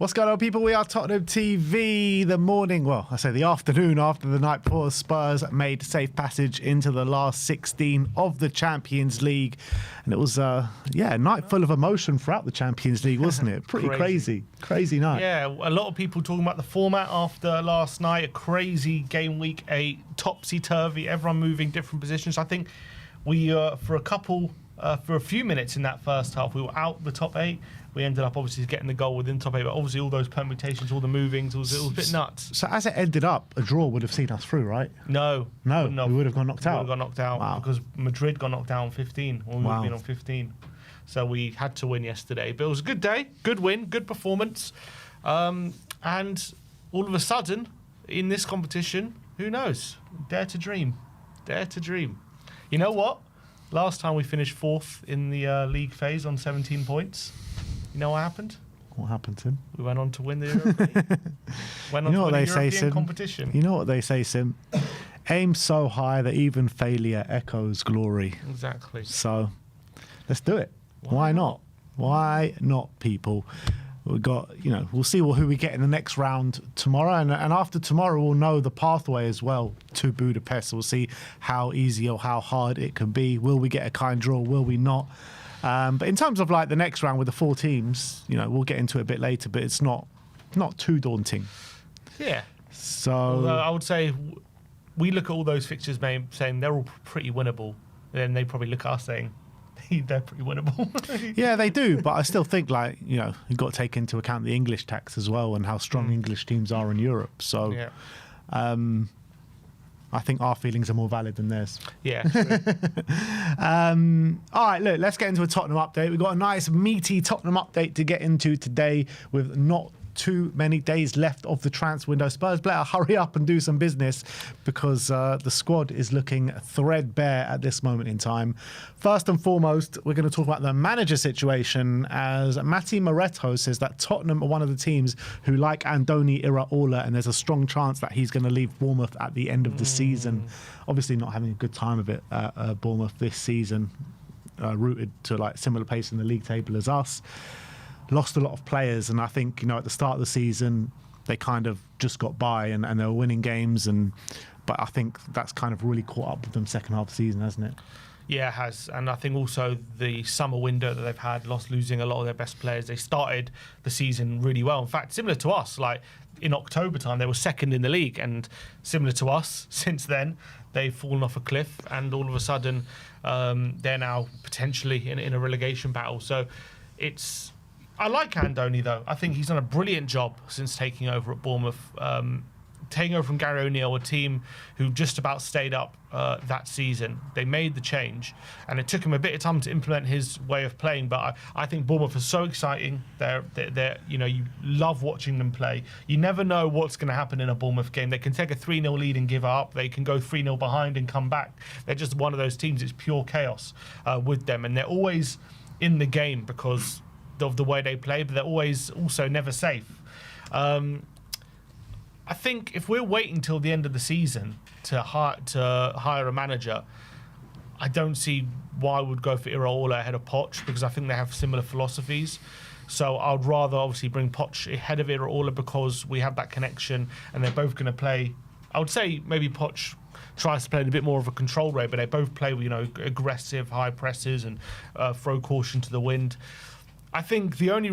What's going on, people? We are Tottenham TV. The morning, well, I say the afternoon after the night before Spurs made safe passage into the last 16 of the Champions League. And it was, a night full of emotion throughout the Champions League, wasn't it? Pretty crazy night. Yeah, a lot of people talking about the format after last night. A crazy game week 8, topsy-turvy, everyone moving different positions. I think we, for a few minutes in that first half, we were out the top 8. We ended up obviously getting the goal within top 8, but obviously all those permutations, all the movings, it was a bit nuts. So as it ended up, a draw would have seen us through, right? No, we would have got knocked out. We would have got knocked out because Madrid got knocked down on 15, or we would have been on 15. So we had to win yesterday. But it was a good day, good win, good performance. And all of a sudden, in this competition, who knows? Dare to dream. Dare to dream. You know what? Last time we finished 4th in the league phase on 17 points. You know what happened? What happened, Tim? We went on to win the European. European competition. You know what they say, Sim? Aim so high that even failure echoes glory. Exactly. So let's do it. Why not? Why not, people? We've got, we'll see who we get in the next round tomorrow. And after tomorrow, we'll know the pathway as well to Budapest. We'll see how easy or how hard it can be. Will we get a kind draw? Will we not? But in terms of the next round with the 4 teams, we'll get into it a bit later, but it's not too daunting. Yeah. So although I would say we look at all those fixtures saying they're all pretty winnable. And then they probably look at us saying they're pretty winnable. Yeah, they do. But I still think you've got to take into account the English tax as well and how strong English teams are in Europe. So yeah. I think our feelings are more valid than theirs. Yeah, true. All right, look, let's get into a Tottenham update. We've got a nice, meaty Tottenham update to get into today with not too many days left of the transfer window. Spurs better hurry up and do some business because the squad is looking threadbare at this moment in time. First and foremost, we're going to talk about the manager situation as Mateta says that Tottenham are one of the teams who like Andoni Iraola and there's a strong chance that he's going to leave Bournemouth at the end of the season. Obviously not having a good time of it at Bournemouth this season, rooted to similar pace in the league table as us. Lost a lot of players, and I think at the start of the season they kind of just got by and they were winning games, but I think that's kind of really caught up with them second half of the season, hasn't it? Yeah, it has, and I think also the summer window that they've had, losing a lot of their best players. They started the season really well. In fact, similar to us, in October time they were second in the league, and similar to us, since then they've fallen off a cliff, and all of a sudden they're now potentially in a relegation battle. So I like Andoni, though. I think he's done a brilliant job since taking over at Bournemouth. Taking over from Gary O'Neill, a team who just about stayed up that season. They made the change, and it took him a bit of time to implement his way of playing. But I think Bournemouth is so exciting. They're you love watching them play. You never know what's going to happen in a Bournemouth game. They can take a 3-0 lead and give up. They can go 3-0 behind and come back. They're just one of those teams. It's pure chaos with them, and they're always in the game because of the way they play, but they're always also never safe. I think if we're waiting till the end of the season to hire a manager, I don't see why I would go for Iraola ahead of Poch, because I think they have similar philosophies. So I'd rather obviously bring Poch ahead of Iraola because we have that connection and they're both going to play. I would say maybe Poch tries to play in a bit more of a control role, but they both play aggressive, high presses and throw caution to the wind. I think the only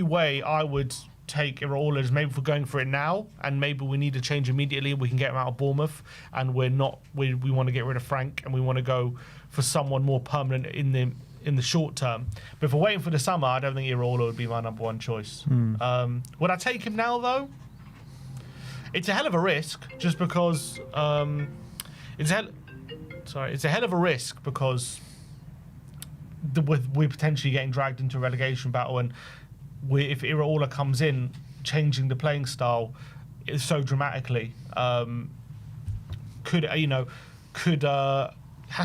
way I would take Iraola is maybe if we're going for it now, and maybe we need to change immediately. We can get him out of Bournemouth, and we want to get rid of Frank, and we want to go for someone more permanent in the short term. But if we're waiting for the summer, I don't think Iraola would be my number one choice. Would I take him now though? It's a hell of a risk, just because it's a hell of a risk because we're potentially getting dragged into a relegation battle, and if Iraola comes in, changing the playing style so dramatically, has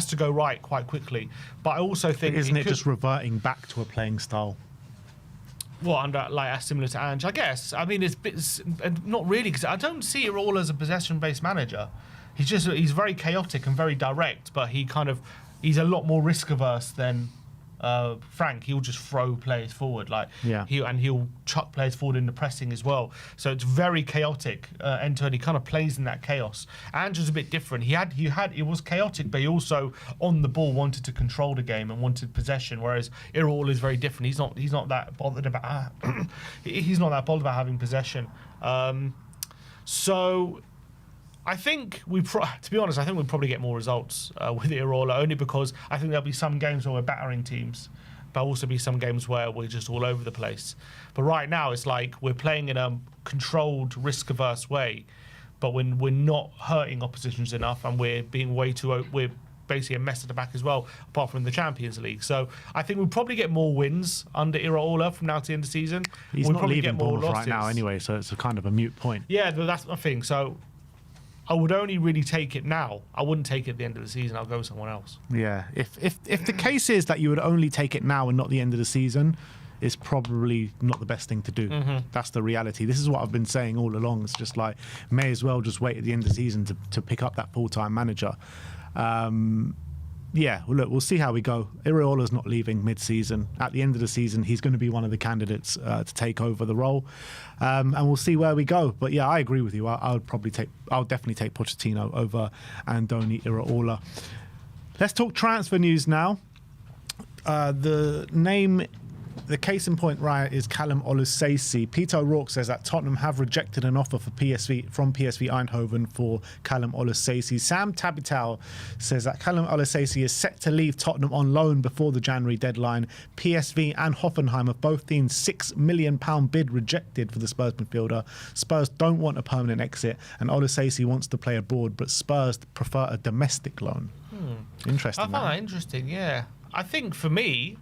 to go right quite quickly. But I also think isn't it just reverting back to a playing style? Well, under similar to Ange, I guess. I mean, it's not really, because I don't see Iraola as a possession-based manager. He's very chaotic and very direct, but he's a lot more risk averse than Frank, he'll just throw players forward, Yeah. he'll chuck players forward in the pressing as well. So it's very chaotic. He kind of plays in that chaos. Andrew's a bit different. It was chaotic, but he also on the ball wanted to control the game and wanted possession. Whereas Iraola is very different. He's not that bothered about having possession. So I think to be honest, I think we'll probably get more results with Iraola, only because I think there'll be some games where we're battering teams, but also be some games where we're just all over the place. But right now, it's like we're playing in a controlled, risk-averse way, but when we're not hurting oppositions enough, and we're being we're basically a mess at the back as well, apart from the Champions League. So I think we'll probably get more wins under Iraola from now to the end of the season. He's we'll not probably leaving get more Bournemouth right losses now anyway, so it's a kind of a moot point. Yeah, but that's my thing. So I would only really take it now. I wouldn't take it at the end of the season. I'll go with someone else. Yeah, if the case is that you would only take it now and not the end of the season, it's probably not the best thing to do. That's the reality. This is what I've been saying all along. It's just like, may as well just wait at the end of the season to pick up that full-time manager. Yeah, well, look, we'll see how we go. Iraola's not leaving mid-season. At the end of the season, he's going to be one of the candidates to take over the role, and we'll see where we go. But yeah, I agree with you. I'll definitely take Pochettino over Andoni Iraola. Let's talk transfer news now. The case in point, right, is Callum Oluseyi. Peter O'Rourke says that Tottenham have rejected an offer from PSV Eindhoven for Callum Oluseyi. Sam Tabital says that Callum Oluseyi is set to leave Tottenham on loan before the January deadline. PSV and Hoffenheim have both seen £6 million bid rejected for the Spurs midfielder. Spurs don't want a permanent exit, and Oluseyi wants to play abroad, but Spurs prefer a domestic loan. Interesting. I find that interesting, yeah. I think for me,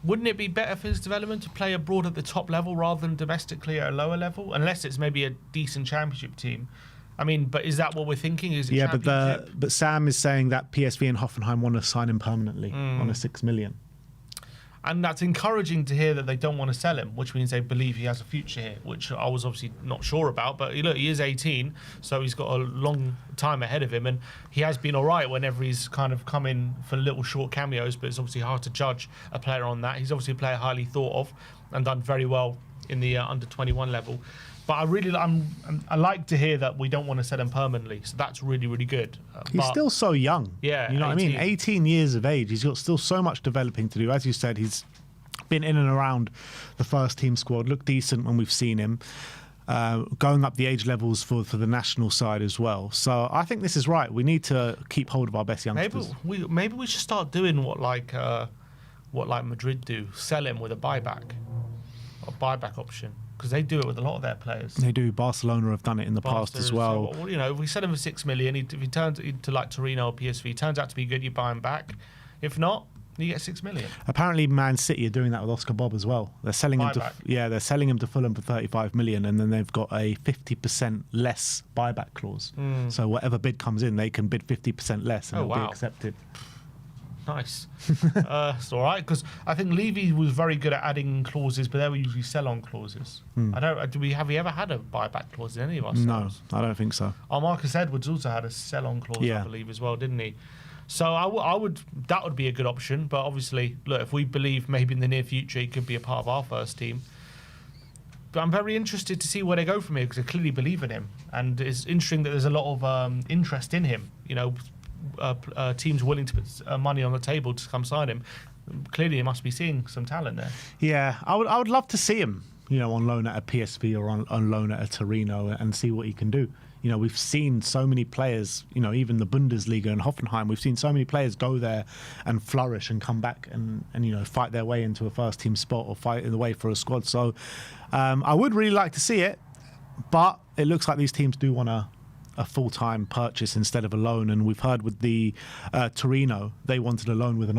wouldn't it be better for his development to play abroad at the top level rather than domestically at a lower level? Unless it's maybe a decent championship team. I mean, but is that what we're thinking? Is it championship? But Sam is saying that PSV and Hoffenheim want to sign him permanently on a $6 million. And that's encouraging to hear that they don't want to sell him, which means they believe he has a future here, which I was obviously not sure about. But look, he is 18, so he's got a long time ahead of him. And he has been all right whenever he's kind of come in for little short cameos, but it's obviously hard to judge a player on that. He's obviously a player highly thought of and done very well in the under-21 level. But I like to hear that we don't want to sell him permanently, so that's really, really good. He's still so young. Yeah, you know 18. What I mean? 18 years of age. He's got still so much developing to do. As you said, he's been in and around the first team squad, looked decent when we've seen him, going up the age levels for the national side as well. So I think this is right. We need to keep hold of our best youngsters. Maybe we should start doing what Madrid do, sell him with a buyback option. Because they do it with a lot of their players. They do. Barcelona have done it in the past as well. So, if we sell him for $6 million, if he turns into like Torino or PSV, turns out to be good, you buy him back. If not, you get $6 million. Apparently, Man City are doing that with Oscar Bob as well. They're selling him to Fulham for $35 million, and then they've got a 50% less buyback clause. So whatever bid comes in, they can bid 50% less, and it'll be accepted. Nice. It's all right, because I think Levy was very good at adding clauses, but they were usually sell-on clauses. Have we ever had a buyback clause in any of our sales? No, I don't think so. Marcus Edwards also had a sell-on clause, I believe, as well, didn't he? So that would be a good option. But obviously, look, if we believe maybe in the near future he could be a part of our first team. But I'm very interested to see where they go from here, because I clearly believe in him, and it's interesting that there's a lot of interest in him. Teams willing to put money on the table to come sign him. Clearly, they must be seeing some talent there. Yeah, I would love to see him, on loan at a PSV or on loan at a Torino, and see what he can do. We've seen so many players, even the Bundesliga and Hoffenheim, we've seen so many players go there and flourish and come back and fight their way into a first team spot or fight in the way for a squad. So I would really like to see it, but it looks like these teams do want a full-time purchase instead of a loan, and we've heard with the Torino they wanted a loan with an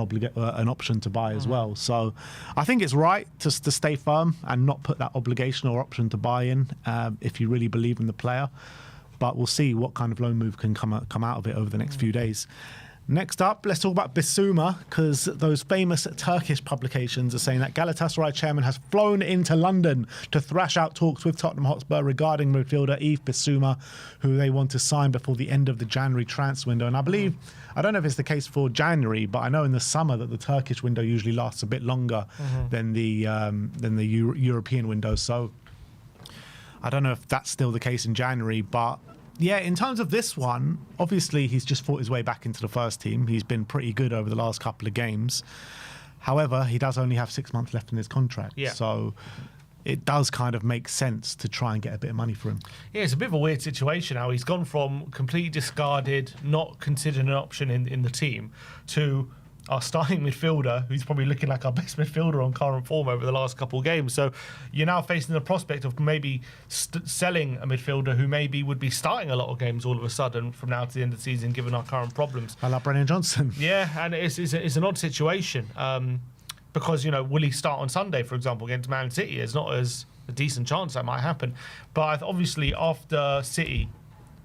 option to buy as well. So I think it's right to stay firm and not put that obligation or option to buy in if you really believe in the player. But we'll see what kind of loan move can come out of it over the next few days. Next up, let's talk about Bissouma, because those famous Turkish publications are saying that Galatasaray chairman has flown into London to thrash out talks with Tottenham Hotspur regarding midfielder Yves Bissouma, who they want to sign before the end of the January transfer window. And I believe, I don't know if it's the case for January, but I know in the summer that the Turkish window usually lasts a bit longer than the European window. So I don't know if that's still the case in January, but yeah, in terms of this one, obviously he's just fought his way back into the first team. He's been pretty good over the last couple of games. However, he does only have 6 months left in his contract. Yeah. So it does kind of make sense to try and get a bit of money for him. Yeah, it's a bit of a weird situation now. He's gone from completely discarded, not considered an option in the team, to our starting midfielder, who's probably looking like our best midfielder on current form over the last couple of games. So you're now facing the prospect of maybe selling a midfielder who maybe would be starting a lot of games all of a sudden from now to the end of the season, given our current problems. I like Brennan Johnson. Yeah, and it's an odd situation because, you know, will he start on Sunday, for example, against Man City? It's not as a decent chance that might happen. But obviously after City,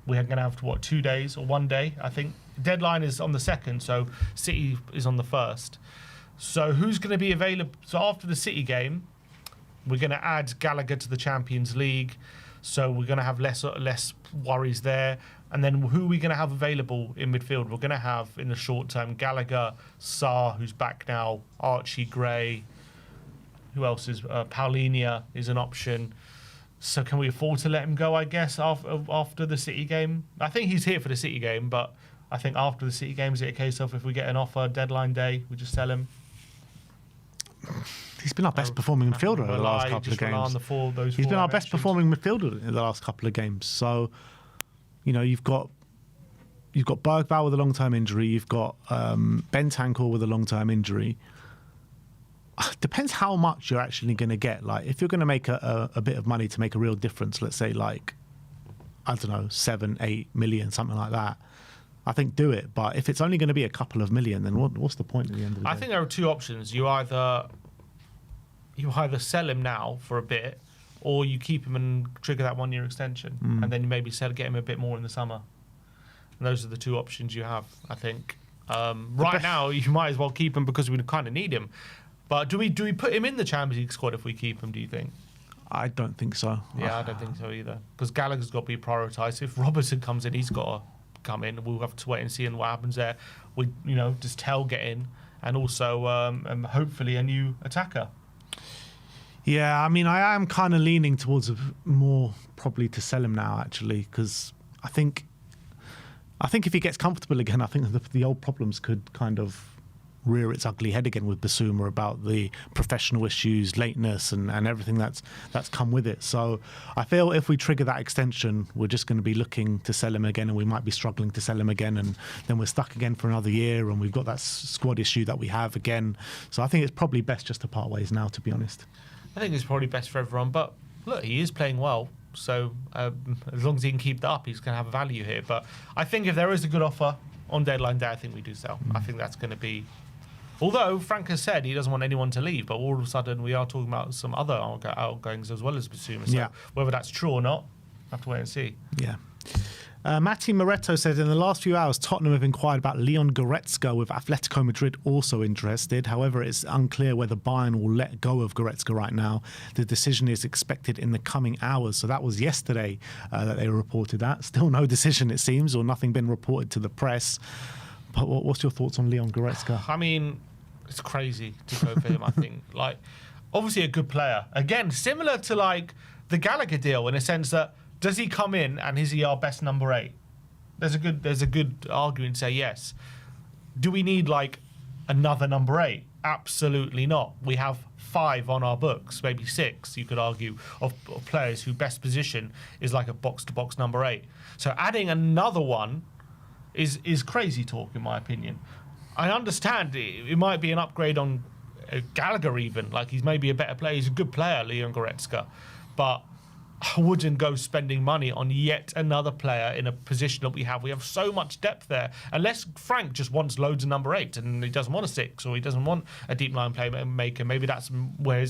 we're going to have, 2 days or 1 day, I think. Deadline is on the 2nd, so City is on the 1st. So who's going to be available? So after the City game, we're going to add Gallagher to the Champions League, so we're going to have less worries there. And then who are we going to have available in midfield? We're going to have, in the short term, Gallagher, Sarr, who's back now, Archie Gray. Who else is? Paulinho is an option. So can we afford to let him go, I guess, after the City game? I think he's here for the City game, but I think after the City game, is it a case of if we get an offer deadline day, we just sell him? He's been our best performing midfielder over the last couple of games. He's been our best performing midfielder in the last couple of games. So, you know, you've got Bergvall with a long-term injury. You've got Bentancur with a long-term injury. Depends how much you're actually going to get. Like, if you're going to make a bit of money to make a real difference, let's say like, I don't know, 7-8 million, something like that, I think do it. But if it's only going to be a couple of million, then what's the point at the end of the day? I think there are two options. You either sell him now for a bit, or you keep him and trigger that 1 year extension, and then you maybe get him a bit more in the summer. And those are the two options you have, I think. Right now, you might as well keep him because we kind of need him. But do we put him in the Champions League squad if we keep him, do you think? I don't think so. Yeah, I don't think so either. Because Gallagher's got to be prioritised. If Robertson comes in, he's got to come in. We'll have to wait and see what happens there. We, just Tell get in, and also hopefully a new attacker. Yeah, I mean, I am kind of leaning towards more probably to sell him now, actually, because I think if he gets comfortable again, I think the old problems could kind of rear its ugly head again with Bissouma about the professional issues, lateness, and everything that's come with it. So I feel if we trigger that extension, we're just going to be looking to sell him again, and we might be struggling to sell him again, and then we're stuck again for another year, and we've got that squad issue that we have again. So I think it's probably best just to part ways now, to be honest. I think it's probably best for everyone, but look, he is playing well, so as long as he can keep that up, he's going to have a value here. But I think if there is a good offer on deadline day, I think we do sell. I think that's going to be... Although Frank has said he doesn't want anyone to leave, but all of a sudden we are talking about some other outgoings as well as Bissouma. So whether that's true or not, we'll have to wait and see. Yeah. Matti Moretto said in the last few hours, Tottenham have inquired about Leon Goretzka, with Atletico Madrid also interested. However, it's unclear whether Bayern will let go of Goretzka right now. The decision is expected in the coming hours. So that was yesterday that they reported that. Still no decision, it seems, or nothing been reported to the press. But what's your thoughts on Leon Goretzka? I mean, it's crazy to go for him, I think. Like, obviously a good player. Again, similar to like the Gallagher deal in a sense that, does he come in and is he our best number 8? There's a good argument to say yes. Do we need like another number 8? Absolutely not. We have 5 on our books, maybe 6, you could argue, of players whose best position is like a box-to-box number 8. So adding another one is crazy talk, in my opinion. I understand it might be an upgrade on Gallagher even. Like, he's maybe a better player. He's a good player, Leon Goretzka. But I wouldn't go spending money on yet another player in a position that we have. We have so much depth there. Unless Frank just wants loads of number 8 and he doesn't want a 6, or he doesn't want a deep line playmaker. Maybe that's where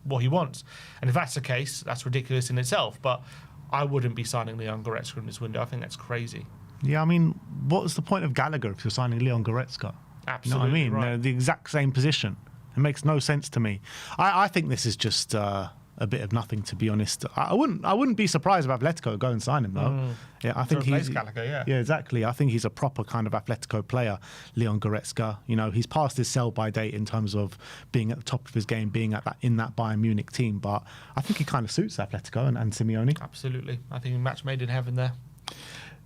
what he wants. And if that's the case, that's ridiculous in itself. But I wouldn't be signing Leon Goretzka in this window. I think that's crazy. Yeah, I mean, what's the point of Gallagher if you're signing Leon Goretzka? Absolutely, you know what I mean? right. They're the exact same position. It makes no sense to me. I think this is just a bit of nothing, to be honest. I wouldn't be surprised if Atletico go and sign him though. Yeah, I think he's Gallagher, yeah, exactly. I think he's a proper kind of Atletico player, Leon Goretzka. You know, he's past his sell-by date in terms of being at the top of his game, being at in that Bayern Munich team. But I think he kind of suits Atletico and Simeone. Absolutely, I think match made in heaven there.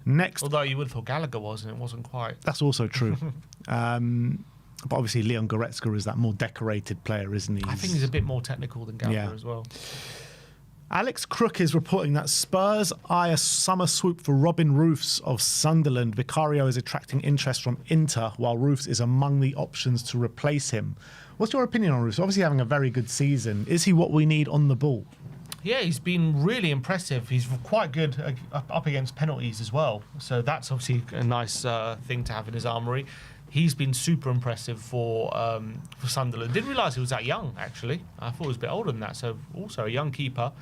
Next, Although you would have thought Gallagher was, and it wasn't quite. that's also true. But obviously, Leon Goretzka is that more decorated player, isn't he? I think he's a bit more technical than Gallagher Yeah. as well. Alex Crook is reporting that Spurs eye a summer swoop for Robin Roofs of Sunderland. Vicario is attracting interest from Inter, while Roofs is among the options to replace him. What's your opinion on Roofs? Obviously having a very good season. Is he what we need on the ball? Yeah, he's been really impressive. He's quite good up against penalties as well. So that's obviously a nice thing to have in his armoury. He's been super impressive for Sunderland. Didn't realise he was that young, actually. I thought he was a bit older than that. So also a young keeper.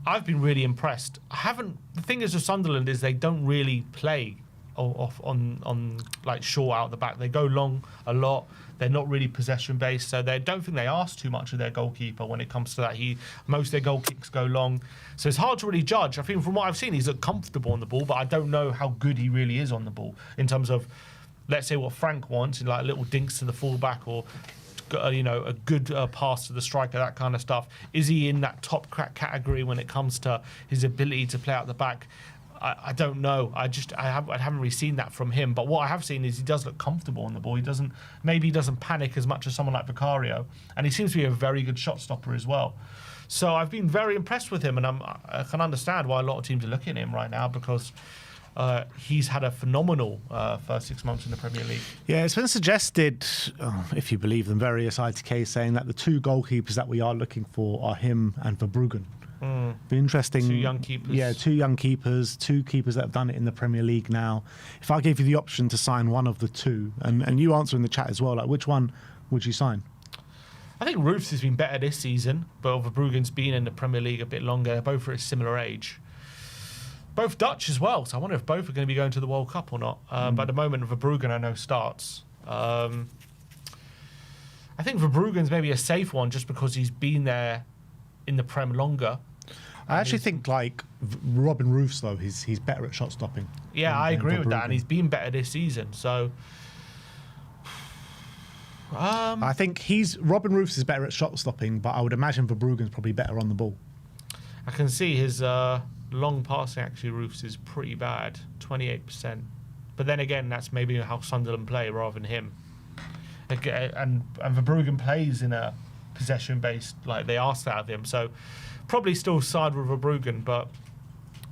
I've been really impressed. The thing is with Sunderland is they don't really play off on like short out the back. They go long a lot. They're not really possession based, so they don't think they ask too much of their goalkeeper when it comes to that. Most of their goal kicks go long, so it's hard to really judge. I think from what I've seen, he's comfortable on the ball, but I don't know how good he really is on the ball in terms of, let's say, what Frank wants, like little dinks to the fullback or a good pass to the striker, that kind of stuff. Is he in that top category when it comes to his ability to play out the back? I don't know. I haven't really seen that from him. But what I have seen is he does look comfortable on the ball. He doesn't panic as much as someone like Vicario, and he seems to be a very good shot stopper as well. So I've been very impressed with him, and I can understand why a lot of teams are looking at him right now because he's had a phenomenal first 6 months in the Premier League. Yeah, it's been suggested, if you believe them, various ITKs saying that the two goalkeepers that we are looking for are him and Verbruggen. Be interesting. Two young keepers. Yeah, two young keepers, two keepers that have done it in the Premier League now. If I gave you the option to sign one of the two, and you answer in the chat as well, like which one would you sign? I think Roofs has been better this season, but Verbruggen's been in the Premier League a bit longer. They're both at a similar age. Both Dutch as well, so I wonder if both are going to be going to the World Cup or not. But at the moment, Verbruggen, I know, starts. I think Verbruggen's maybe a safe one just because he's been there in the Prem longer. I actually think like Robin Roofs though, he's better at shot stopping. Yeah, I agree with that, and he's been better this season. So I think Robin Roofs is better at shot stopping, but I would imagine Verbruggen's probably better on the ball. I can see his long passing actually Roofs is pretty bad, 28%. But then again, that's maybe how Sunderland play rather than him. And Verbruggen plays in a possession based, like they asked that of him. So probably still side with Verbruggen, but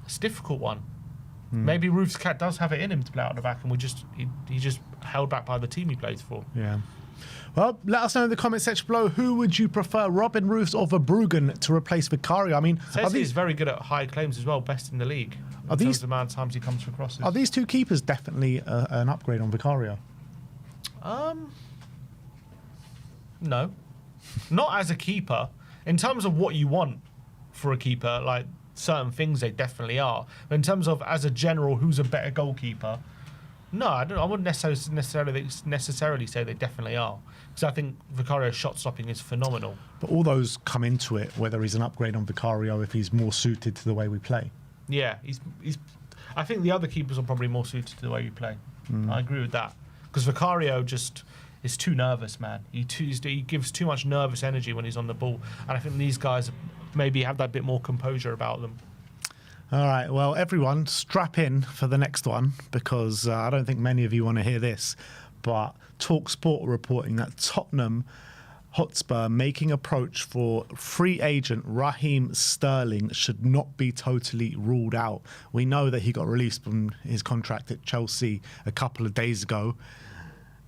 it's a difficult one. Maybe Roofs does have it in him to play out the back, and he just held back by the team he plays for. Yeah. Well, let us know in the comment section below, who would you prefer, Robin Roofs or Verbruggen to replace Vicario? I mean, He's very good at high claims as well, best in the league. In terms of the amount of times he comes for crosses. Are these two keepers definitely an upgrade on Vicario? No. Not as a keeper. In terms of what you want for a keeper, like certain things they definitely are. But in terms of as a general, who's a better goalkeeper? No, I wouldn't necessarily say they definitely are, because I think Vicario's shot stopping is phenomenal. But all those come into it, whether he's an upgrade on Vicario, if he's more suited to the way we play. Yeah, he's. I think the other keepers are probably more suited to the way we play. I agree with that, because Vicario just is too nervous, man. He gives too much nervous energy when he's on the ball, and I think these guys maybe have that bit more composure about them. All right, well, everyone, strap in for the next one, because I don't think many of you want to hear this, but TalkSport are reporting that Tottenham Hotspur making approach for free agent Raheem Sterling should not be totally ruled out. We know that he got released from his contract at Chelsea a couple of days ago.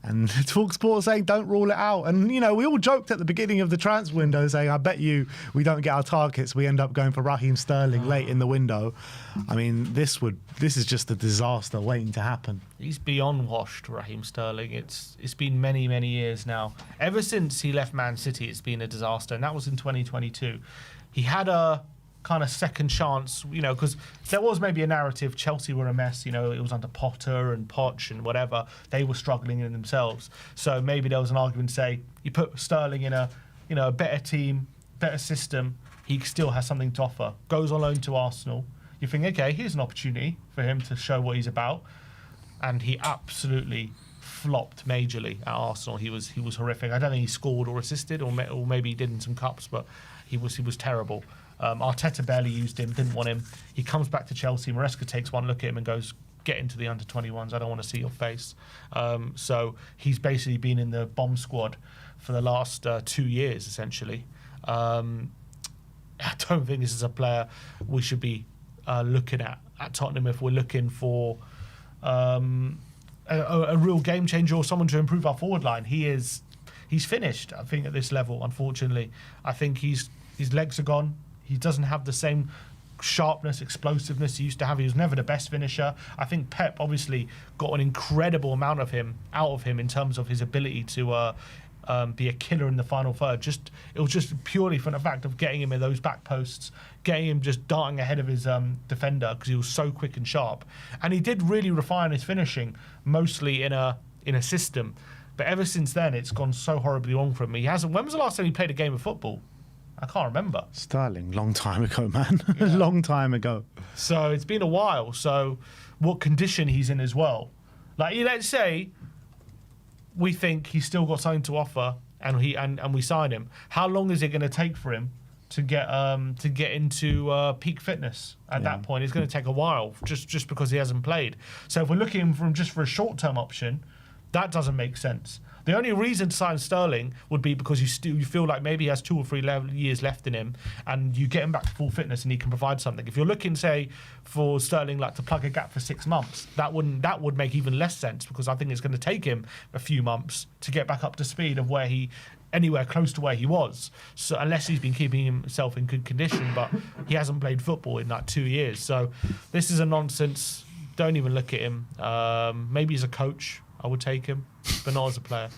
And TalkSport saying, don't rule it out. And, you know, we all joked at the beginning of the transfer window saying, I bet you we don't get our targets. We end up going for Raheem Sterling late in the window. I mean, this is just a disaster waiting to happen. He's beyond washed, Raheem Sterling. It's been many, many years now. Ever since he left Man City, it's been a disaster. And that was in 2022. He had a kind of second chance, because there was maybe a narrative Chelsea were a mess, it was under Potter and Poch and whatever. They were struggling in themselves. So maybe there was an argument to say, you put Sterling in a better team, better system, he still has something to offer. Goes on loan to Arsenal. You think, okay, here's an opportunity for him to show what he's about. And he absolutely flopped majorly at Arsenal. He was horrific. I don't think he scored or assisted, or maybe he did in some cups, but he was terrible. Arteta barely used him, didn't want him. He comes back to Chelsea. Goretzka takes one look at him and goes, get into the under-21s. I don't want to see your face. So he's basically been in the bomb squad for the last 2 years, essentially. I don't think this is a player we should be looking at Tottenham if we're looking for a real game changer or someone to improve our forward line. He's finished, I think, at this level, unfortunately. I think his legs are gone. He doesn't have the same sharpness, explosiveness he used to have. He was never the best finisher. I think Pep obviously got an incredible amount of him out of him in terms of his ability to be a killer in the final third. It was just purely from the fact of getting him in those back posts, getting him just darting ahead of his defender because he was so quick and sharp. And he did really refine his finishing, mostly in a system. But ever since then, it's gone so horribly wrong for him. He hasn't. When was the last time he played a game of football? I can't remember. Sterling, long time ago, man. Yeah. Long time ago. So it's been a while. So what condition he's in as well? Like, let's say we think he's still got something to offer, and we sign him. How long is it going to take for him to get into peak fitness? At that point, it's going to take a while, just because he hasn't played. So if we're looking for a short-term option, that doesn't make sense. The only reason to sign Sterling would be because you feel like maybe he has 2 or 3 years left in him, and you get him back to full fitness and he can provide something. If you're looking, say, for Sterling to plug a gap for 6 months, that would make even less sense, because I think it's going to take him a few months to get back up to speed of anywhere close to where he was. So unless he's been keeping himself in good condition, but he hasn't played football in 2 years. So this is a nonsense. Don't even look at him. Maybe as a coach, I would take him, but not as a player.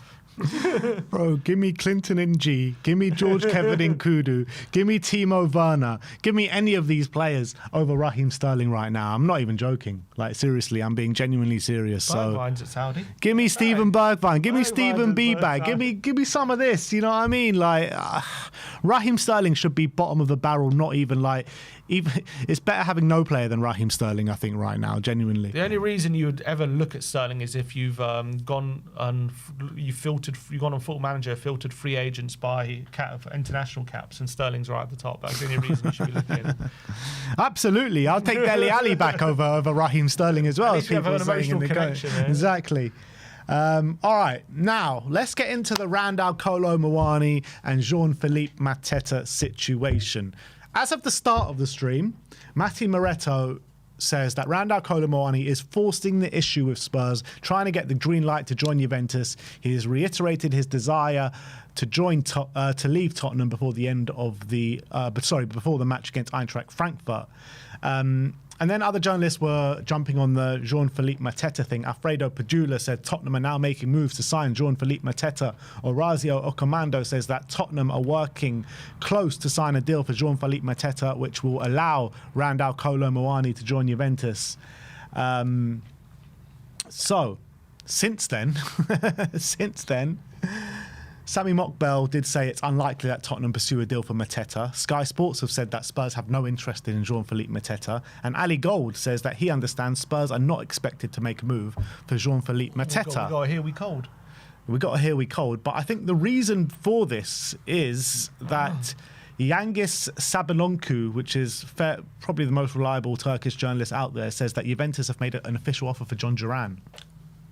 Bro, give me Clinton in G, give me George Kevin in Kudu, give me Timo Werner, give me any of these players over Raheem Sterling right now. I'm not even joking. Like, seriously, I'm being genuinely serious. Bergwijn's at Saudi. Give me Steven Bergwijn, give me Steven Beebag, give me some of this. You know what I mean? Like, Raheem Sterling should be bottom of the barrel. Not even it's better having no player than Raheem Sterling, I think, right now. Genuinely. The only reason you would ever look at Sterling is if you've gone on Football Manager, filtered free agents by international caps, and Sterling's right at the top. That's the only reason you should be looking at him. Absolutely, I'll take Dele Alli back over Raheem Sterling as well. At least you have an emotional connection. Exactly. All right, now let's get into the Randall Kolo Muani and Jean-Phillipe Mateta situation. As of the start of the stream, Matti Moretto says that Randall Kolo Muani is forcing the issue with Spurs, trying to get the green light to join Juventus. He has reiterated his desire to leave Tottenham before the end of before the match against Eintracht Frankfurt. And then other journalists were jumping on the Jean-Phillipe Mateta thing. Alfredo Padula said Tottenham are now making moves to sign Jean-Phillipe Mateta. Orazio Ocamando says that Tottenham are working close to sign a deal for Jean-Phillipe Mateta, which will allow Randall Kolo Muani to join Juventus. So, since then, Sammy Mockbell did say it's unlikely that Tottenham pursue a deal for Mateta. Sky Sports have said that Spurs have no interest in Jean-Phillipe Mateta. And Ali Gold says that he understands Spurs are not expected to make a move for Jean-Phillipe Mateta. We got to hear we cold. We got to hear we cold. But I think the reason for this is that Yangis Sabalonku, which is probably the most reliable Turkish journalist out there, says that Juventus have made an official offer for John Duran.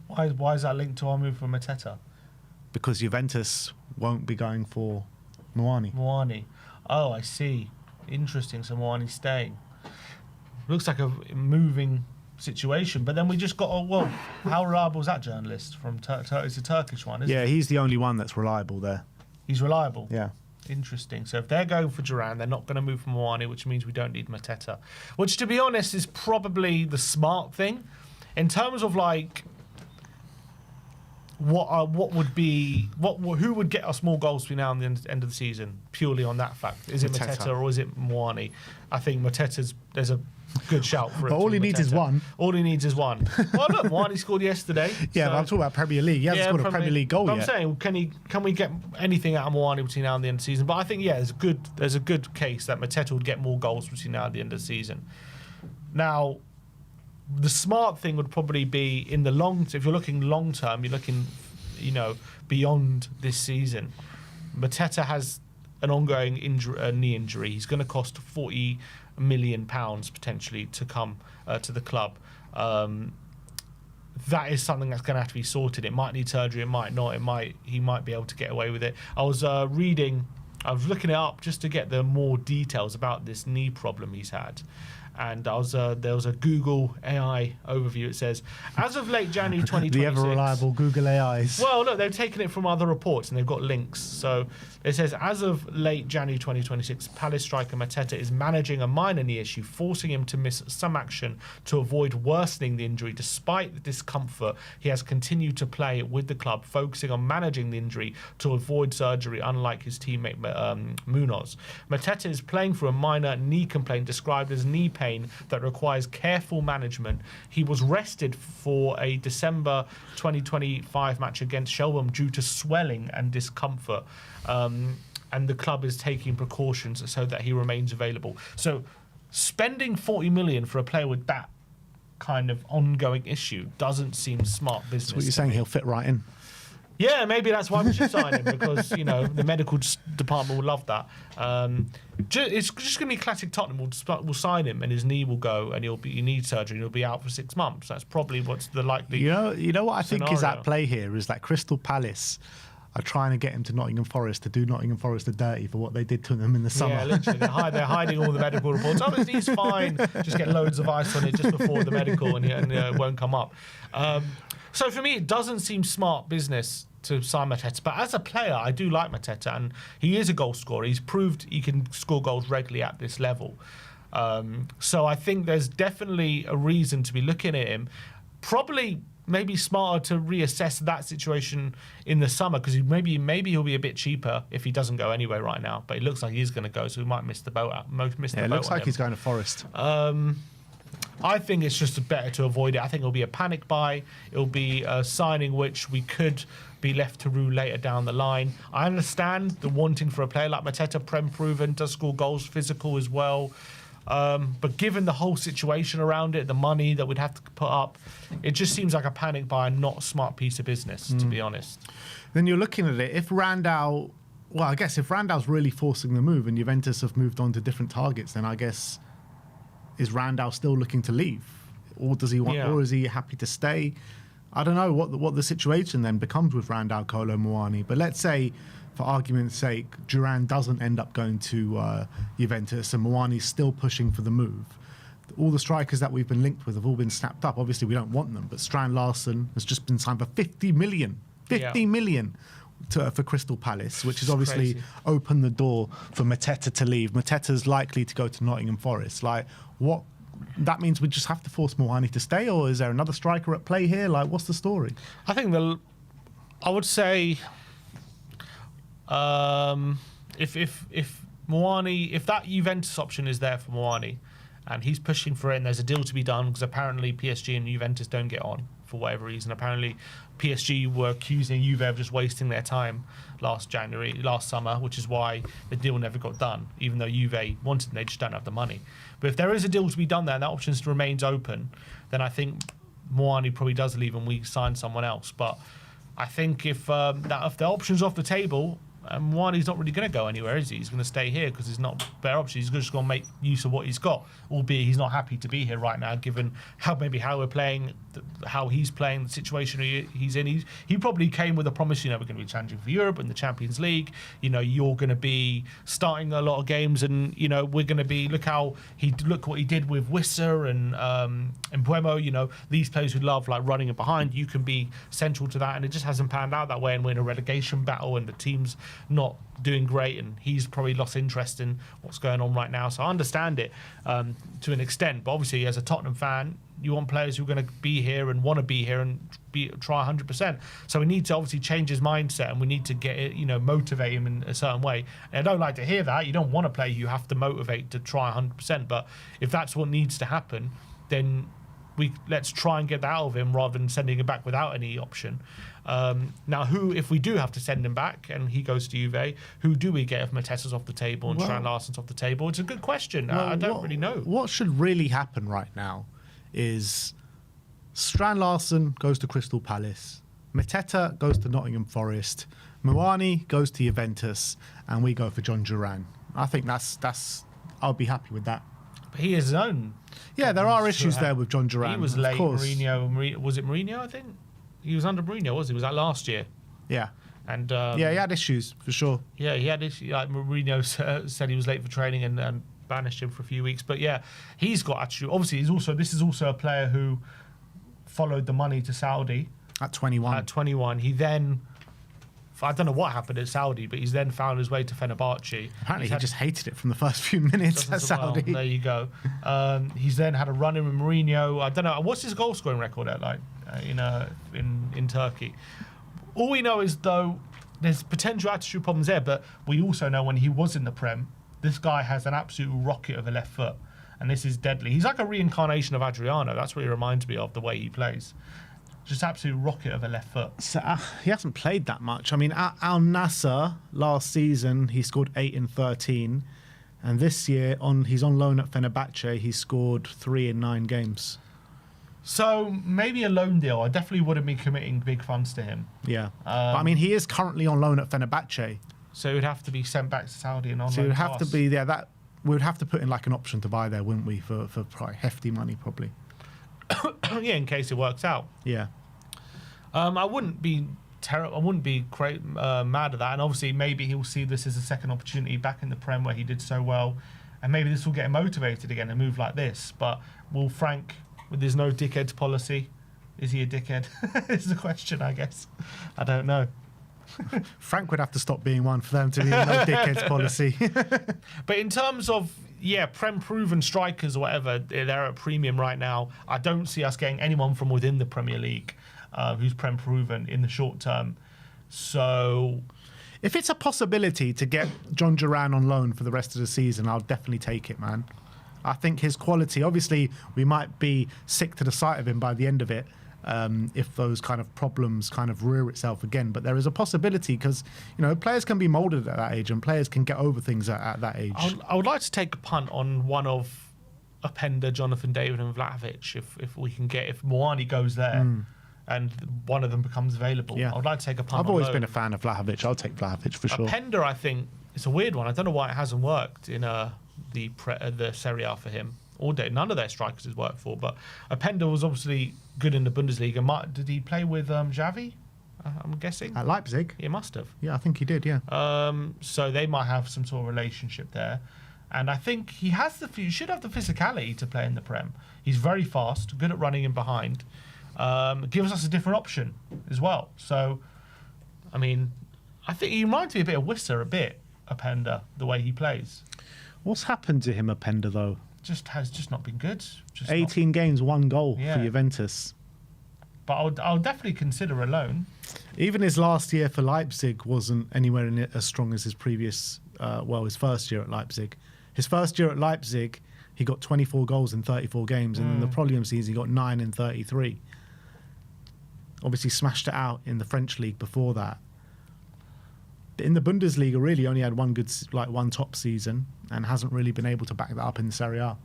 Why is that linked to our move for Mateta? Because Juventus won't be going for Muani. Oh, I see. Interesting. So Muani's staying. Looks like a moving situation. But then we just got, how reliable is that journalist from it's a Turkish one, isn't it? Yeah, he's the only one that's reliable there. He's reliable? Yeah. Interesting. So if they're going for Duran, they're not going to move for Muani, which means we don't need Mateta. Which, to be honest, is probably the smart thing. In terms of, who would get us more goals between now and the end of the season? Purely on that fact, is it Mateta or is it Moani? I think there's a good shout for it. But all he needs is one. All he needs is one. Well, look, Moani scored yesterday. Yeah, but I'm talking about Premier League. He hasn't scored a Premier League goal yet. I'm saying, can we get anything out of Moani between now and the end of the season? But I think, there's a good case that Mateta would get more goals between now and the end of the season. Now, the smart thing would probably be in the if you're looking long term, you're looking, beyond this season. Mateta has an ongoing knee injury. He's going to cost £40 million potentially to come to the club. That is something that's going to have to be sorted. It might need surgery, it might not. He might be able to get away with it. I was looking it up just to get the more details about this knee problem he's had. And there was a Google AI overview. It says, as of late January 2026... The ever-reliable Google AIs. Well, look, they've taken it from other reports and they've got links. So it says, as of late January 2026, Palace striker Mateta is managing a minor knee issue, forcing him to miss some action to avoid worsening the injury. Despite the discomfort, he has continued to play with the club, focusing on managing the injury to avoid surgery, unlike his teammate Munoz. Mateta is playing for a minor knee complaint described as knee pain that requires careful management. He was rested for a December 2025 match against Shelbourne due to swelling and discomfort, and the club is taking precautions so that he remains available. So spending 40 million for a player with that kind of ongoing issue doesn't seem smart business. That's what you're saying, he'll fit right in. Yeah, maybe that's why we should sign him, because the medical department will love that. It's just going to be classic Tottenham. We'll sign him, and his knee will go, and he needs surgery, and he'll be out for 6 months. That's probably what's the likely. You know what I think scenario. is at play here is that Crystal Palace are trying to get him to Nottingham Forest to do Nottingham Forest a dirty for what they did to them in the summer. Yeah, literally. They're hiding all the medical reports. Oh, he's fine. Just get loads of ice on it just before the medical, and it won't come up. So for me, it doesn't seem smart business to sign Mateta. But as a player, I do like Mateta, and he is a goal scorer. He's proved he can score goals regularly at this level. So I think there's definitely a reason to be looking at him. Probably maybe smarter to reassess that situation in the summer, because maybe he'll be a bit cheaper if he doesn't go anywhere right now. But it looks like he's going to go, so we might miss the boat. It looks like he's going to Forest. I think it's just better to avoid it. I think it'll be a panic buy. It'll be a signing which we could be left to rue later down the line. I understand the wanting for a player like Mateta, Prem proven, does score goals, physical as well. But given the whole situation around it, the money that we'd have to put up, it just seems like a panic buy and not a smart piece of business, to be honest. Then you're looking at it. If Randall, I guess if Randall's really forcing the move and Juventus have moved on to different targets, then I guess, is Randall still looking to leave? Or does he want, or is he happy to stay? I don't know what the situation then becomes with Randall, Kolo Muani. But let's say, for argument's sake, Duran doesn't end up going to Juventus and Muani's still pushing for the move. All the strikers that we've been linked with have all been snapped up. Obviously, we don't want them, but Strand Larsen has just been signed for 50 million. 50 million for Crystal Palace, which has obviously opened the door for Mateta to leave. Mateta's likely to go to Nottingham Forest. Like, what? That means we just have to force Muani to stay, or is there another striker at play here? Like, what's the story? I think I would say, if Muani, if that Juventus option is there for Muani, and he's pushing for it, and there's a deal to be done, because apparently PSG and Juventus don't get on for whatever reason. Apparently PSG were accusing Juve of just wasting their time last summer, which is why the deal never got done, even though Juve wanted, they just don't have the money. But if there is a deal to be done there and that option remains open, then I think Muani probably does leave and we sign someone else. But I think if the option's off the table, Muani's not really going to go anywhere, is he? He's going to stay here because there's not better options. He's just going to make use of what he's got, albeit he's not happy to be here right now, given how we're playing, how he's playing, the situation he's in. He probably came with a promise, we're going to be challenging for Europe and the Champions League. You're going to be starting a lot of games, and we're going to be look what he did with Wissa and Buemo. These players who love like running and behind. You can be central to that, and it just hasn't panned out that way. And we're in a relegation battle, and the team's not doing great, and he's probably lost interest in what's going on right now. So I understand it to an extent, but obviously as a Tottenham fan, You want players who are going to be here and want to be here and try 100%. So we need to obviously change his mindset, and we need to get it, motivate him in a certain way. And I don't like to hear that. You don't want to play. You have to motivate to try 100%. But if that's what needs to happen, then let's try and get that out of him rather than sending him back without any option. Now, if we do have to send him back and he goes to Juve, who do we get if Mateta's off the table and Strand Larsen's off the table? It's a good question. I don't really know. What should really happen right now is Strand Larsen goes to Crystal Palace, Mateta goes to Nottingham Forest, Muani goes to Juventus, and we go for John Duran. I think that's. I'll be happy with that. But he has his own. Yeah, there are issues there with John Duran. He was late. Mourinho. Was it Mourinho? I think he was under Mourinho. Was that last year? Yeah. And he had issues for sure. Yeah, he had issues. Like Mourinho said, he was late for training and banished him for a few weeks. But yeah, he's got attitude. Obviously, this is also a player who followed the money to Saudi at 21. At 21, he then. I don't know what happened at Saudi, but he's then found his way to Fenerbahce. Apparently, he just hated it from the first few minutes at Saudi. Well, there you go. He's then had a run in with Mourinho. I don't know. What's his goal scoring record at in Turkey? All we know is, though, there's potential attitude problems there, but we also know when he was in the Prem, this guy has an absolute rocket of a left foot, and this is deadly. He's like a reincarnation of Adriano. That's what he reminds me of, the way he plays. Just absolute rocket of a left foot. So he hasn't played that much. I mean, at Al Nassr last season, he scored 8 in 13. And this year, he's on loan at Fenerbahce. He scored 3 in 9 games. So maybe a loan deal. I definitely wouldn't be committing big funds to him. Yeah. But, I mean, he is currently on loan at Fenerbahce. So he would have to be sent back to Saudi and on so loan. So it would have to be, we would have to put in like an option to buy there, wouldn't we, for hefty money probably. Yeah, in case it works out. Yeah. I wouldn't be terrible. I wouldn't be mad at that. And obviously, maybe he'll see this as a second opportunity back in the Prem where he did so well, and maybe this will get him motivated again and move like this. But will Frank, with his no dickheads policy, is he a dickhead? Is the question, I guess. I don't know. Frank would have to stop being one for them to be a no dickheads policy. But in terms of Prem proven strikers or whatever, they're at a premium right now. I don't see us getting anyone from within the Premier League who's Prem proven in the short term. So if it's a possibility to get John Duran on loan for the rest of the season, I'll definitely take it, man. I think his quality, obviously we might be sick to the sight of him by the end of it, if those kind of problems kind of rear itself again. But there is a possibility because, players can be moulded at that age and players can get over things at that age. I would like to take a punt on one of Openda, Jonathan David and Vlahovic if we can get, if Moani goes there and one of them becomes available. Yeah. I would like to take a punt I've on always those. been a fan of Vlahovic. I'll take Vlahovic for sure. Openda, I think, it's a weird one. I don't know why it hasn't worked in the Serie A for him. All day, none of their strikers has worked for, but Openda was obviously good in the Bundesliga. Did he play with Xavi? I'm guessing at Leipzig. He must have. Yeah, I think he did. Yeah. So they might have some sort of relationship there, and I think he should have the physicality to play in the Prem. He's very fast, good at running in behind. Gives us a different option as well. So, I mean, I think he reminds me a bit of Wisser, Openda, the way he plays. What's happened to him, Openda, though? Has just not been good. 18 games, 1 goal for Juventus. But I'll definitely consider a loan. Even his last year for Leipzig wasn't anywhere in it as strong as his previous, his first year at Leipzig. His first year at Leipzig, he got 24 goals in 34 games, and in the Prolium season, he got 9 in 33. Obviously smashed it out in the French league before that. In the Bundesliga, really only had one top season and hasn't really been able to back that up in the Serie A.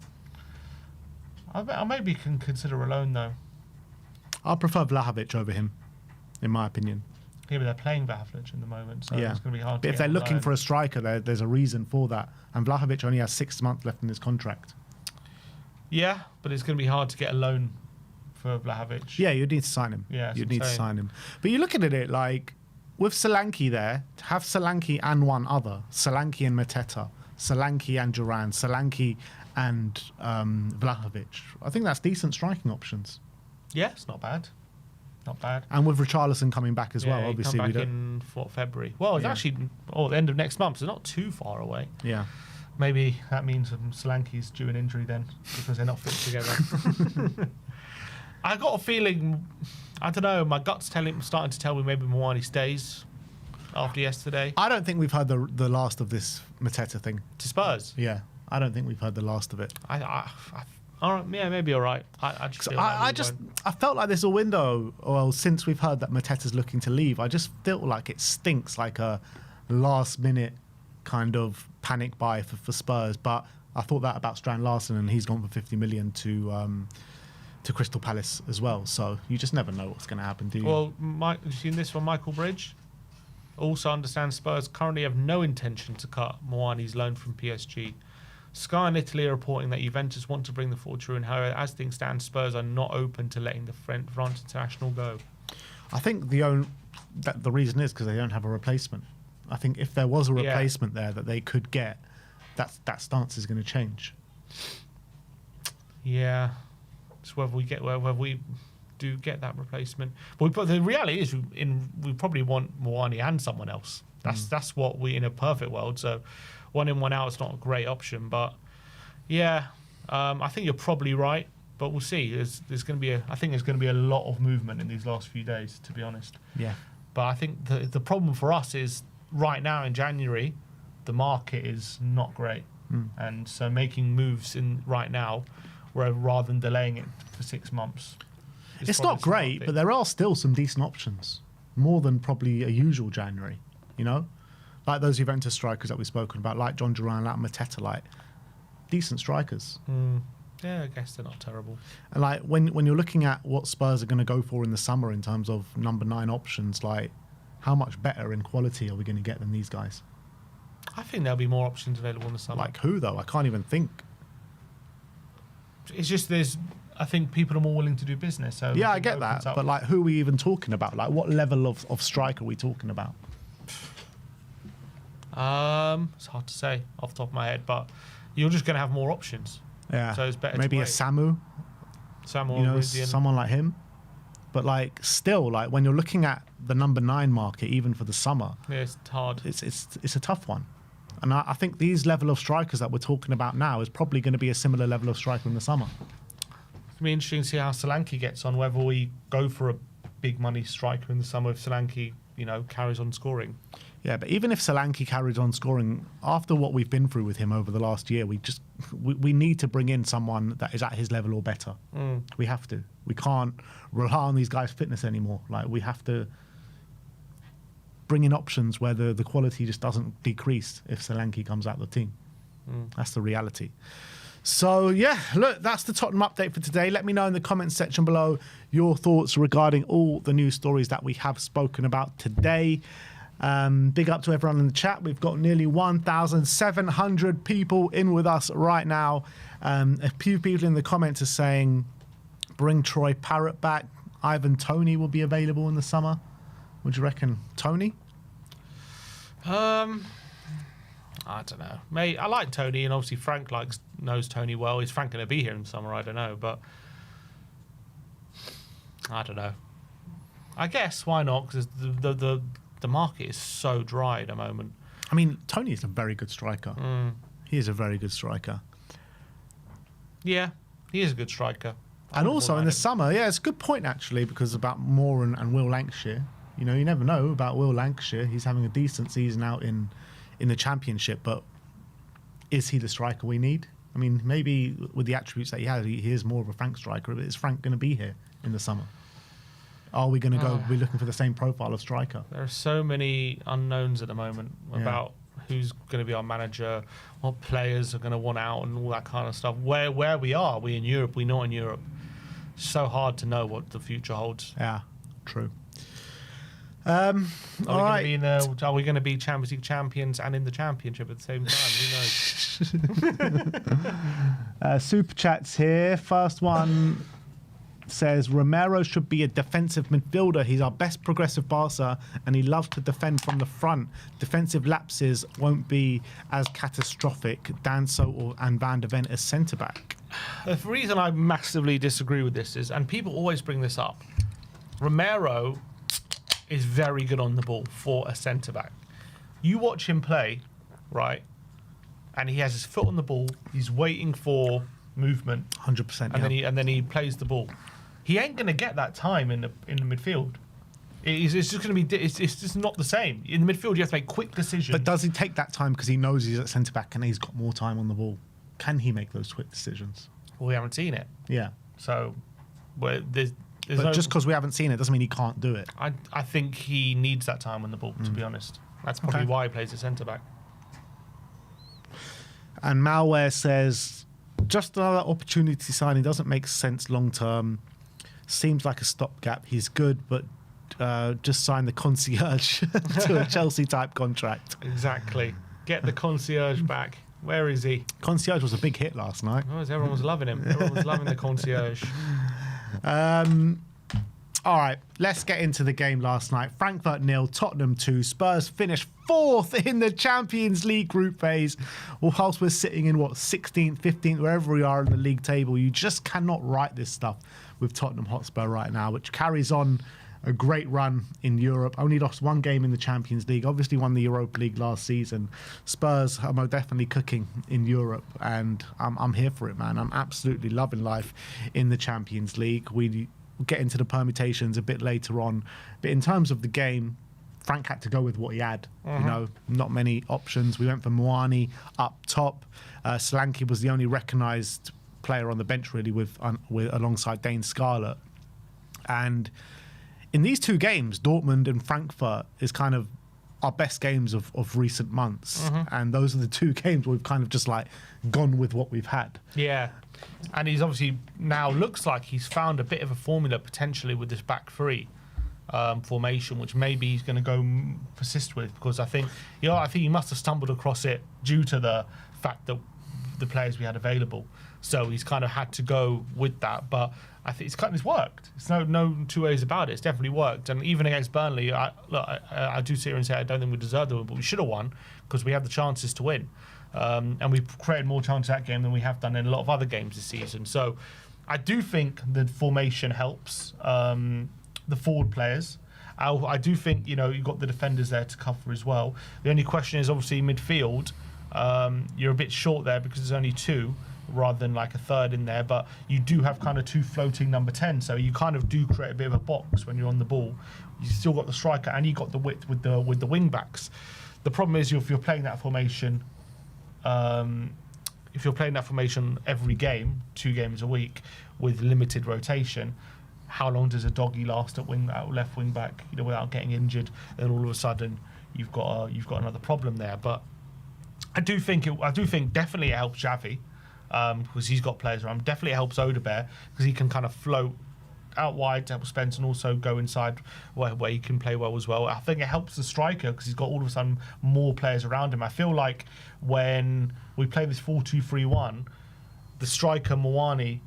I maybe can consider a loan, though. I prefer Vlahovic over him, in my opinion. Yeah, but they're playing Vlahovic in the moment, so it's going to be hard to get. If they're looking for a striker, there's a reason for that. And Vlahovic only has 6 months left in his contract. Yeah, but it's going to be hard to get a loan for Vlahovic. Yeah, you'd need to sign him. Yeah, you'd need to sign him. But you're looking at it like, with Solanke there, to have Solanke and one other, Solanke and Mateta, Solanke and Duran, Solanke and Vlahovic, I think that's decent striking options. Yeah, it's not bad. Not bad. And with Richarlison coming back as well, obviously. Come back in February. Well, it's actually the end of next month, so not too far away. Yeah. Maybe that means Solanke's due an injury then, because they're not fit together. I got a feeling, I don't know, my gut's starting to tell me maybe Moani stays after yesterday. I don't think we've heard the last of this Mateta thing. To Spurs? Yeah, I don't think we've heard the last of it. All right, yeah, maybe all right. I felt like this window, well, since we've heard that Mateta's looking to leave, I just feel like it stinks like a last-minute kind of panic buy for Spurs. But I thought that about Strand Larsen, and he's gone for 50 million to Crystal Palace as well. So you just never know what's going to happen, do you? Well, you've seen this from Michael Bridge. Also understands Spurs currently have no intention to cut Moani's loan from PSG. Sky in Italy are reporting that Juventus want to bring the forward in. However, as things stand, Spurs are not open to letting the France international go. I think the reason is because they don't have a replacement. I think if there was a replacement there that they could get, that stance is going to change. Yeah. It's whether we do get that replacement. But the reality is we probably want Moani and someone else. That's what we, in a perfect world. So one in, one out is not a great option. But yeah, I think you're probably right. But we'll see. There's going to be I think there's going to be a lot of movement in these last few days, to be honest. Yeah. But I think the problem for us is right now in January, the market is not great, and so making moves in right now, rather than delaying it for 6 months. It's not great, but there are still some decent options, more than probably a usual January. You know, like those Juventus strikers that we've spoken about, like John Duran, like Mateta, like decent strikers. Yeah, I guess they're not terrible. And like when you're looking at what Spurs are going to go for in the summer in terms of number 9 options, like how much better in quality are we going to get than these guys? I think there'll be more options available in the summer. Like who though? I can't even think. It's just I think people are more willing to do business. So yeah, I get that. But like, who are we even talking about? Like, what level of striker are we talking about? It's hard to say off the top of my head, but you're just going to have more options. Yeah. So it's better. Maybe a Samu. You know, someone like him. But like, still, like when you're looking at the number 9 market, even for the summer, yeah, it's hard. It's a tough one. And I think these level of strikers that we're talking about now is probably going to be a similar level of striker in the summer. It'll be interesting to see how Solanke gets on, whether we go for a big money striker in the summer if Solanke, carries on scoring. Yeah, but even if Solanke carries on scoring, after what we've been through with him over the last year, we need to bring in someone that is at his level or better. We have to. We can't rely on these guys' fitness anymore. Like, we have to bring in options where the quality just doesn't decrease if Solanke comes out of the team. That's the reality. So, yeah, look, that's the Tottenham update for today. Let me know in the comments section below your thoughts regarding all the news stories that we have spoken about today. Big up to everyone in the chat. We've got nearly 1,700 people in with us right now. A few people in the comments are saying, bring Troy Parrott back. Ivan Toney will be available in the summer. What do you reckon? Toney? I don't know. Mate, I like Toney, and obviously Frank knows Toney well. Is Frank going to be here in the summer? I don't know, but I don't know. I guess why not? Because the market is so dry at the moment. I mean, Toney is a very good striker. He is a very good striker. Yeah, he is a good striker. And also in the summer, yeah, it's a good point actually, because about Moore and Will Lancashire. You never know about Will Lancashire. He's having a decent season out in the Championship, but is he the striker we need? I mean, maybe with the attributes that he has, he is more of a Frank striker, but is Frank going to be here in the summer? Are we going to be looking for the same profile of striker? There are so many unknowns at the moment about who's going to be our manager, what players are going to want out, and all that kind of stuff. Where we are we in Europe? We're not in Europe. It's so hard to know what the future holds. Yeah, true. Are we going to be Champions League champions and in the Championship at the same time? Who knows? Super chats here. First one says Romero should be a defensive midfielder. He's our best progressive passer and he loves to defend from the front. Defensive lapses won't be as catastrophic. Danso and Van der Ven as centre-back. The reason I massively disagree with this is, and people always bring this up, Romero is very good on the ball for a centre-back. You watch him play, right, and he has his foot on the ball, he's waiting for movement. 100%. And then he plays the ball. he ain't going to get that time in the midfield. It's just going to be. It's just not the same. In the midfield, you have to make quick decisions. But does he take that time because he knows he's at centre back and he's got more time on the ball? Can he make those quick decisions? Well, we haven't seen it. Yeah. So, there's but just because we haven't seen it doesn't mean he can't do it. I think he needs that time on the ball. To be honest, that's probably why he plays at centre back. And Malware says, just another opportunity signing doesn't make sense long term. Seems like a stopgap. He's good, but just sign the concierge to a Chelsea type contract. Exactly. Get the concierge back. Where is he? Concierge was a big hit last night. Oh, everyone was loving him. Everyone was loving the concierge. All right, let's get into the game last night. Frankfurt 0, Tottenham 2. Spurs finished 4th in the Champions League group phase. Whilst we're sitting in, 16th, 15th, wherever we are in the league table, you just cannot write this stuff with Tottenham Hotspur right now, which carries on a great run in Europe. Only lost one game in the Champions League. Obviously won the Europa League last season. Spurs are most definitely cooking in Europe, and I'm here for it, man. I'm absolutely loving life in the Champions League. We'll get into the permutations a bit later on. But in terms of the game, Frank had to go with what he had. You know, not many options. We went for Moani up top. Solanke was the only recognised player on the bench, really, with alongside Dane Scarlett. And in these two games, Dortmund and Frankfurt is kind of our best games of recent months. And those are the two games where we've kind of just like gone with what we've had. Yeah. And he's obviously now looks like he's found a bit of a formula potentially with this back three formation, which maybe he's going to go persist with, because I think he must have stumbled across it due to the fact that the players we had available. So he's kind of had to go with that. But I think it's worked. It's no two ways about it. It's definitely worked. And even against Burnley, I do sit here and say I don't think we deserved the win, but we should have won because we had the chances to win. And we've created more chances that game than we have done in a lot of other games this season. So I do think the formation helps the forward players. I do think, you've got the defenders there to cover as well. The only question is obviously midfield. You're a bit short there because there's only two rather than like a third in there, but you do have kind of two floating number 10, so you kind of do create a bit of a box when you're on the ball. You still got the striker and you got the width with the wing backs. The problem is if you're playing that formation, every game, 2 games a week with limited rotation, how long does a doggy last at left wing back, without getting injured? And all of a sudden you've got another problem there. But I do think definitely it helps Xavi because he's got players around. Definitely it helps Odegaard because he can kind of float out wide to help Spence and also go inside where he can play well as well. I think it helps the striker because he's got all of a sudden more players around him. I feel like when we play this 4-2-3-1, the striker Moani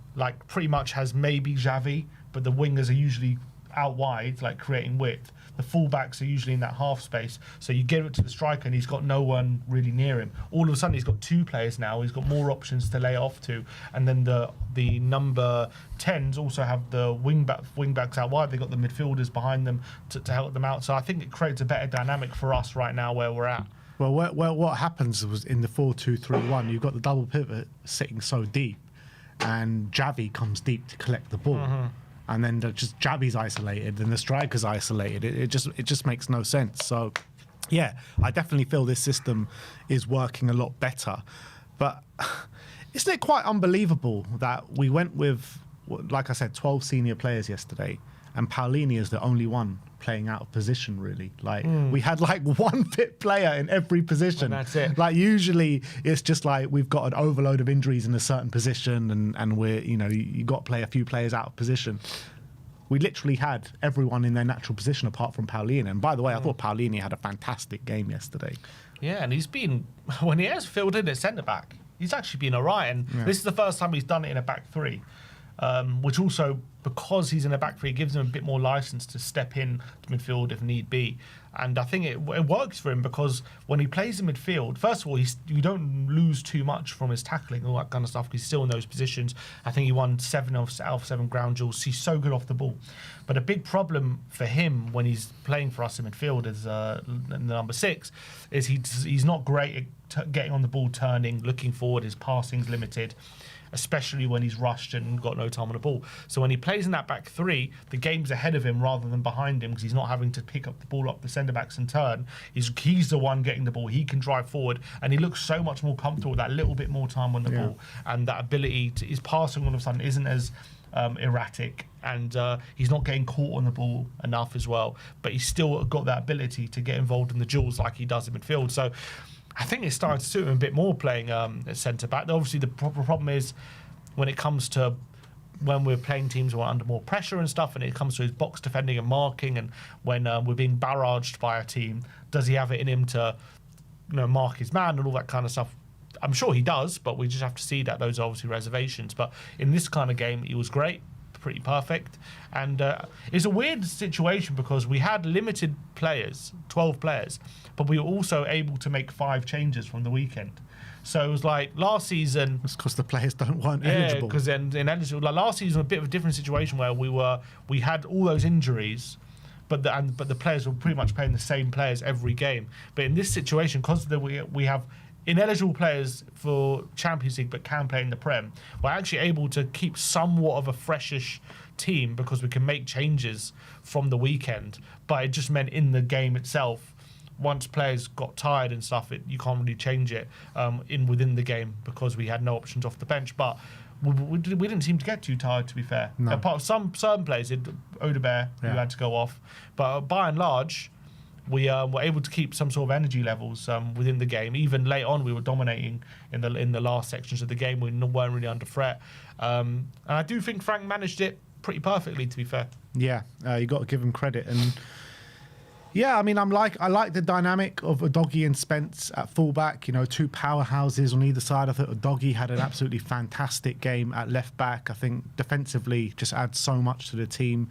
pretty much has maybe Xavi, but the wingers are usually out wide, creating width. The fullbacks are usually in that half space. So you give it to the striker and he's got no one really near him. All of a sudden he's got 2 players now. He's got more options to lay off to. And then the number 10s also have the wing backs out wide. They've got the midfielders behind them to help them out. So I think it creates a better dynamic for us right now where we're at. Well, what happens was in the 4-2-3-1, you've got the double pivot sitting so deep, and Xavi comes deep to collect the ball. And then just Xavi's isolated and the striker's isolated. It just makes no sense. So, yeah, I definitely feel this system is working a lot better. But isn't it quite unbelievable that we went with, like I said, 12 senior players yesterday, and Paulini is the only one playing out of position, really. We had one fit player in every position. And that's it. Usually it's just we've got an overload of injuries in a certain position and we're, you got to play a few players out of position. We literally had everyone in their natural position apart from Paulini. And by the way, I thought Paulini had a fantastic game yesterday. Yeah, and when he has filled in at centre-back, he's actually been all right. And this is the first time he's done it in a back three. Which also, because he's in a back three, gives him a bit more license to step in to midfield if need be. And I think it works for him because when he plays in midfield, first of all, you don't lose too much from his tackling and all that kind of stuff because he's still in those positions. I think he won 7 out of 7 ground duels. He's so good off the ball. But a big problem for him when he's playing for us in midfield as the number 6 is he's not great at getting on the ball, turning, looking forward. His passing's limited. especially when he's rushed and got no time on the ball. So when he plays in that back three, the game's ahead of him rather than behind him, because he's not having to pick up the ball up the centre-backs and turn. He's the one getting the ball. He can drive forward, and he looks so much more comfortable with that little bit more time on the ball, and that ability to, his passing all of a sudden isn't as erratic, and he's not getting caught on the ball enough as well, but he's still got that ability to get involved in the duels like he does in midfield. So I think it's starting to suit him a bit more playing at centre-back. Obviously, the problem is when it comes to when we're playing teams who are under more pressure and stuff, and it comes to his box defending and marking, and when we're being barraged by a team, does he have it in him to mark his man and all that kind of stuff? I'm sure he does, but we just have to see that. Those are obviously reservations. But in this kind of game, he was great, pretty perfect. And it's a weird situation because we had limited players, 12 players, but we were also able to make 5 changes from the weekend. So it was like last season. It's because the players weren't eligible. Yeah, because ineligible. Like last season, a bit of a different situation where we had all those injuries, but the players were pretty much playing the same players every game. But in this situation, because we have ineligible players for Champions League but can play in the Prem, we're actually able to keep somewhat of a freshish team because we can make changes from the weekend. But it just meant in the game itself, once players got tired and stuff, you can't really change it within the game because we had no options off the bench. But we didn't seem to get too tired, to be fair. No. Apart from certain players, Odebear, who had to go off. But by and large, we were able to keep some sort of energy levels within the game. Even late on, we were dominating in the last sections of the game. We weren't really under threat. And I do think Frank managed it pretty perfectly, to be fair. Yeah, you got to give him credit. And yeah, I mean, I like the dynamic of Udogie and Spence at fullback. 2 powerhouses on either side. I thought Udogie had an absolutely fantastic game at left back. I think defensively just adds so much to the team.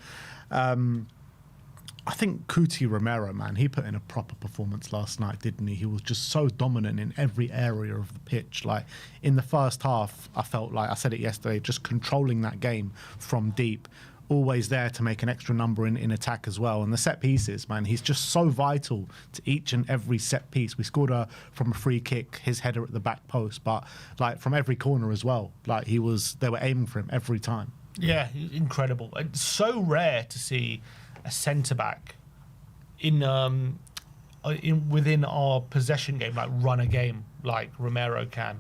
I think Cuti Romero, man, he put in a proper performance last night, didn't he? He was just so dominant in every area of the pitch. Like, in the first half, I felt like, I said it yesterday, just controlling that game from deep, always there to make an extra number in attack as well. And the set pieces, man, he's just so vital to each and every set piece. We scored from a free kick, his header at the back post, but like from every corner as well. Like they were aiming for him every time. Yeah, incredible. It's so rare to see a centre-back within our possession game, like run a game like Romero can.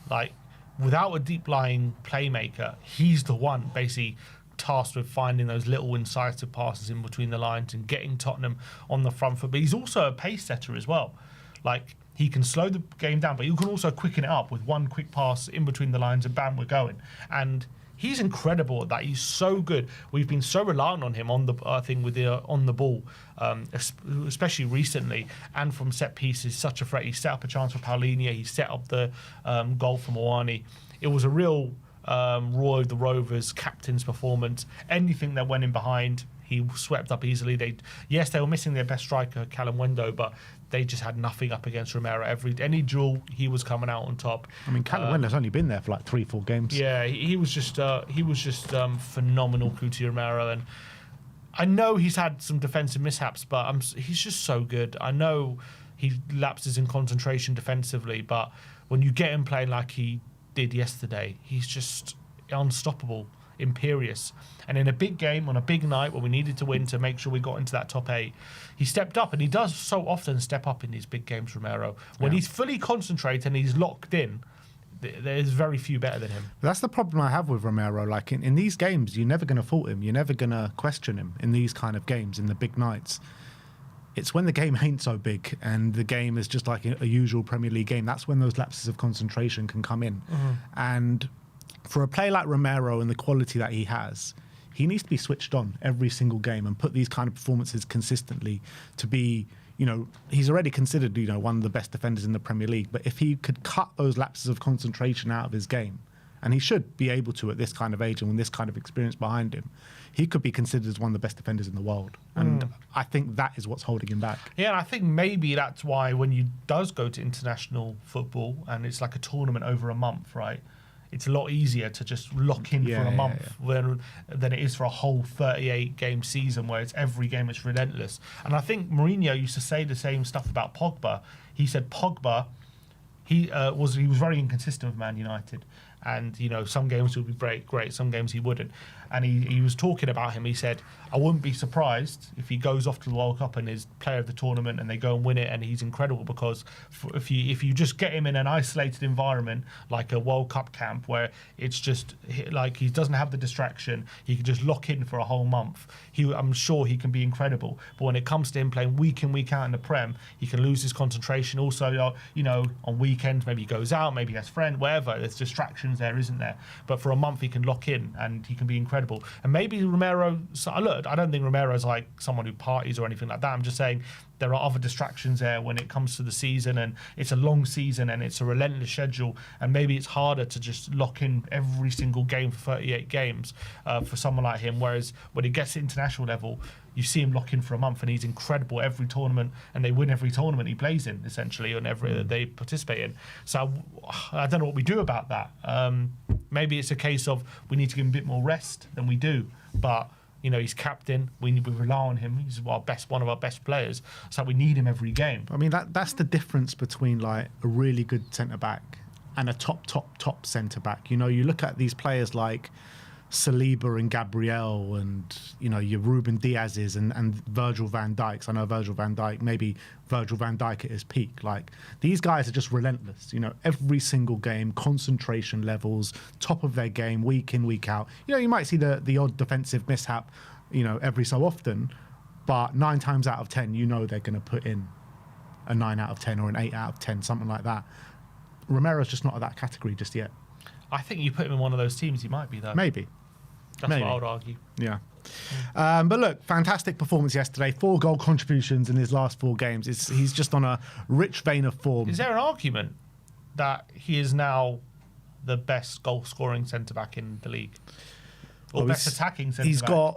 Like, without a deep-lying playmaker, he's the one basically tasked with finding those little incisive passes in between the lines and getting Tottenham on the front foot. But he's also a pace setter as well. Like, he can slow the game down, but you can also quicken it up with one quick pass in between the lines and bam, we're going. And he's incredible at that. He's so good. We've been so reliant on him on the on the ball, especially recently, and from set pieces. Such a threat. He set up a chance for Paulinho. He set up the goal for Moani. It was a real Roy the Rovers captain's performance. Anything that went in behind, he swept up easily. They were missing their best striker, Callum Wendo, but they just had nothing up against Romero. Any duel, he was coming out on top. I mean, Callum Wendo's only been there for like 3-4 games. Yeah, he was just phenomenal, Cuti Romero, and I know he's had some defensive mishaps, but he's just so good. I know he lapses in concentration defensively, but when you get him playing like he did yesterday, he's just unstoppable, imperious. And in a big game, on a big night, when we needed to win to make sure we got into that top 8, he stepped up, and he does so often step up in these big games, Romero. When he's fully concentrated and he's locked in, there's very few better than him. That's the problem I have with Romero. Like, in these games, you're never going to fault him. You're never going to question him in these kind of games, in the big nights. It's when the game ain't so big and the game is just like a usual Premier League game, that's when those lapses of concentration can come in. Mm-hmm. And for a player like Romero and the quality that he has, he needs to be switched on every single game and put these kind of performances consistently to be, he's already considered, one of the best defenders in the Premier League. But if he could cut those lapses of concentration out of his game, and he should be able to at this kind of age and with this kind of experience behind him, he could be considered as one of the best defenders in the world. And I think that is what's holding him back. Yeah, and I think maybe that's why when you does go to international football and it's like a tournament over a month, right? It's a lot easier to just lock in for a month than it is for a whole 38-game season where it's every game it's relentless. And I think Mourinho used to say the same stuff about Pogba. He said Pogba, he was very inconsistent with Man United, And, some games would be great, some games he wouldn't. And he was talking about him. He said, I wouldn't be surprised if he goes off to the World Cup and is player of the tournament and they go and win it and he's incredible, because if you just get him in an isolated environment like a World Cup camp where it's just like he doesn't have the distraction, he can just lock in for a whole month, I'm sure he can be incredible. But when it comes to him playing week in, week out in the Prem, he can lose his concentration. Also, on weekends, maybe he goes out, maybe he has friends, whatever. There's distractions there, isn't there? But for a month, he can lock in and he can be incredible. And maybe Romero, look, I don't think Romero's like someone who parties or anything like that. I'm just saying there are other distractions there when it comes to the season, and it's a long season and it's a relentless schedule, and maybe it's harder to just lock in every single game for 38 games for someone like him, whereas when he gets to international level, you see him lock in for a month and he's incredible every tournament, and they win every tournament he plays in, essentially, and every that they participate in. So I don't know what we do about that. Maybe it's a case of we need to give him a bit more rest than we do, but he's captain. We rely on him. He's one of our best players. So we need him every game. I mean, that's the difference between like a really good centre back and a top centre back. You look at these players like Saliba and Gabriel and your Ruben Diaz's and Virgil van Dijk's. I know Virgil van Dijk, maybe Virgil van Dijk at his peak. Like, these guys are just relentless. Every single game, concentration levels, top of their game, week in, week out. You might see the odd defensive mishap, every so often, but 9 times out of 10, they're going to put in a 9 out of 10 or an 8 out of 10, something like that. Romero's just not of that category just yet. I think you put him in one of those teams, he might be, though. Maybe. That's what I would argue. Yeah. But look, fantastic performance yesterday. 4 goal contributions in his last 4 games. He's just on a rich vein of form. Is there an argument that he is now the best goal-scoring centre-back in the league? Or best attacking centre-back?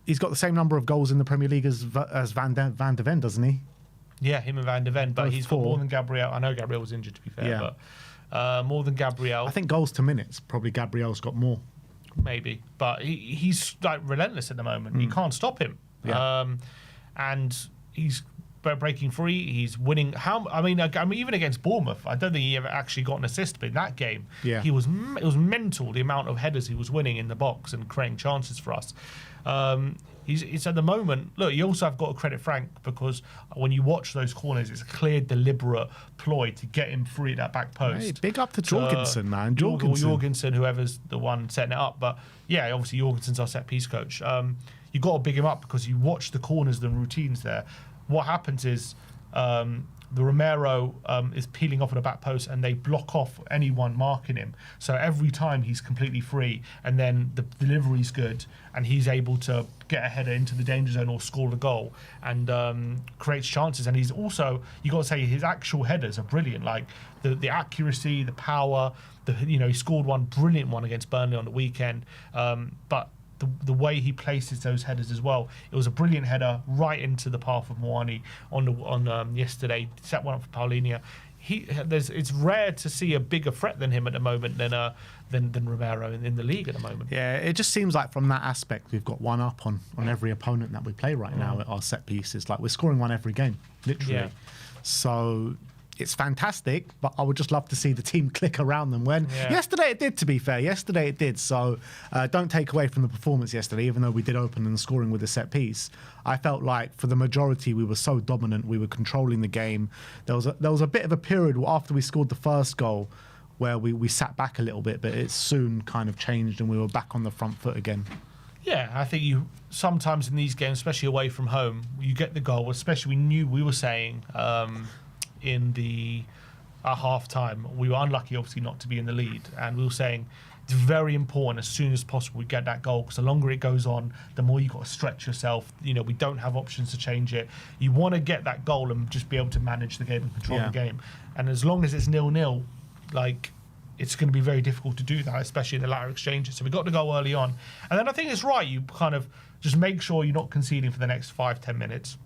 He's got the same number of goals in the Premier League as Van de Ven, doesn't he? Yeah, him and Van de Ven. But Both he's 4. got more than Gabriel. I know Gabriel was injured, to be fair, but more than Gabriel. I think goals to minutes, probably Gabriel's got more. Maybe, but he's like relentless at the moment. You can't stop him. Yeah. And he's breaking free. He's winning. I mean, even against Bournemouth, I don't think he ever actually got an assist. But in that game, it was mental, the amount of headers he was winning in the box and creating chances for us. He's at the moment. Look, you also have got to credit Frank, because when you watch those corners, it's a clear, deliberate ploy to get him free at that back post. Hey, big up to Jorgensen, man. Jorgensen, whoever's the one setting it up. But yeah, obviously Jorgensen's our set piece coach. You got to big him up, because you watch the corners, the routines there. What happens is the Romero is peeling off at the back post, and they block off anyone marking him. So every time he's completely free, and then the delivery's good, and he's able to get a header into the danger zone or score the goal, and creates chances. And he's also, you got to say, his actual headers are brilliant. Like the accuracy, the power. He scored one brilliant one against Burnley on the weekend. But the way he places those headers as well, it was a brilliant header right into the path of Moani on yesterday. Set one up for Paulinho. It's rare to see a bigger threat than him at the moment than Romero in the league at the moment. Yeah, it just seems like from that aspect we've got one up on every opponent that we play right now at our set pieces. Like, we're scoring one every game, literally. Yeah. So it's fantastic, but I would just love to see the team click around them. Yesterday it did, to be fair. Yesterday it did. So don't take away from the performance yesterday, even though we did open and scoring with a set piece. I felt like for the majority we were so dominant. We were controlling the game. There was a bit of a period after we scored the first goal where we sat back a little bit, but it soon kind of changed and we were back on the front foot again. Yeah, I think sometimes in these games, especially away from home, you get the goal. Especially we were saying at half time, we were unlucky obviously not to be in the lead, and we were saying it's very important as soon as possible we get that goal, because the longer it goes on, the more you've got to stretch yourself. We don't have options to change it. You want to get that goal and just be able to manage the game and control the game. And as long as it's 0-0, like, it's going to be very difficult to do that, especially in the latter exchanges. So we got the goal early on, and then I think it's right, you kind of just make sure you're not conceding for the next 5-10 minutes.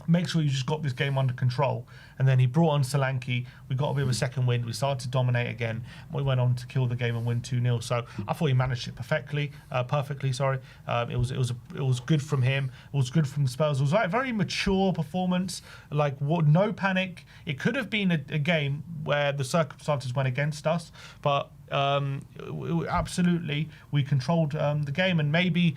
make sure you just got this game under control. And then he brought on Solanke. We got a bit of a second wind. We started to dominate again. We went on to kill the game and win 2-0. So I thought he managed it perfectly. It was good from him. It was good from the Spurs. It was like a very mature performance. No panic. It could have been a game where the circumstances went against us, but absolutely we controlled the game. And maybe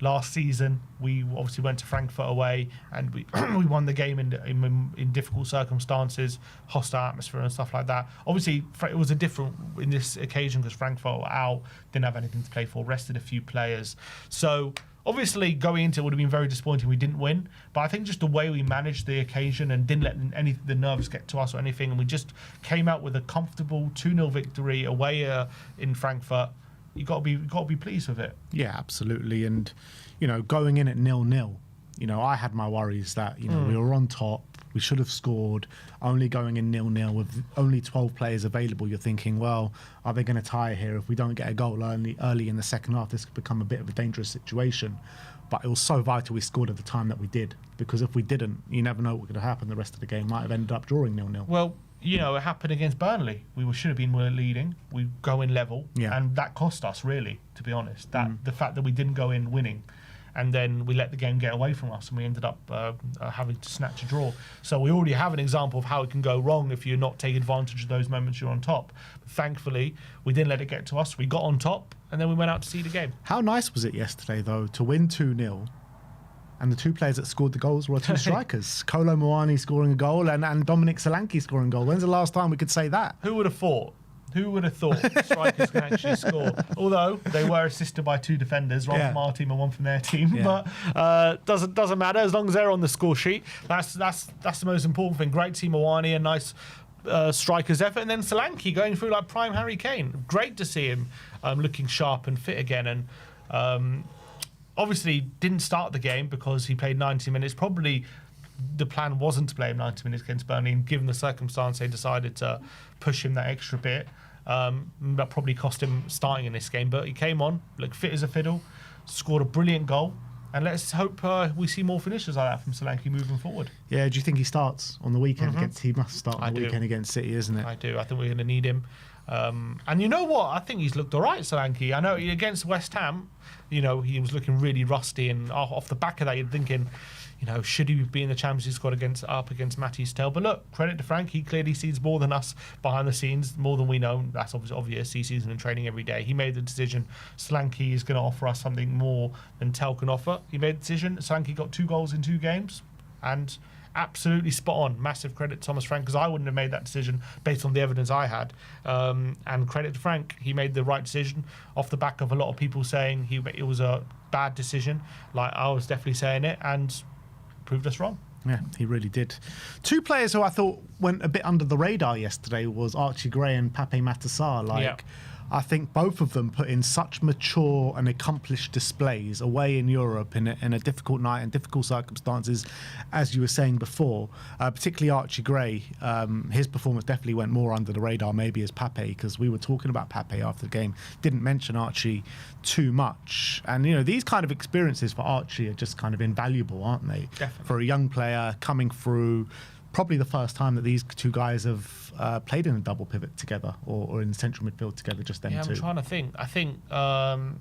last season, we obviously went to Frankfurt away and we we won the game in difficult circumstances, hostile atmosphere and stuff like that. Obviously, it was a different in this occasion because Frankfurt were out, didn't have anything to play for, rested a few players. So obviously, going into it would have been very disappointing we didn't win. But I think just the way we managed the occasion and didn't let the nerves get to us or anything, and we just came out with a comfortable 2-0 victory away in Frankfurt. You got to be pleased with it. Yeah, absolutely. And going in at 0-0, I had my worries that we were on top, we should have scored. Only going in 0-0 with only 12 players available, you're thinking, well, are they going to tie here? If we don't get a goal early in the second half, this could become a bit of a dangerous situation. But it was so vital we scored at the time that we did, because if we didn't, you never know what could have happened. The rest of the game might have ended up drawing 0-0. Well, it happened against Burnley. We should have been leading. We go in level, and that cost us, really, to be honest. The fact that we didn't go in winning, and then we let the game get away from us, and we ended up having to snatch a draw. So we already have an example of how it can go wrong if you're not taking advantage of those moments you're on top. But thankfully, we didn't let it get to us. We got on top, and then we went out to see the game. How nice was it yesterday, though, to win 2-0? And the two players that scored the goals were two strikers. Kolo Muani scoring a goal and Dominic Solanke scoring a goal. When's the last time we could say that? Who would have thought? Strikers can actually score? Although they were assisted by two defenders, one from our team and one from their team. Yeah. But doesn't matter as long as they're on the score sheet. That's the most important thing. Great team, Muani, a nice striker's effort, and then Solanke going through like prime Harry Kane. Great to see him looking sharp and fit again. And obviously didn't start the game because he played 90 minutes. Probably the plan wasn't to play him 90 minutes against Burnley, and given the circumstance, they decided to push him that extra bit. That probably cost him starting in this game, but he came on, looked fit as a fiddle, scored a brilliant goal, and let's hope we see more finishes like that from Solanke moving forward. Yeah, do you think he starts on the weekend against? He must start on the weekend against City, isn't it? I do. I think we're going to need him. And you know what? I think he's looked all right, Solanke. I know against West Ham, he was looking really rusty, and off the back of that, you're thinking, should he be in the Champions League squad up against Mateta? But look, credit to Frank. He clearly sees more than us behind the scenes, more than we know. That's obvious. He sees him in training every day. He made the decision. Solanke is going to offer us something more than Tel can offer. He made the decision. Solanke got 2 goals in 2 games, and absolutely spot on. Massive credit to Thomas Frank, because I wouldn't have made that decision based on the evidence I had. And credit to Frank. He made the right decision off the back of a lot of people saying it was a bad decision. Like, I was definitely saying it, and proved us wrong. Yeah, he really did. 2 players who I thought went a bit under the radar yesterday was Archie Gray and Pape Matar. I think both of them put in such mature and accomplished displays away in Europe in a difficult night and difficult circumstances, as you were saying before. Particularly Archie Gray, his performance definitely went more under the radar maybe as Pape, because we were talking about Pape after the game. Didn't mention Archie too much. And, these kind of experiences for Archie are just kind of invaluable, aren't they? Definitely. For a young player coming through, probably the first time that these 2 guys have played in a double pivot together or in central midfield together, just them 2. I'm trying to think. I think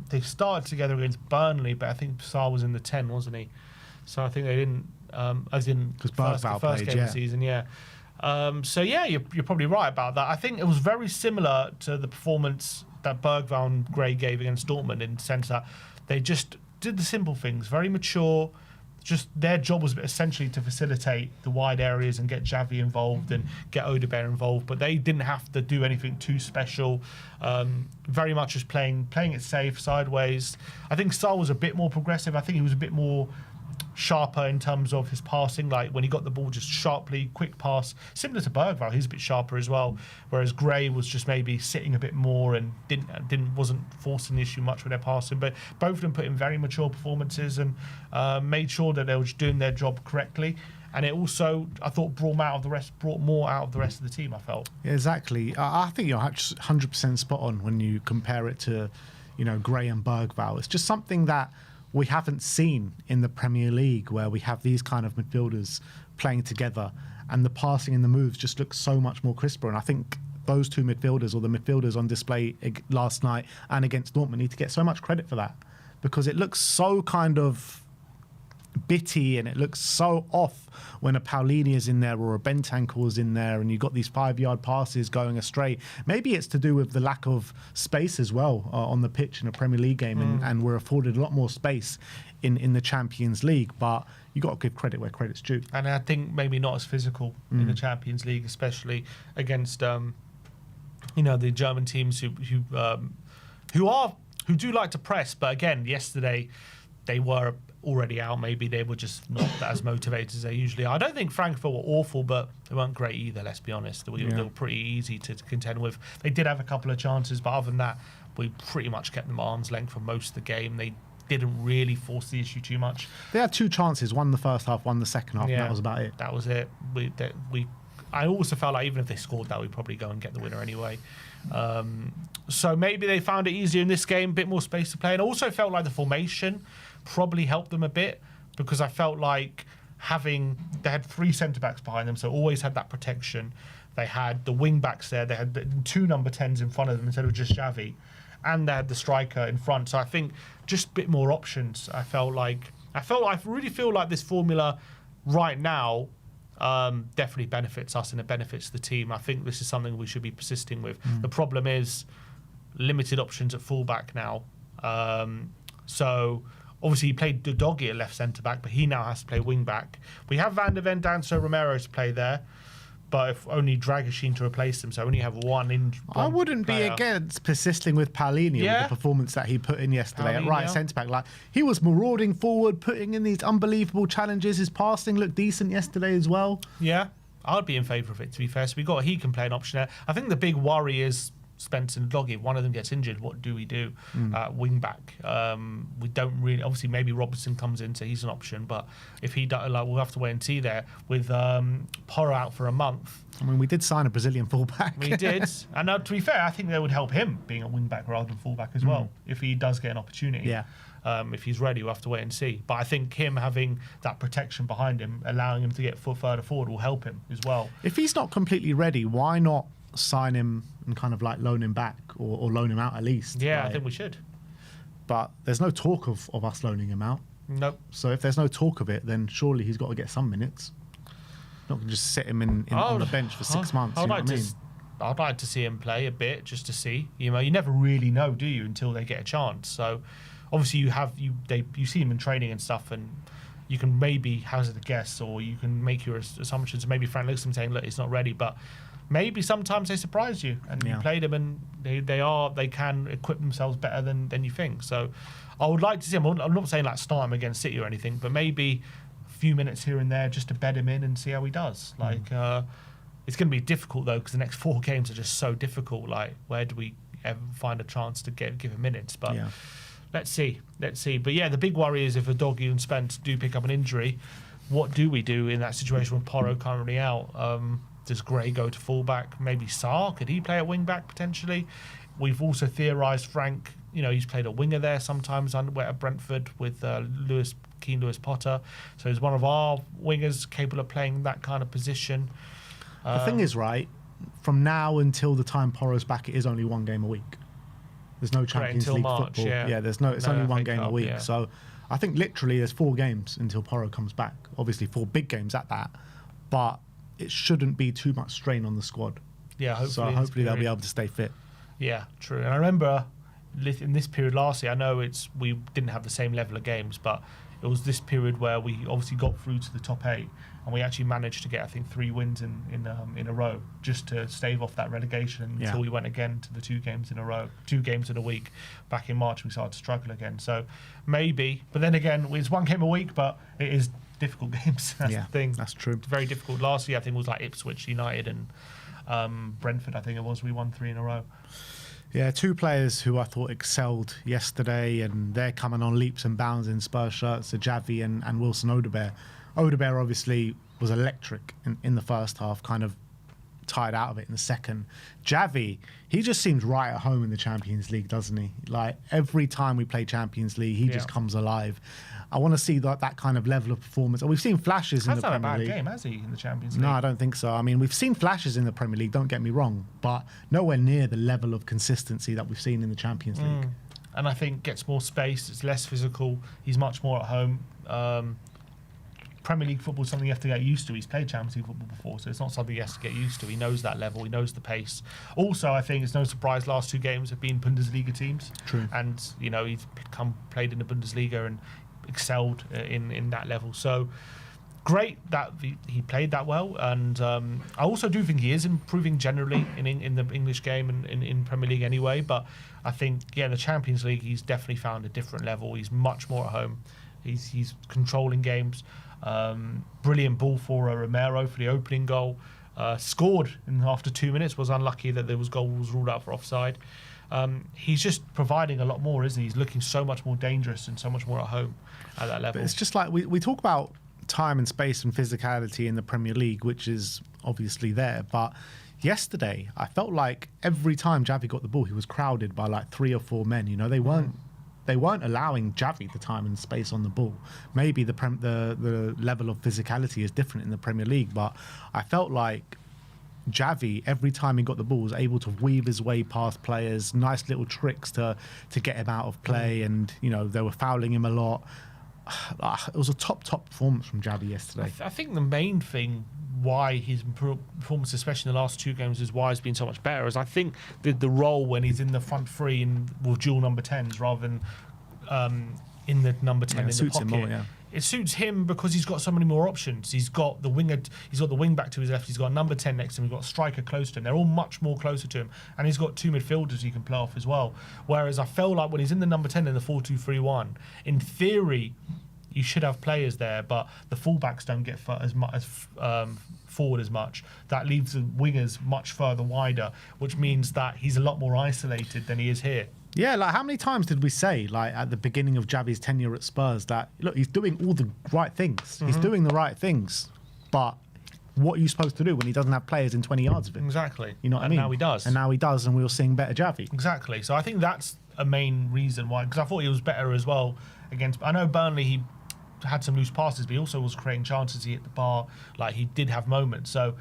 they started together against Burnley, but I think Bissau was in the 10, wasn't he? So I think they didn't, as in the first game of the season, So you're probably right about that. I think it was very similar to the performance that Bergvall and Gray gave against Dortmund, in the sense that they just did the simple things, very mature. Just their job was essentially to facilitate the wide areas and get Xavi involved and get Odegaard involved, but they didn't have to do anything too special. Very much just playing it safe, sideways. I think Saul was a bit more progressive. I think he was a bit more sharper in terms of his passing, like when he got the ball, just sharply, quick pass, similar to Bergvall. He's a bit sharper as well, whereas Gray was just maybe sitting a bit more and wasn't forcing the issue much with their passing. But both of them put in very mature performances and made sure that they were just doing their job correctly. And it also, I thought, brought more out of the rest of the team, I felt. Yeah, exactly. I think you're 100% spot on when you compare it to, Gray and Bergvall. It's just something that we haven't seen in the Premier League, where we have these kind of midfielders playing together, and the passing and the moves just look so much more crisper. And I think those two midfielders, or the midfielders on display last night and against Dortmund, need to get so much credit for that, because it looks so kind of bitty and it looks so off when a Paulini is in there or a Bentancur is in there and you've got these 5-yard passes going astray. Maybe it's to do with the lack of space as well on the pitch in a Premier League game, and we're afforded a lot more space in the Champions League, but you got to give credit where credit's due. And I think maybe not as physical in the Champions League, especially against the German teams who do like to press. But again, yesterday they were already out. Maybe they were just not as motivated as they usually are. I don't think Frankfurt were awful, but they weren't great either, let's be honest. They were pretty easy to contend with. They did have a couple of chances, but other than that, we pretty much kept them at arm's length for most of the game. They didn't really force the issue too much. They had 2 chances, one in the first half, one in the second half, and that was about it. That was it. I also felt like even if they scored that, we'd probably go and get the winner anyway. So maybe they found it easier in this game, a bit more space to play. And also felt like the formation probably helped them a bit, because I felt like they had 3 centre-backs behind them, so always had that protection. They had the wing-backs there. They had the 2 number 10s in front of them instead of just Xavi. And they had the striker in front. So I think just a bit more options. I really feel like this formula right now definitely benefits us and it benefits the team. I think this is something we should be persisting with. The problem is limited options at fullback now. So obviously he played Doggy at left centre back, but he now has to play wing back. We have Van der Ven, Danso, Romero to play there, but if only Dragusin to replace them, so only have one I wouldn't be against persisting with Paulini with the performance that he put in yesterday at right centre back. Like, he was marauding forward, putting in these unbelievable challenges. His passing looked decent yesterday as well. Yeah, I'd be in favour of it, to be fair. So he can play an option there. I think the big worry is Spence and Doggy. If one of them gets injured, what do we do? Wing back. We don't really. Obviously, maybe Robertson comes in, so he's an option. But if he does, we'll have to wait and see there. With Porro out for a month. I mean, we did sign a Brazilian fullback. We did, and to be fair, I think that would help him being a wing back rather than fullback as well. If he does get an opportunity. Yeah. If he's ready, we'll have to wait and see. But I think him having that protection behind him, allowing him to get further forward, will help him as well. If he's not completely ready, why not sign him and kind of like loan him back or loan him out at least? Yeah, I think we should. But there's no talk of us loaning him out. Nope. So if there's no talk of it, then surely he's got to get some minutes. Not going to just sit him on the bench for 6 months. I'd like to see him play a bit just to see. You never really know, do you, until they get a chance. So obviously you see him in training and stuff, and you can maybe hazard a guess, or you can make your assumptions. Maybe Frank looks at him saying, look, he's not ready, but maybe sometimes they surprise you and you play them and they can equip themselves better than you think. So I would like to see him. I'm not saying like start him against City or anything, but maybe a few minutes here and there just to bed him in and see how he does. It's going to be difficult though, because the next 4 games are just so difficult. Like, where do we ever find a chance to give him minutes? But let's see. But yeah, the big worry is if Adoghi and Spence do pick up an injury, what do we do in that situation with Porro currently out? Does Gray go to fullback? Maybe Sarr? Could he play at wing back potentially? We've also theorised Frank. He's played a winger there sometimes at Brentford with Lewis Potter. So he's one of our wingers capable of playing that kind of position. The thing is, right, from now until the time Porro's back, it is only 1 game a week. There's no Champions League March, football. Yeah, it's only 1 game a week. Yeah. So I think literally there's 4 games until Porro comes back. Obviously 4 big games at that, but it shouldn't be too much strain on the squad. Yeah, hopefully they'll be able to stay fit. Yeah, true. And I remember in this period last year, I know we didn't have the same level of games, but it was this period where we obviously got through to the top 8, and we actually managed to get, I think, 3 wins in a row just to stave off that relegation until we went again to the 2 games in a row, 2 games in a week. Back in March, we started to struggle again. So maybe, but then again, it's 1 game a week, but it is difficult games. That's the thing. That's true. It's very difficult. Last year, I think it was like Ipswich United and Brentford, I think it was. We won 3 in a row. Yeah, 2 players who I thought excelled yesterday, and they're coming on leaps and bounds in Spurs shirts, Xavi and Wilson Odobert. Odobert obviously was electric in the first half, kind of tired out of it in the second. Xavi, he just seems right at home in the Champions League, doesn't he? Like every time we play Champions League, he just comes alive. I want to see that kind of level of performance. And we've seen flashes in the Premier League. Hasn't had a bad game, has he, in the Champions League? No, I don't think so. I mean, we've seen flashes in the Premier League, don't get me wrong, but nowhere near the level of consistency that we've seen in the Champions League. And I think gets more space, it's less physical, he's much more at home. Premier League football is something you have to get used to. He's played Champions League football before, so it's not something he has to get used to. He knows that level, he knows the pace. Also, I think it's no surprise last 2 games have been Bundesliga teams. True. And, you know, he's played in the Bundesliga and excelled in that level. So great that he played that well. And I also do think he is improving generally in the English game and in Premier League anyway. But I think, in the Champions League, he's definitely found a different level. He's much more at home. He's controlling games. Brilliant ball for Romero for the opening goal. Scored after 2 minutes. Was unlucky that goal was ruled out for offside. He's just providing a lot more, isn't he? He's looking so much more dangerous and so much more at home at that level. But it's just like we talk about time and space and physicality in the Premier League, which is obviously there. But yesterday, I felt like every time Xavi got the ball, he was crowded by like 3 or 4 men. You know, they weren't allowing Xavi the time and space on the ball. Maybe the level of physicality is different in the Premier League, but I felt like Xavi, every time he got the ball, was able to weave his way past players, nice little tricks to get him out of play, and, you know, they were fouling him a lot. It was a top performance from Xavi yesterday. I think the main thing why his performance, especially in the last 2 games, is why he's been so much better. Is I think the role when he's in the front 3 and with dual number 10s rather than in the number 10 in the suits pocket. him more, yeah. It suits him because he's got so many more options. He's got the winger, he's got the wing back to his left, he's got a number 10 next to him, he's got a striker close to him. They're all much more closer to him, and he's got 2 midfielders he can play off as well. Whereas I felt like when he's in the number 10 in the 4-2-3-1, in theory, you should have players there, but the fullbacks don't get forward as much. That leaves the wingers much further wider, which means that he's a lot more isolated than he is here. Yeah, like how many times did we say, like at the beginning of Xavi's tenure at Spurs, that look, he's doing all the right things. Mm-hmm. He's doing the right things, but what are you supposed to do when he doesn't have players in 20 yards of him? Exactly. You know what I mean? And now he does. And now he does, and we're seeing better Xavi. Exactly. So I think that's a main reason why, because I thought he was better as well against. I know Burnley, he had some loose passes, but he also was creating chances. He hit the bar, like he did have moments. So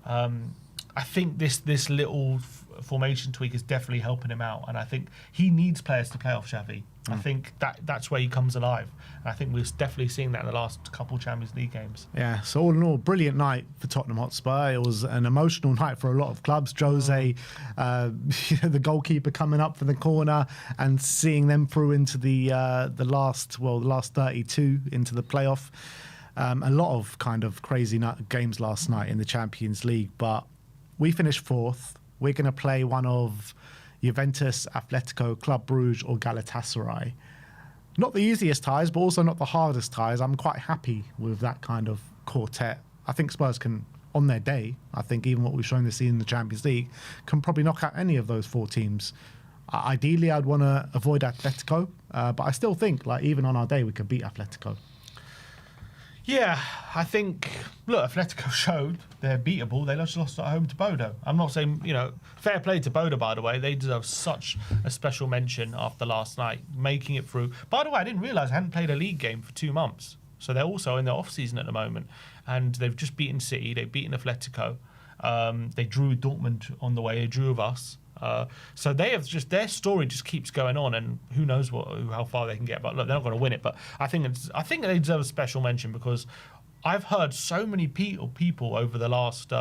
I think this little formation tweak is definitely helping him out, and I think he needs players to play off Xavi. I think that's where he comes alive, and I think we're definitely seeing that in the last couple Champions League games. Yeah, so all in all, brilliant night for Tottenham Hotspur. It was an emotional night for a lot of clubs. Jose, the goalkeeper coming up for the corner and seeing them through into the last 32 into the playoff. A lot of kind of crazy games last night in the Champions League, but we finished 4th. We're going to play one of Juventus, Atletico, Club Brugge or Galatasaray. Not the easiest ties, but also not the hardest ties. I'm quite happy with that kind of quartet. I think Spurs can, on their day, I think even what we've shown this season in the Champions League, can probably knock out any of those 4 teams. Ideally, I'd want to avoid Atletico, but I still think, like, even on our day, we could beat Atletico. Yeah, I think, look, Atletico showed they're beatable. They just lost at home to Bodo. I'm not saying, fair play to Bodo, by the way. They deserve such a special mention after last night, making it through. By the way, I didn't realise I hadn't played a league game for 2 months. So they're also in their off-season at the moment. And they've just beaten City. They've beaten Atletico. They drew Dortmund on the way. They drew of us. So they have their story just keeps going on, and who knows how far they can get. But look, they're not going to win it. But I think they deserve a special mention because I've heard so many people over the last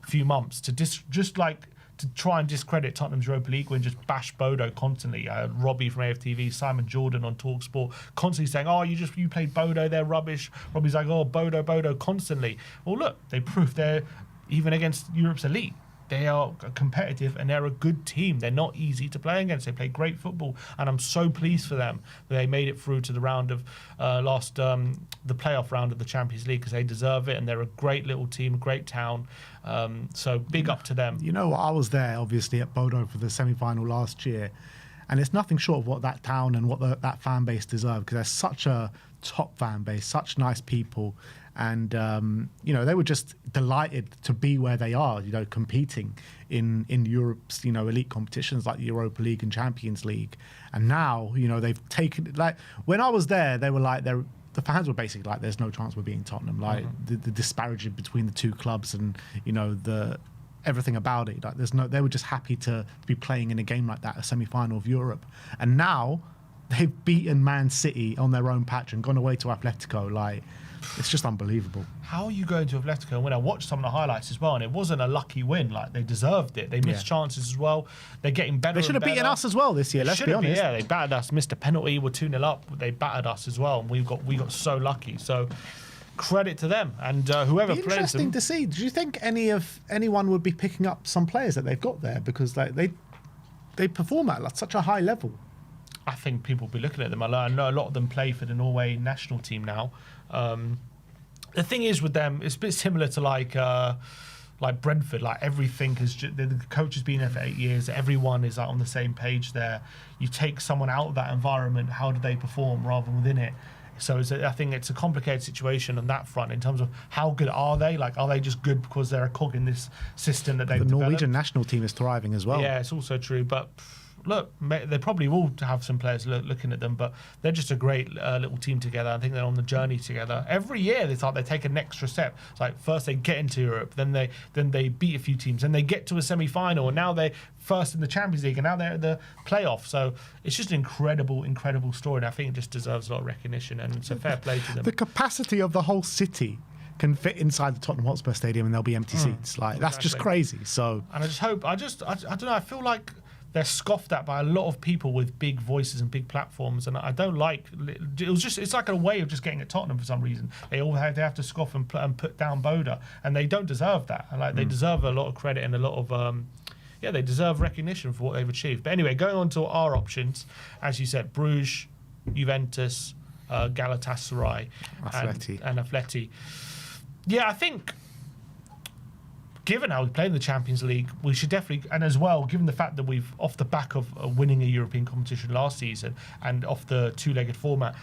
few months to try and discredit Tottenham's Europa League win, just bash Bodo constantly. Robbie from AFTV, Simon Jordan on TalkSport, constantly saying, "Oh, you played Bodo, they're rubbish." Robbie's like, "Oh, Bodo," constantly. Well, look, they proved they're even against Europe's elite. They are competitive and they're a good team. They're not easy to play against. They play great football, and I'm so pleased for them that they made it through to the round of the playoff round of the Champions League, because they deserve it, and they're a great little team, great town. So big up to them. You know what? I was there obviously at Bodo for the semi-final last year, And it's nothing short of what that town and what that fan base deserve, because they're such a top fan base, such nice people. And, they were just delighted to be where they are, competing in Europe's, elite competitions like the Europa League and Champions League. And now, they've taken, like, when I was there, they were like, the fans were basically like, there's no chance we're beating Tottenham. Like, the disparaging between the two clubs and, everything about it. Like, they were just happy to be playing in a game like that, a semi-final of Europe. And now they've beaten Man City on their own patch and gone away to Atletico. Like, it's just unbelievable. How are you going to Atletico? When I watched some of the highlights as well, and it wasn't a lucky win. Like, they deserved it. They missed chances as well. They're getting better. They should have beaten us as well this year. Let's be honest. Yeah, they battered us. Missed a penalty. We're 2-0 up. They battered us as well, and we got so lucky. So credit to them and whoever plays them. Interesting to see. Do you think anyone would be picking up some players that they've got there because they perform at such a high level? I think people will be looking at them. I know a lot of them play for the Norway national team now. The thing is with them, it's a bit similar to like Brentford. Like, everything the coach has been there for 8 years. Everyone is on the same page there. You take someone out of that environment, how do they perform rather than within it? So I think it's a complicated situation on that front in terms of how good are they? Like, are they just good because they're a cog in this system that they've developed? The Norwegian national team is thriving as well. Yeah, it's also true. But look, they probably will have some players looking at them, but they're just a great little team together. I think they're on the journey together. Every year, it's like they take an extra step. It's like first they get into Europe, then they beat a few teams, then they get to a semi-final, and now they're first in the Champions League, and now they're at the playoff. So it's just an incredible, incredible story, and I think it just deserves a lot of recognition, and it's a fair play to them. The capacity of the whole city can fit inside the Tottenham Hotspur Stadium, and there'll be empty seats. Like, that's just crazy. So, and I just hope, I don't know, I feel like they're scoffed at by a lot of people with big voices and big platforms, and I don't like. It's like a way of just getting at Tottenham for some reason. They have to scoff and put down Boda, and they don't deserve that. And they deserve a lot of credit and a lot of they deserve recognition for what they've achieved. But anyway, going on to our options, as you said, Bruges, Juventus, Galatasaray, and Atleti. Yeah, I think, given how we played in the Champions League, we should definitely, and as well, given the fact that we've, off the back of winning a European competition last season and off the two-legged format,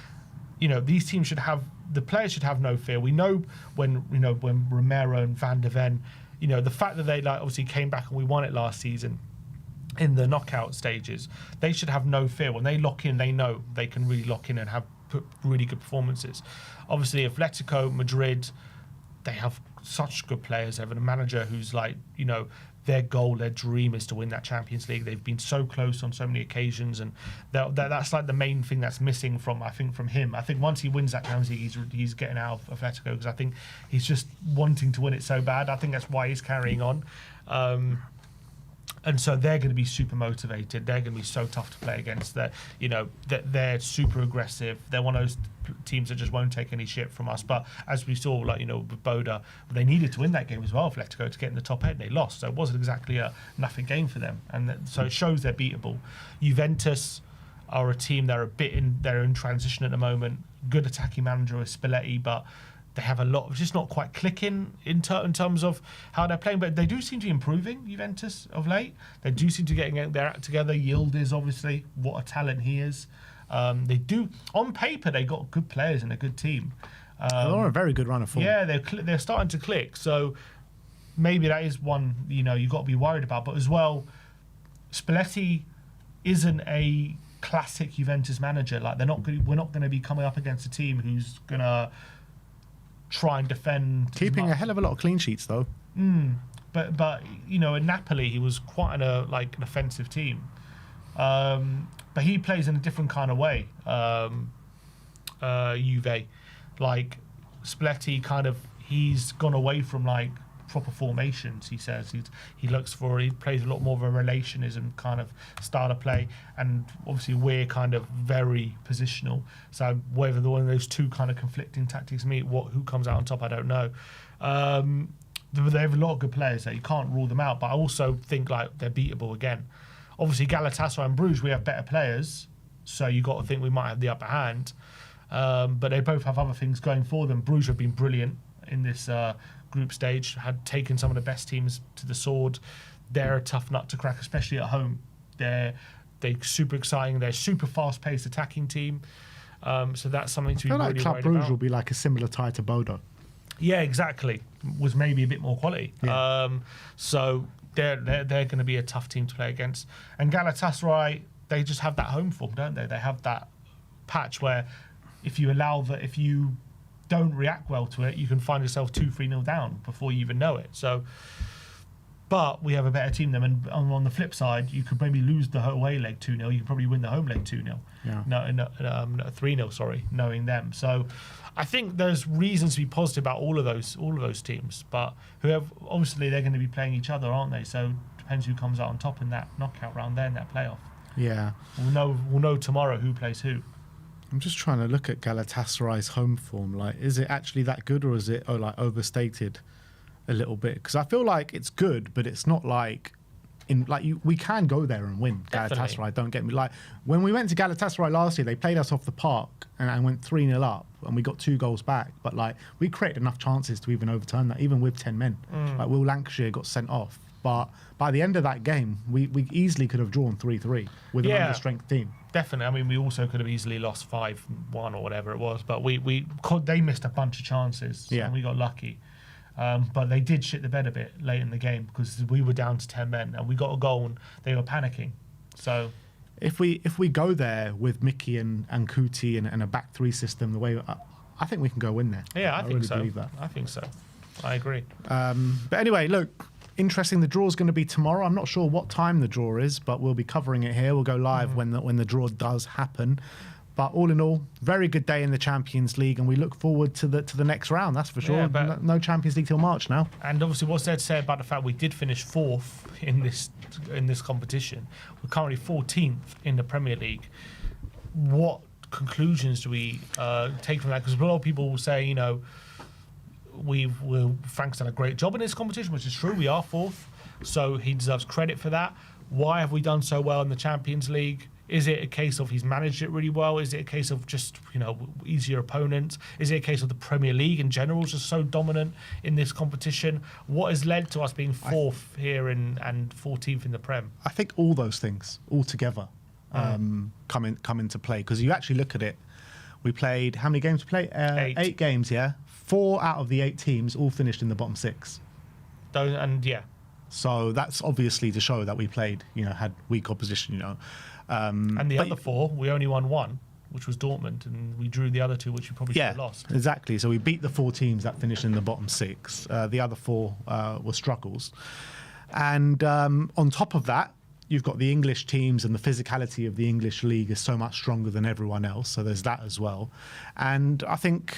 these teams should have, the players should have no fear. We know when Romero and Van der Ven, the fact that they obviously came back and we won it last season in the knockout stages, they should have no fear. When they lock in, they know they can really lock in and put really good performances. Obviously, Atletico Madrid, they have such good players. They have a manager who's their goal, their dream is to win that Champions League. They've been so close on so many occasions, and that's like the main thing that's missing from him. I think once he wins that Champions League, he's getting out of Atletico, because I think he's just wanting to win it so bad. I think that's why he's carrying on. And so they're going to be super motivated. They're going to be so tough to play against. They're super aggressive. They're one of those teams that just won't take any shit from us. But as we saw, with Boda, they needed to win that game as well, Atletico, to get in the top 8. They lost, so it wasn't exactly a nothing game for them. And so it shows they're beatable. Juventus are a team they're in transition at the moment. Good attacking manager with Spalletti, but they have a lot of just not quite clicking in terms of how they're playing, but they do seem to be improving, Juventus, of late. They do seem to be getting their act together. Yildiz, obviously, what a talent he is. They do, on paper, they got good players and a good team. They're on a very good run of form. Yeah, they're starting to click. So maybe that is one you've got to be worried about. But as well, Spalletti isn't a classic Juventus manager. Like, we're not going to be coming up against a team who's going to try and defend. Keeping a hell of a lot of clean sheets, though. But in Napoli, he was quite an offensive team. But he plays in a different kind of way. Juve, like Spalletti, he's gone away from proper formations. He says he plays a lot more of a relationism kind of style of play, and obviously we're kind of very positional. So whether one of those two kind of conflicting tactics meet, who comes out on top, I don't know. They have a lot of good players there. You can't rule them out, but I also think they're beatable again. Obviously, Galatasaray and Bruges, we have better players, so you got to think we might have the upper hand. But they both have other things going for them. Bruges have been brilliant in this group stage, had taken some of the best teams to the sword. They're a tough nut to crack, especially at home. They're They're super exciting. They're super fast-paced attacking team. So that's something to be I feel really like Club worried Brugge about. will be like a similar tie to Bodo. Yeah, exactly. Was maybe a bit more quality. Yeah. So they're going to be a tough team to play against. And Galatasaray, they just have that home form, don't they? They have that patch where if you don't react well to it, you can find yourself 2-3-0 down before you even know it. So, but we have a better team than them. And on the flip side, you could maybe lose the away leg 2-0. You could probably win the home leg 2-0. Yeah. No, 3-0. Sorry, knowing them. So, I think there's reasons to be positive about all of those teams. But obviously they're going to be playing each other, aren't they? So depends who comes out on top in that knockout round there in that playoff. Yeah. We'll know tomorrow who plays who. I'm just trying to look at Galatasaray's home form. Like, is it actually that good, or is it overstated a little bit? Because I feel like it's good, but it's not like we can go there and win. Definitely. Galatasaray, don't get me. Like, when we went to Galatasaray last year, they played us off the park and went 3-0 up, and we got 2 goals back. But like, we created enough chances to even overturn that, even with 10 men. Like, Will Lancashire got sent off, but by the end of that game, we easily could have drawn 3-3 with an understrength team. Definitely. I mean, we also could have easily lost 5-1 or whatever it was, but they missed a bunch of chances, and we got lucky. But they did shit the bed a bit late in the game because we were down to 10 men and we got a goal and they were panicking. So if we go there with Mickey and Kuti and a back 3 system, the way I think we can go win there. Yeah, I think really so. believe that. I think so. I agree. But anyway, look, interesting. The draw is going to be tomorrow. I'm not sure what time the draw is, but we'll be covering it here. We'll go live when the draw does happen. But all in all, very good day in the Champions League, and we look forward to the next round. That's for sure. Yeah, but no Champions League till March now. And obviously, what's there to say about the fact we did finish 4th in this competition? We're currently 14th in the Premier League. What conclusions do we take from that? Because a lot of people will say, Frank's done a great job in this competition, which is true. We are 4th, so he deserves credit for that. Why have we done so well in the Champions League? Is it a case of he's managed it really well? Is it a case of just, easier opponents? Is it a case of the Premier League in general is just so dominant in this competition? What has led to us being 4th here and 14th in the Prem? I think all those things all together come into play, because you actually look at it. We played, how many games we played? 8 games, yeah. 4 out of the 8 teams all finished in the bottom 6. So that's obviously to show that we played, had weak opposition, and the other 4, we only won 1, which was Dortmund, and we drew the other 2, which we probably should have lost. Exactly. So we beat the 4 teams that finished in the bottom 6. The other 4 were struggles. And on top of that, you've got the English teams, and the physicality of the English league is so much stronger than everyone else. So there's that as well. And I think,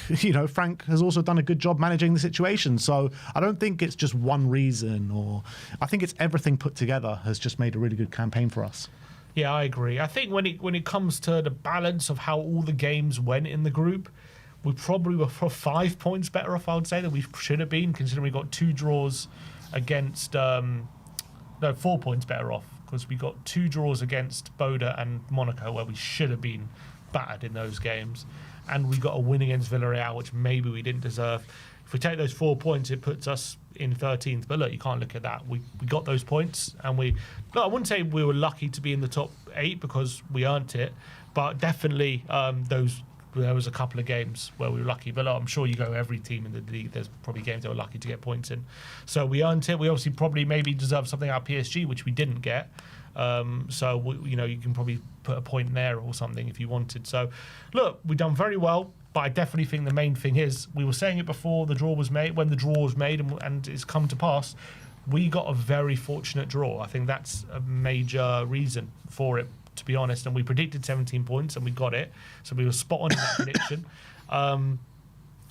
Frank has also done a good job managing the situation. So I don't think it's just one reason, or I think it's everything put together has just made a really good campaign for us. Yeah, I agree. I think when it comes to the balance of how all the games went in the group, we probably were 5 points better off, I would say, than we should have been, considering we got 2 draws against... 4 points better off, because we got 2 draws against Boda and Monaco, where we should have been battered in those games. And we got a win against Villarreal, which maybe we didn't deserve. If we take those 4 points, it puts us in 13th. But look, you can't look at that. We got those points, and I wouldn't say we were lucky to be in the top 8 because we earned it, but definitely there was a couple of games where we were lucky. But I'm sure you go every team in the league, there's probably games that were lucky to get points in. So we earned it. We obviously probably maybe deserved something out of PSG, which we didn't get. You can probably put a point there or something if you wanted. So look, we've done very well. But I definitely think the main thing is, we were saying it before the draw was made, when the draw was made and it's come to pass, we got a very fortunate draw. I think that's a major reason for it, to be honest. And we predicted 17 points and we got it. So we were spot on in that prediction.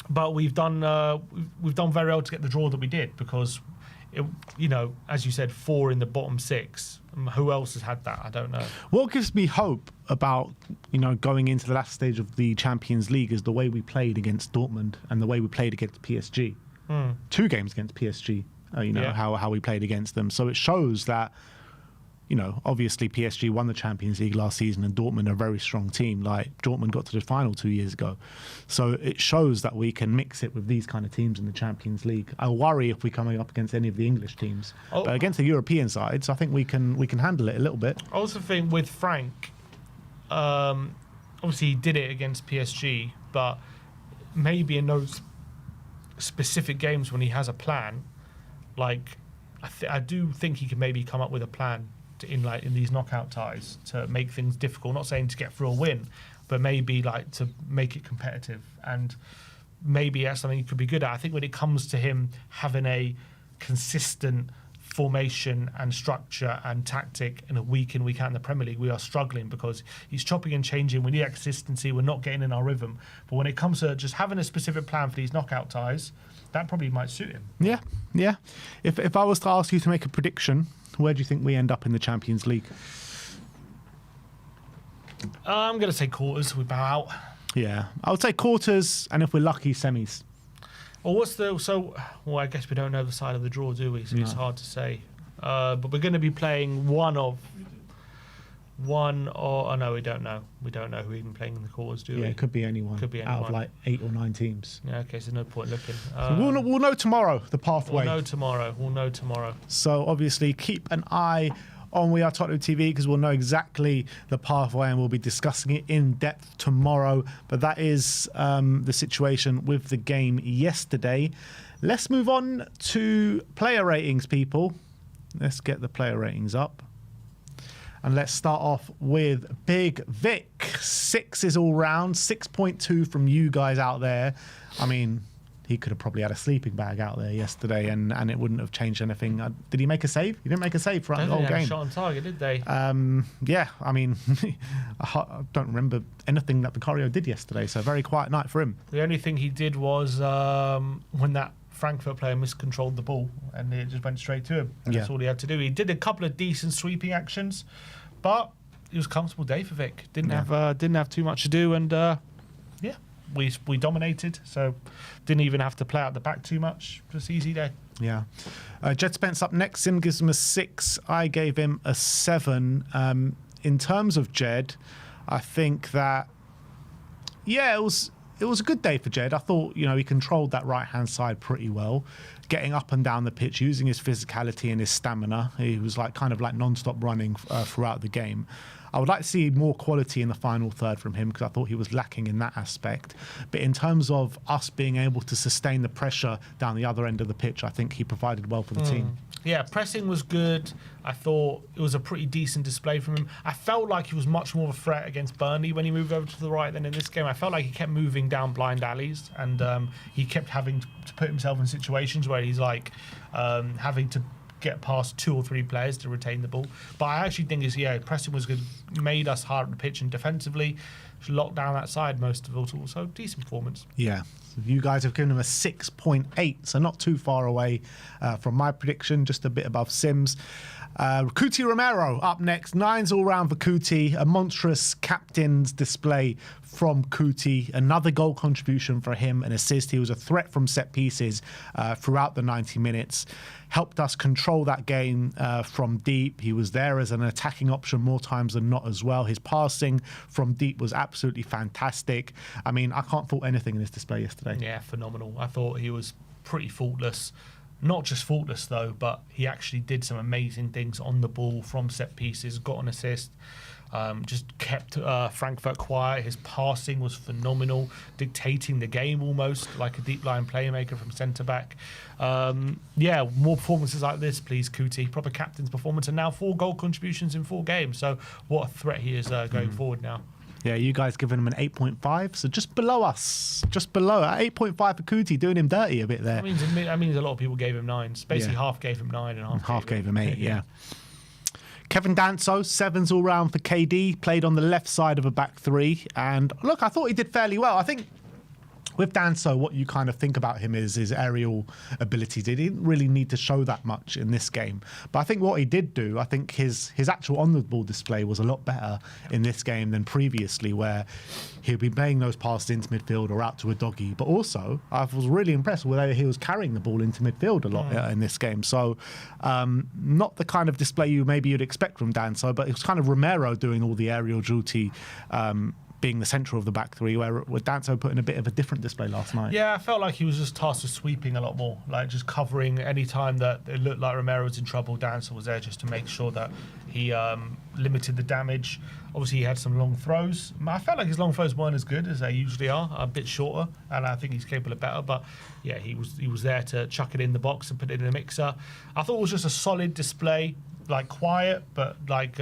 But we've done very well to get the draw that we did, because, as you said, 4 in the bottom 6. Who else has had that? I don't know. What gives me hope about, going into the last stage of the Champions League is the way we played against Dortmund and the way we played against PSG. 2 games against PSG, how we played against them. So it shows that, obviously PSG won the Champions League last season and Dortmund are a very strong team. Like Dortmund got to the final 2 years ago. So it shows that we can mix it with these kind of teams in the Champions League. I worry if we're coming up against any of the English teams. But against the European sides, I think we can handle it a little bit. I also think with Frank, obviously he did it against PSG, but maybe in those specific games when he has a plan, like I do think he can maybe come up with a plan in these knockout ties to make things difficult. Not saying to get through a win, but maybe like to make it competitive, and maybe that's something he could be good at. I think when it comes to him having a consistent formation and structure and tactic in a week in, week out in the Premier League, we are struggling because he's chopping and changing. We need consistency. We're not getting in our rhythm. But when it comes to just having a specific plan for these knockout ties, that probably might suit him. Yeah. If I was to ask you to make a prediction, where do you think we end up in the Champions League? I'm going to say quarters. We bow out. Yeah, I would say quarters, and if we're lucky, semis. Well, I guess we don't know the side of the draw, do we? So it's hard to say. But we're going to be playing no, we don't know. We don't know who even playing in the quarters, do we? Yeah, it could be anyone. Out of like 8 or 9 teams. Yeah, okay, so no point looking. So we'll know tomorrow, the pathway. We'll know tomorrow. So obviously keep an eye on We Are Tottenham TV because we'll know exactly the pathway and we'll be discussing it in depth tomorrow. But that is the situation with the game yesterday. Let's move on to player ratings, people. Let's get the player ratings up. And let's start off with Big Vic. 6 is all round, 6.2 from you guys out there. I mean, he could have probably had a sleeping bag out there yesterday and it wouldn't have changed anything. Did he make a save? He didn't make a save throughout the whole game. Shot on target, did they? Yeah, I mean, I don't remember anything that Vicario did yesterday, so a very quiet night for him. The only thing he did was when that Frankfurt player miscontrolled the ball and it just went straight to him. And that's all he had to do. He did a couple of decent sweeping actions, but it was a comfortable day for Vic. Didn't have too much to do, and we dominated, so didn't even have to play out the back too much. Just easy day. Yeah. Jed Spence up next. Sim gives him a 6. I gave him a 7. In terms of Jed, I think that it was a good day for Jed. I thought, he controlled that right-hand side pretty well, getting up and down the pitch, using his physicality and his stamina. He was kind of non-stop running throughout the game. I would like to see more quality in the final third from him because I thought he was lacking in that aspect. But in terms of us being able to sustain the pressure down the other end of the pitch, I think he provided well for the team. Yeah, pressing was good. I thought it was a pretty decent display from him. I felt like he was much more of a threat against Burnley when he moved over to the right than in this game. I felt like he kept moving down blind alleys and he kept having to put himself in situations where he's having to get past 2 or 3 players to retain the ball. But I actually think pressing was good, made us hard on the pitch, and defensively locked down that side most of all. So decent performance. Yeah. You guys have given him a 6.8, so not too far away from my prediction, just a bit above Sim's. Cuti Romero up next. 9's all round for Cuti. A monstrous captain's display from Cuti. Another goal contribution for him, an assist. He was a threat from set pieces throughout the 90 minutes. Helped us control that game from deep. He was there as an attacking option more times than not as well. His passing from deep was absolutely fantastic. I mean, I can't fault anything in this display yesterday. Yeah, phenomenal. I thought he was pretty faultless. Not just faultless, though, but he actually did some amazing things on the ball from set pieces, got an assist, just kept Frankfurt quiet. His passing was phenomenal, dictating the game almost like a deep line playmaker from centre-back. More performances like this, please, Cuti. Proper captain's performance, and now 4 goal contributions in 4 games. So what a threat he is going forward now. Yeah, you guys giving him an 8.5, so just below us. Just below. 8.5 for Cuti, doing him dirty a bit there. That means a lot of people gave him 9s. Basically, half gave him 9 and half gave him 8, yeah. Kevin Danso, 7's all round for KD, played on the left side of a back 3. And look, I thought he did fairly well. I think with Danso, what you kind of think about him is his aerial abilities. He didn't really need to show that much in this game. But I think what he did do, I think his actual on-the-ball display was a lot better in this game than previously, where he'd be playing those passes into midfield or out to a doggy. But also, I was really impressed with how he was carrying the ball into midfield a lot in this game. So not the kind of display you'd expect from Danso, but it was kind of Romero doing all the aerial duty, being the centre of the back three, where with Danso put in a bit of a different display last night. Yeah, I felt like he was just tasked with sweeping a lot more, like just covering any time that it looked like Romero was in trouble. Danso was there just to make sure that he limited the damage. Obviously, he had some long throws. I felt like his long throws weren't as good as they usually are, a bit shorter, and I think he's capable of better. But yeah, he was there to chuck it in the box and put it in the mixer. I thought it was just a solid display, like quiet, but like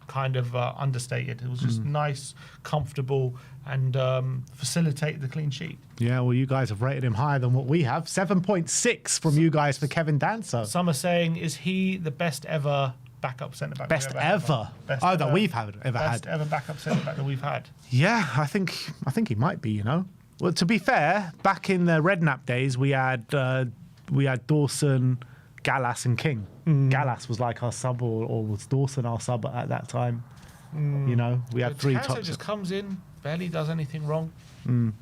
kind of understated. It was just nice, comfortable, and facilitated the clean sheet. Yeah, well, you guys have rated him higher than what we have. 7.6 from you guys for Kevin Danso. Some are saying, is he the best ever backup centre back? Best ever? That we've ever had. Best ever backup centre back that we've had. Yeah, I think he might be. Well, to be fair, back in the Redknapp days, we had Dawson, Gallas, and King. Gallas was like our sub, or was Dawson our sub at that time? We had three Danso tops. just comes in, barely does anything wrong.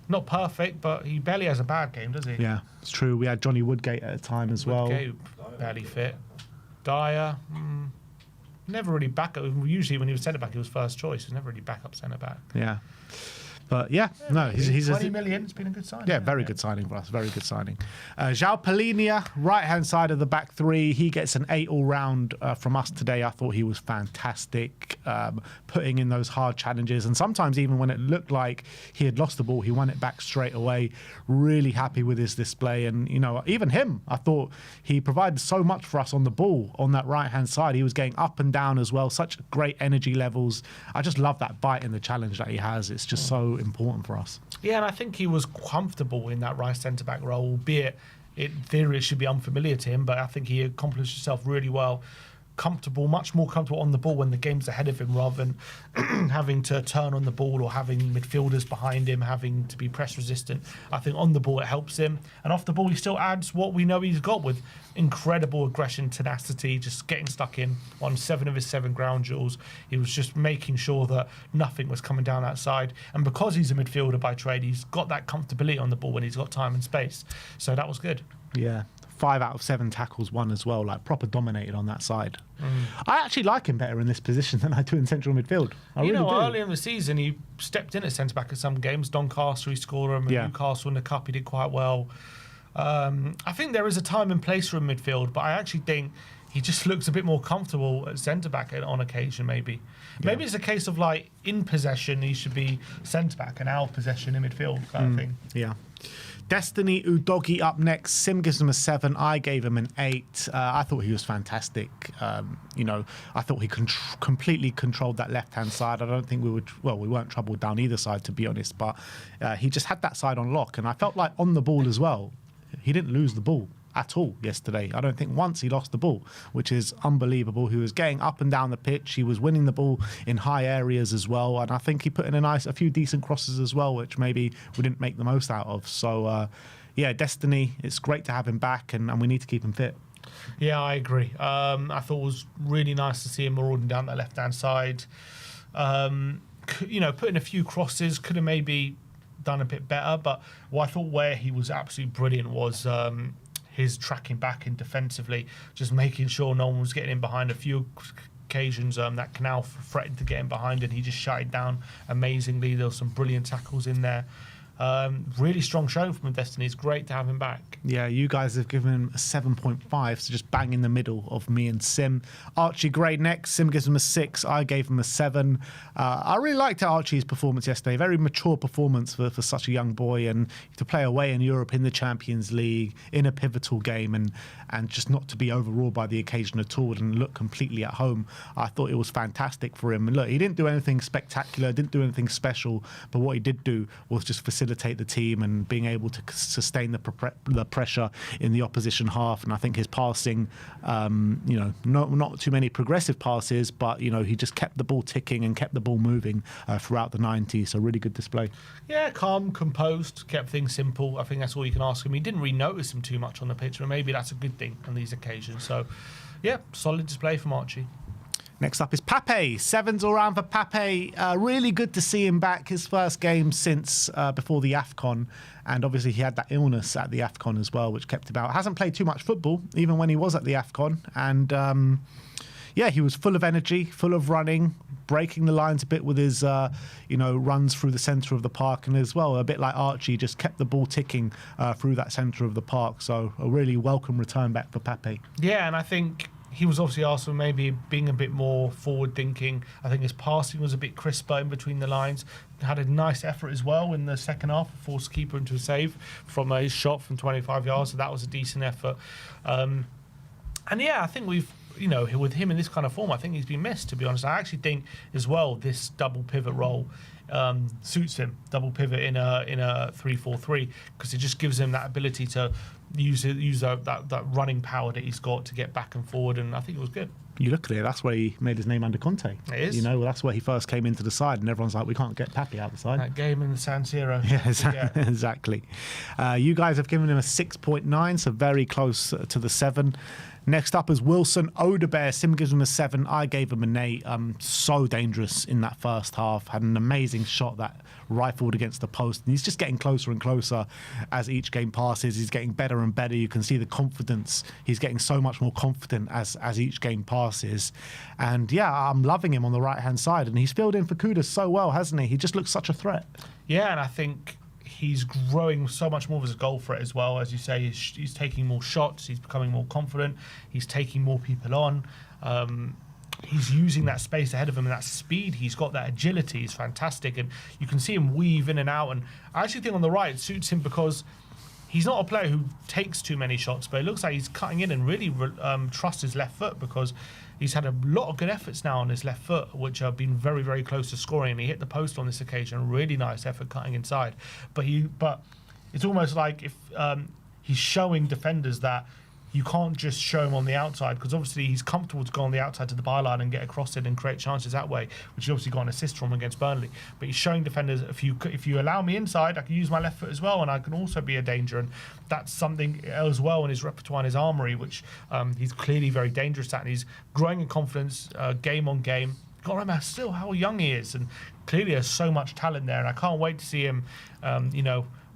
Not perfect, but he barely has a bad game, does he? Yeah, it's true. We had Johnny Woodgate at a time as well. Woodgate, barely fit. Dyer, never really backup. Usually when he was centre back, he was first choice. He was never really backup centre back. Yeah. But yeah, no, he's 20 million. It's been a good signing. Yeah, very good signing for us. Very good signing. João Palhinha, right-hand side of the back three. He gets an 8 all-round from us today. I thought he was fantastic, putting in those hard challenges. And sometimes even when it looked like he had lost the ball, he won it back straight away. Really happy with his display. And, even him, I thought he provided so much for us on the ball on that right-hand side. He was getting up and down as well. Such great energy levels. I just love that bite in the challenge that he has. It's just so important for us. Yeah, and I think he was comfortable in that right centre-back role, albeit in theory it should be unfamiliar to him, but I think he accomplished himself really well. Comfortable, much more comfortable on the ball when the game's ahead of him, rather than having to turn on the ball or having midfielders behind him, having to be press resistant. I think on the ball it helps him, and off the ball he still adds what we know he's got with incredible aggression, tenacity, just getting stuck in on 7 of his 7 ground duels. He was just making sure that nothing was coming down that side, and because he's a midfielder by trade, he's got that comfortability on the ball when he's got time and space. So that was good. Yeah. 5 out of 7 tackles won as well, like proper dominated on that side. I actually like him better in this position than I do in central midfield. I really do. Early in the season, he stepped in at centre back at some games. Doncaster, he scored him. Yeah. Newcastle in the Cup, he did quite well. I think there is a time and place for him midfield, but I actually think he just looks a bit more comfortable at centre back on occasion. Maybe it's a case of like in possession he should be centre back and out of possession in midfield kind of thing. Yeah. Destiny Udogie up next. Sim gives him a 7. I gave him an 8. I thought he was fantastic. I thought he completely controlled that left-hand side. I don't think we weren't troubled down either side, to be honest, but he just had that side on lock. And I felt like on the ball as well, he didn't lose the ball at all yesterday. I don't think once he lost the ball, which is unbelievable. He was getting up and down the pitch. He was winning the ball in high areas as well. And I think he put in a few decent crosses as well, which maybe we didn't make the most out of. So, Destiny, it's great to have him back, and we need to keep him fit. Yeah, I agree. I thought it was really nice to see him marauding down that left-hand side. Putting a few crosses, could have maybe done a bit better. But I thought where he was absolutely brilliant was his tracking back in defensively, just making sure no one was getting in behind. A few occasions that Canal threatened to get in behind, and he just shut it down amazingly. There were some brilliant tackles in there. Really strong showing from Destiny. It's great to have him back. Yeah, you guys have given him a 7.5, so just bang in the middle of me and Sim. Archie Gray next. Sim gives him a 6. I gave him a 7. I really liked Archie's performance yesterday. Very mature performance for such a young boy, and to play away in Europe in the Champions League in a pivotal game, and just not to be overawed by the occasion at all and look completely at home. I thought it was fantastic for him. And look, he didn't do anything spectacular, didn't do anything special, but what he did do was just facilitate facilitate the team and being able to sustain the pressure in the opposition half. And I think his passing, not too many progressive passes, but he just kept the ball ticking and kept the ball moving throughout the 90. So really good display. Yeah, calm, composed, kept things simple. I think that's all you can ask him. He didn't really notice him too much on the pitch, and maybe that's a good thing on these occasions. So, yeah, solid display from Archie. Next up is Pape. 7s all round for Pape. Really good to see him back. His first game since before the AFCON. And obviously he had that illness at the AFCON as well, which kept him out. Hasn't played too much football, even when he was at the AFCON. And he was full of energy, full of running, breaking the lines a bit with his, runs through the centre of the park. And as well, a bit like Archie, just kept the ball ticking through that centre of the park. So a really welcome return back for Pape. Yeah, and I think he was obviously asked for maybe being a bit more forward-thinking. I think his passing was a bit crisper in between the lines. Had a nice effort as well in the second half, forced keeper into a save from his shot from 25 yards, so that was a decent effort. And yeah, I think we've, with him in this kind of form, I think he's been missed, to be honest. I actually think as well this double pivot role suits him, double pivot in a 3-4-3, because it just gives him that ability to use that running power that he's got to get back and forward, and I think it was good. You look at it, that's where he made his name under Conte. It is. That's where he first came into the side, and everyone's like, we can't get Pape out the side. That game in the San Siro. Yeah, exactly. You guys have given him a 6.9, so very close to the 7. Next up is Wilson Odebear. Sim gives him a 7. I gave him an 8. So dangerous in that first half. Had an amazing shot that rifled against the post. And he's just getting closer and closer as each game passes. He's getting better and better. You can see the confidence. He's getting so much more confident as each game passes. And yeah, I'm loving him on the right-hand side. And he's filled in for Kudus so well, hasn't he? He just looks such a threat. Yeah, and I think he's growing so much more as a goal threat as well. As you say, he's taking more shots. He's becoming more confident. He's taking more people on. He's using that space ahead of him and that speed. He's got that agility. He's fantastic. And you can see him weave in and out. And I actually think on the right it suits him because he's not a player who takes too many shots, but it looks like he's cutting in and really trusts his left foot, because he's had a lot of good efforts now on his left foot, which have been very, very close to scoring. And he hit the post on this occasion. Really nice effort cutting inside. But it's almost like if he's showing defenders that you can't just show him on the outside, because obviously he's comfortable to go on the outside to the byline and get across it and create chances that way, which he obviously got an assist from against Burnley. But he's showing defenders, if you allow me inside, I can use my left foot as well, and I can also be a danger. And that's something as well in his repertoire and his armoury, which he's clearly very dangerous at. And he's growing in confidence game on game. Got to remember still how young he is, and clearly there's so much talent there. And I can't wait to see him,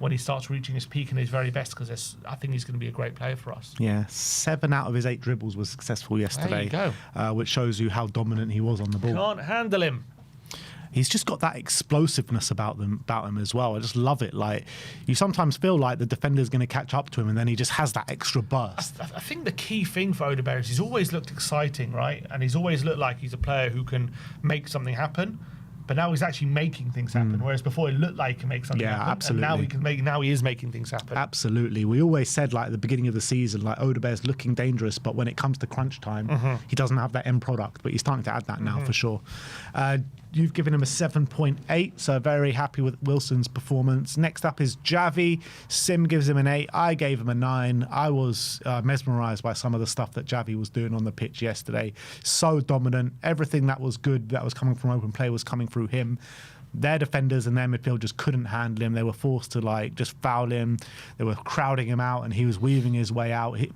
when he starts reaching his peak and his very best, because I think he's going to be a great player for us. Yeah, 7 out of his 8 dribbles was successful yesterday. There you go. Which shows you how dominant he was on the ball. Can't handle him. He's just got that explosiveness about him as well. I just love it. Like, you sometimes feel like the defender's going to catch up to him, and then he just has that extra burst. I think the key thing for Odebear is he's always looked exciting, right? And he's always looked like he's a player who can make something happen. But now he's actually making things happen, whereas before it looked like he can make something happen. Absolutely. And now he is making things happen. Absolutely. We always said, like, at the beginning of the season, like, Odebear's looking dangerous, but when it comes to crunch time, he doesn't have that end product. But he's starting to add that now for sure. You've given him a 7.8, so very happy with Wilson's performance. Next up is Javi. Sim gives him an 8. I gave him a 9. I was mesmerised by some of the stuff that Javi was doing on the pitch yesterday. So dominant. Everything that was good that was coming from open play was coming through him. Their defenders and their midfield just couldn't handle him. They were forced to just foul him. They were crowding him out, and he was weaving his way out. He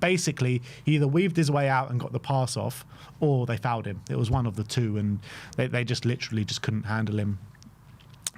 either weaved his way out and got the pass off, or they fouled him. It was one of the two, and they just literally just couldn't handle him.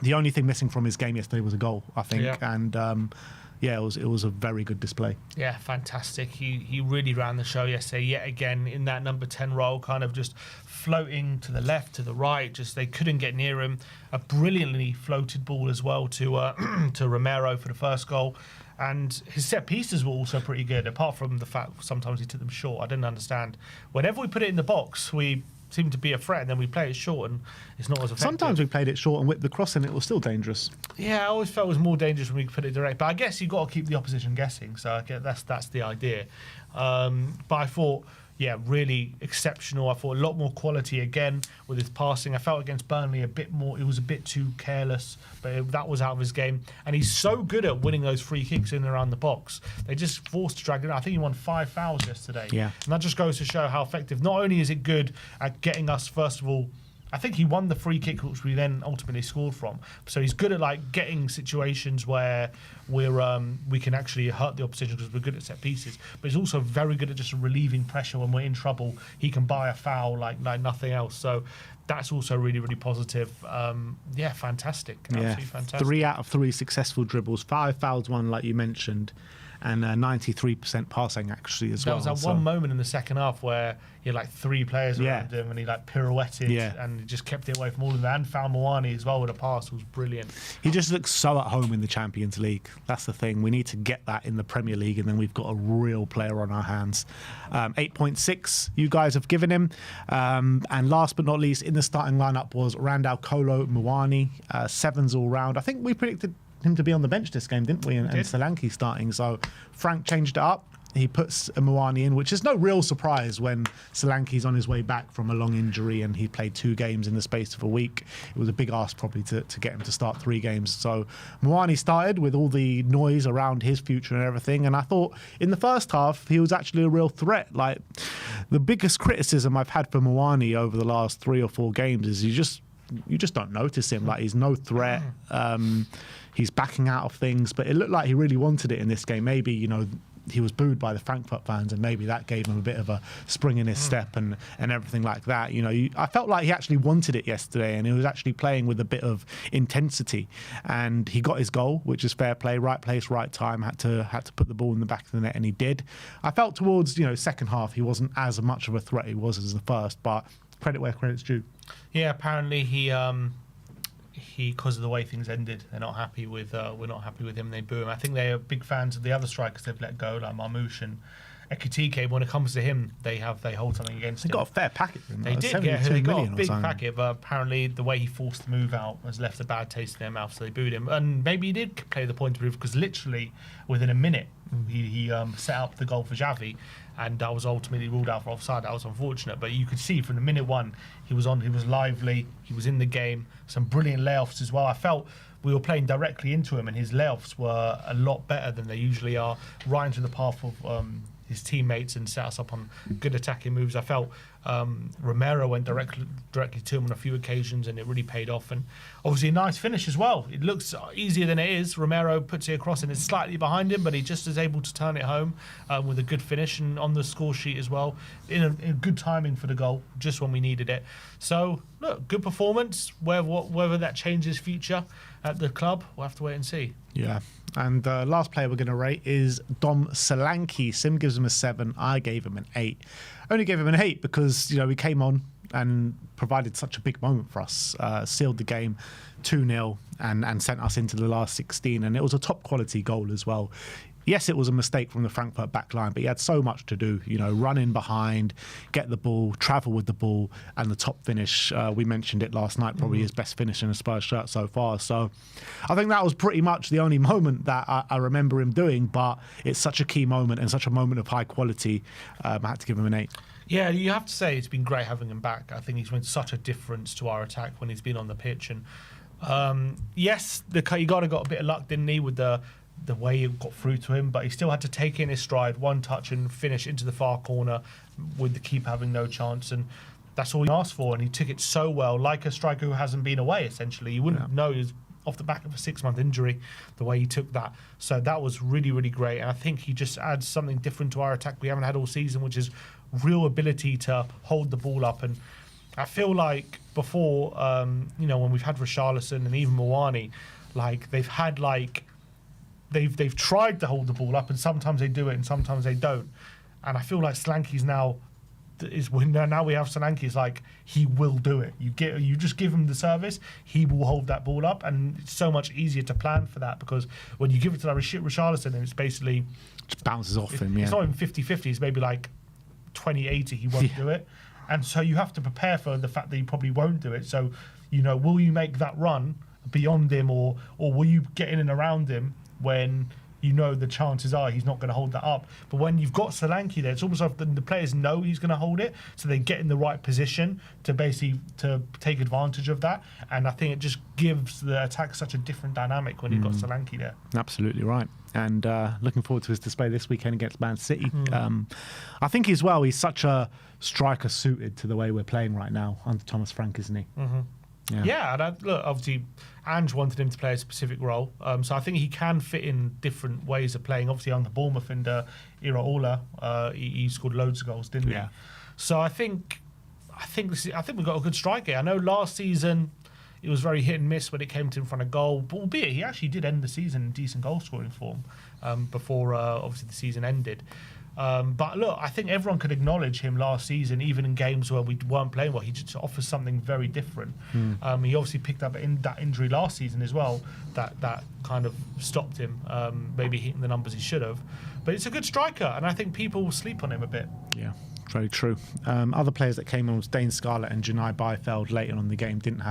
The only thing missing from his game yesterday was a goal, I think. Yeah. And it was a very good display. Yeah, fantastic. He really ran the show yesterday, yet again, in that number 10 role, kind of just floating to the left, to the right. Just they couldn't get near him. A brilliantly floated ball as well to Romero for the first goal. And his set pieces were also pretty good, apart from the fact sometimes he took them short. I didn't understand. Whenever we put it in the box, we seem to be a threat, and then we play it short and it's not as effective. Sometimes we played it short and whipped the cross and it was still dangerous. Yeah, I always felt it was more dangerous when we put it direct, but I guess you've got to keep the opposition guessing, so I guess that's the idea. But I thought, yeah, really exceptional. I thought a lot more quality again with his passing. I felt against Burnley a bit more, it was a bit too careless, but that was out of his game. And he's so good at winning those free kicks in and around the box. They just forced to drag it out. I think he won 5 fouls yesterday. Yeah. And that just goes to show how effective. Not only is it good at getting us, first of all, I think he won the free kick, which we then ultimately scored from. So he's good at like getting situations where we can actually hurt the opposition because we're good at set pieces. But he's also very good at just relieving pressure when we're in trouble. He can buy a foul like nothing else. So that's also really, really positive. Yeah, fantastic. Absolutely fantastic. 3 out of 3 successful dribbles, 5 fouls won, like you mentioned, and 93% passing actually as well. There was that one moment in the second half where he had like 3 players around him and he like pirouetted and he just kept it away from all of them, and found Moani as well with a pass. It was brilliant. He just looks so at home in the Champions League. That's the thing. We need to get that in the Premier League, and then we've got a real player on our hands. 8.6 you guys have given him. And last but not least, in the starting lineup was Randall Kolo Muani, 7s all round. I think we predicted him to be on the bench this game, didn't we? And Solanke starting. So Frank changed it up. He puts Muani in, which is no real surprise when Solanke's on his way back from a long injury and he played 2 games in the space of a week. It was a big ask probably to get him to start 3 games. So Muani started with all the noise around his future and everything. And I thought in the first half, he was actually a real threat. Like, the biggest criticism I've had for Muani over the last 3 or 4 games is you just don't notice him. Like, he's no threat. He's backing out of things, but it looked like he really wanted it in this game. Maybe, he was booed by the Frankfurt fans, and maybe that gave him a bit of a spring in his step and everything like that. I felt like he actually wanted it yesterday, and he was actually playing with a bit of intensity. And he got his goal, which is fair play, right place, right time. Had to put the ball in the back of the net, and he did. I felt towards second half he wasn't as much of a threat he was as the first, but credit where credit's due. Yeah, apparently he because of the way things ended, they're not happy with we're not happy with him. They boo him. I think they are big fans of the other strikers they've let go, like Marmoush and Ekitike. When it comes to him, they hold something against him. They got a fair packet from him. They did got a big packet, but apparently the way he forced the move out has left a bad taste in their mouth, so they booed him. And maybe he did play the point of proof, because literally within a minute he set up the goal for Xavi, and that was ultimately ruled out for offside. That was unfortunate, but you could see from the minute one he was lively, he was in the game. Some brilliant layoffs as well. I felt we were playing directly into him, and his layoffs were a lot better than they usually are, right into the path of his teammates, and set us up on good attacking moves. I felt Romero went directly to him on a few occasions, and it really paid off. And obviously a nice finish as well. It looks easier than it is. Romero puts it across, and it's slightly behind him, but he just is able to turn it home with a good finish, and on the score sheet as well, in a good timing for the goal, just when we needed it. So look, good performance. Whether that changes future at the club, we'll have to wait and see. Yeah. And the last player we're going to rate is Dom Solanke. Sim gives him a 7. I gave him an 8. Only gave him an 8 because, we came on and provided such a big moment for us. Sealed the game 2-0 and sent us into the last 16. And it was a top quality goal as well. Yes, it was a mistake from the Frankfurt back line, but he had so much to do, run in behind, get the ball, travel with the ball, and the top finish. We mentioned it last night, probably his best finish in a Spurs shirt so far. So I think that was pretty much the only moment that I remember him doing, but it's such a key moment and such a moment of high quality. I had to give him an 8. Yeah, you have to say it's been great having him back. I think he's made such a difference to our attack when he's been on the pitch. And yes, he got a bit of luck, didn't he, with the way it got through to him, but he still had to take in his stride, one touch and finish into the far corner with the keeper having no chance. And that's all he asked for, and he took it so well, like a striker who hasn't been away, essentially. You wouldn't know he was off the back of a 6-month injury, the way he took that. So that was really, really great. And I think he just adds something different to our attack we haven't had all season, which is real ability to hold the ball up. And I feel like before, when we've had Richarlison and even Moani, they've had They've tried to hold the ball up, and sometimes they do it and sometimes they don't. And I feel like Solanke's now we have Solanke, it's like he will do it. You just give him the service, he will hold that ball up, and it's so much easier to plan for that, because when you give it to Richarlison, it's basically just bounces off him. It's not even 50-50, it's maybe like 20-80 he won't do it. And so you have to prepare for the fact that he probably won't do it. So, will you make that run beyond him, or will you get in and around him when you know the chances are he's not going to hold that up. But when you've got Solanke there, it's almost like the players know he's going to hold it, so they get in the right position to basically to take advantage of that. And I think it just gives the attack such a different dynamic when you've got Solanke there. Absolutely right. And looking forward to his display this weekend against Man City. I think as well, he's such a striker suited to the way we're playing right now under Thomas Frank, isn't he? Yeah, and look, obviously, Ange wanted him to play a specific role, so I think he can fit in different ways of playing. Obviously, on the Bournemouth and Iraola, he scored loads of goals, didn't he? So I think we've got a good striker. I know last season it was very hit and miss when it came to in front of goal, but albeit he actually did end the season in decent goal scoring form before obviously the season ended. But look, I think everyone could acknowledge him last season, even in games where we weren't playing well. He just offers something very different. He obviously picked up that injury last season as well, that kind of stopped him, maybe hitting the numbers he should have. But it's a good striker, and I think people will sleep on him a bit. Yeah, very true. Other players that came on was Dane Scarlett and Janai Byfeld later on in the game. Didn't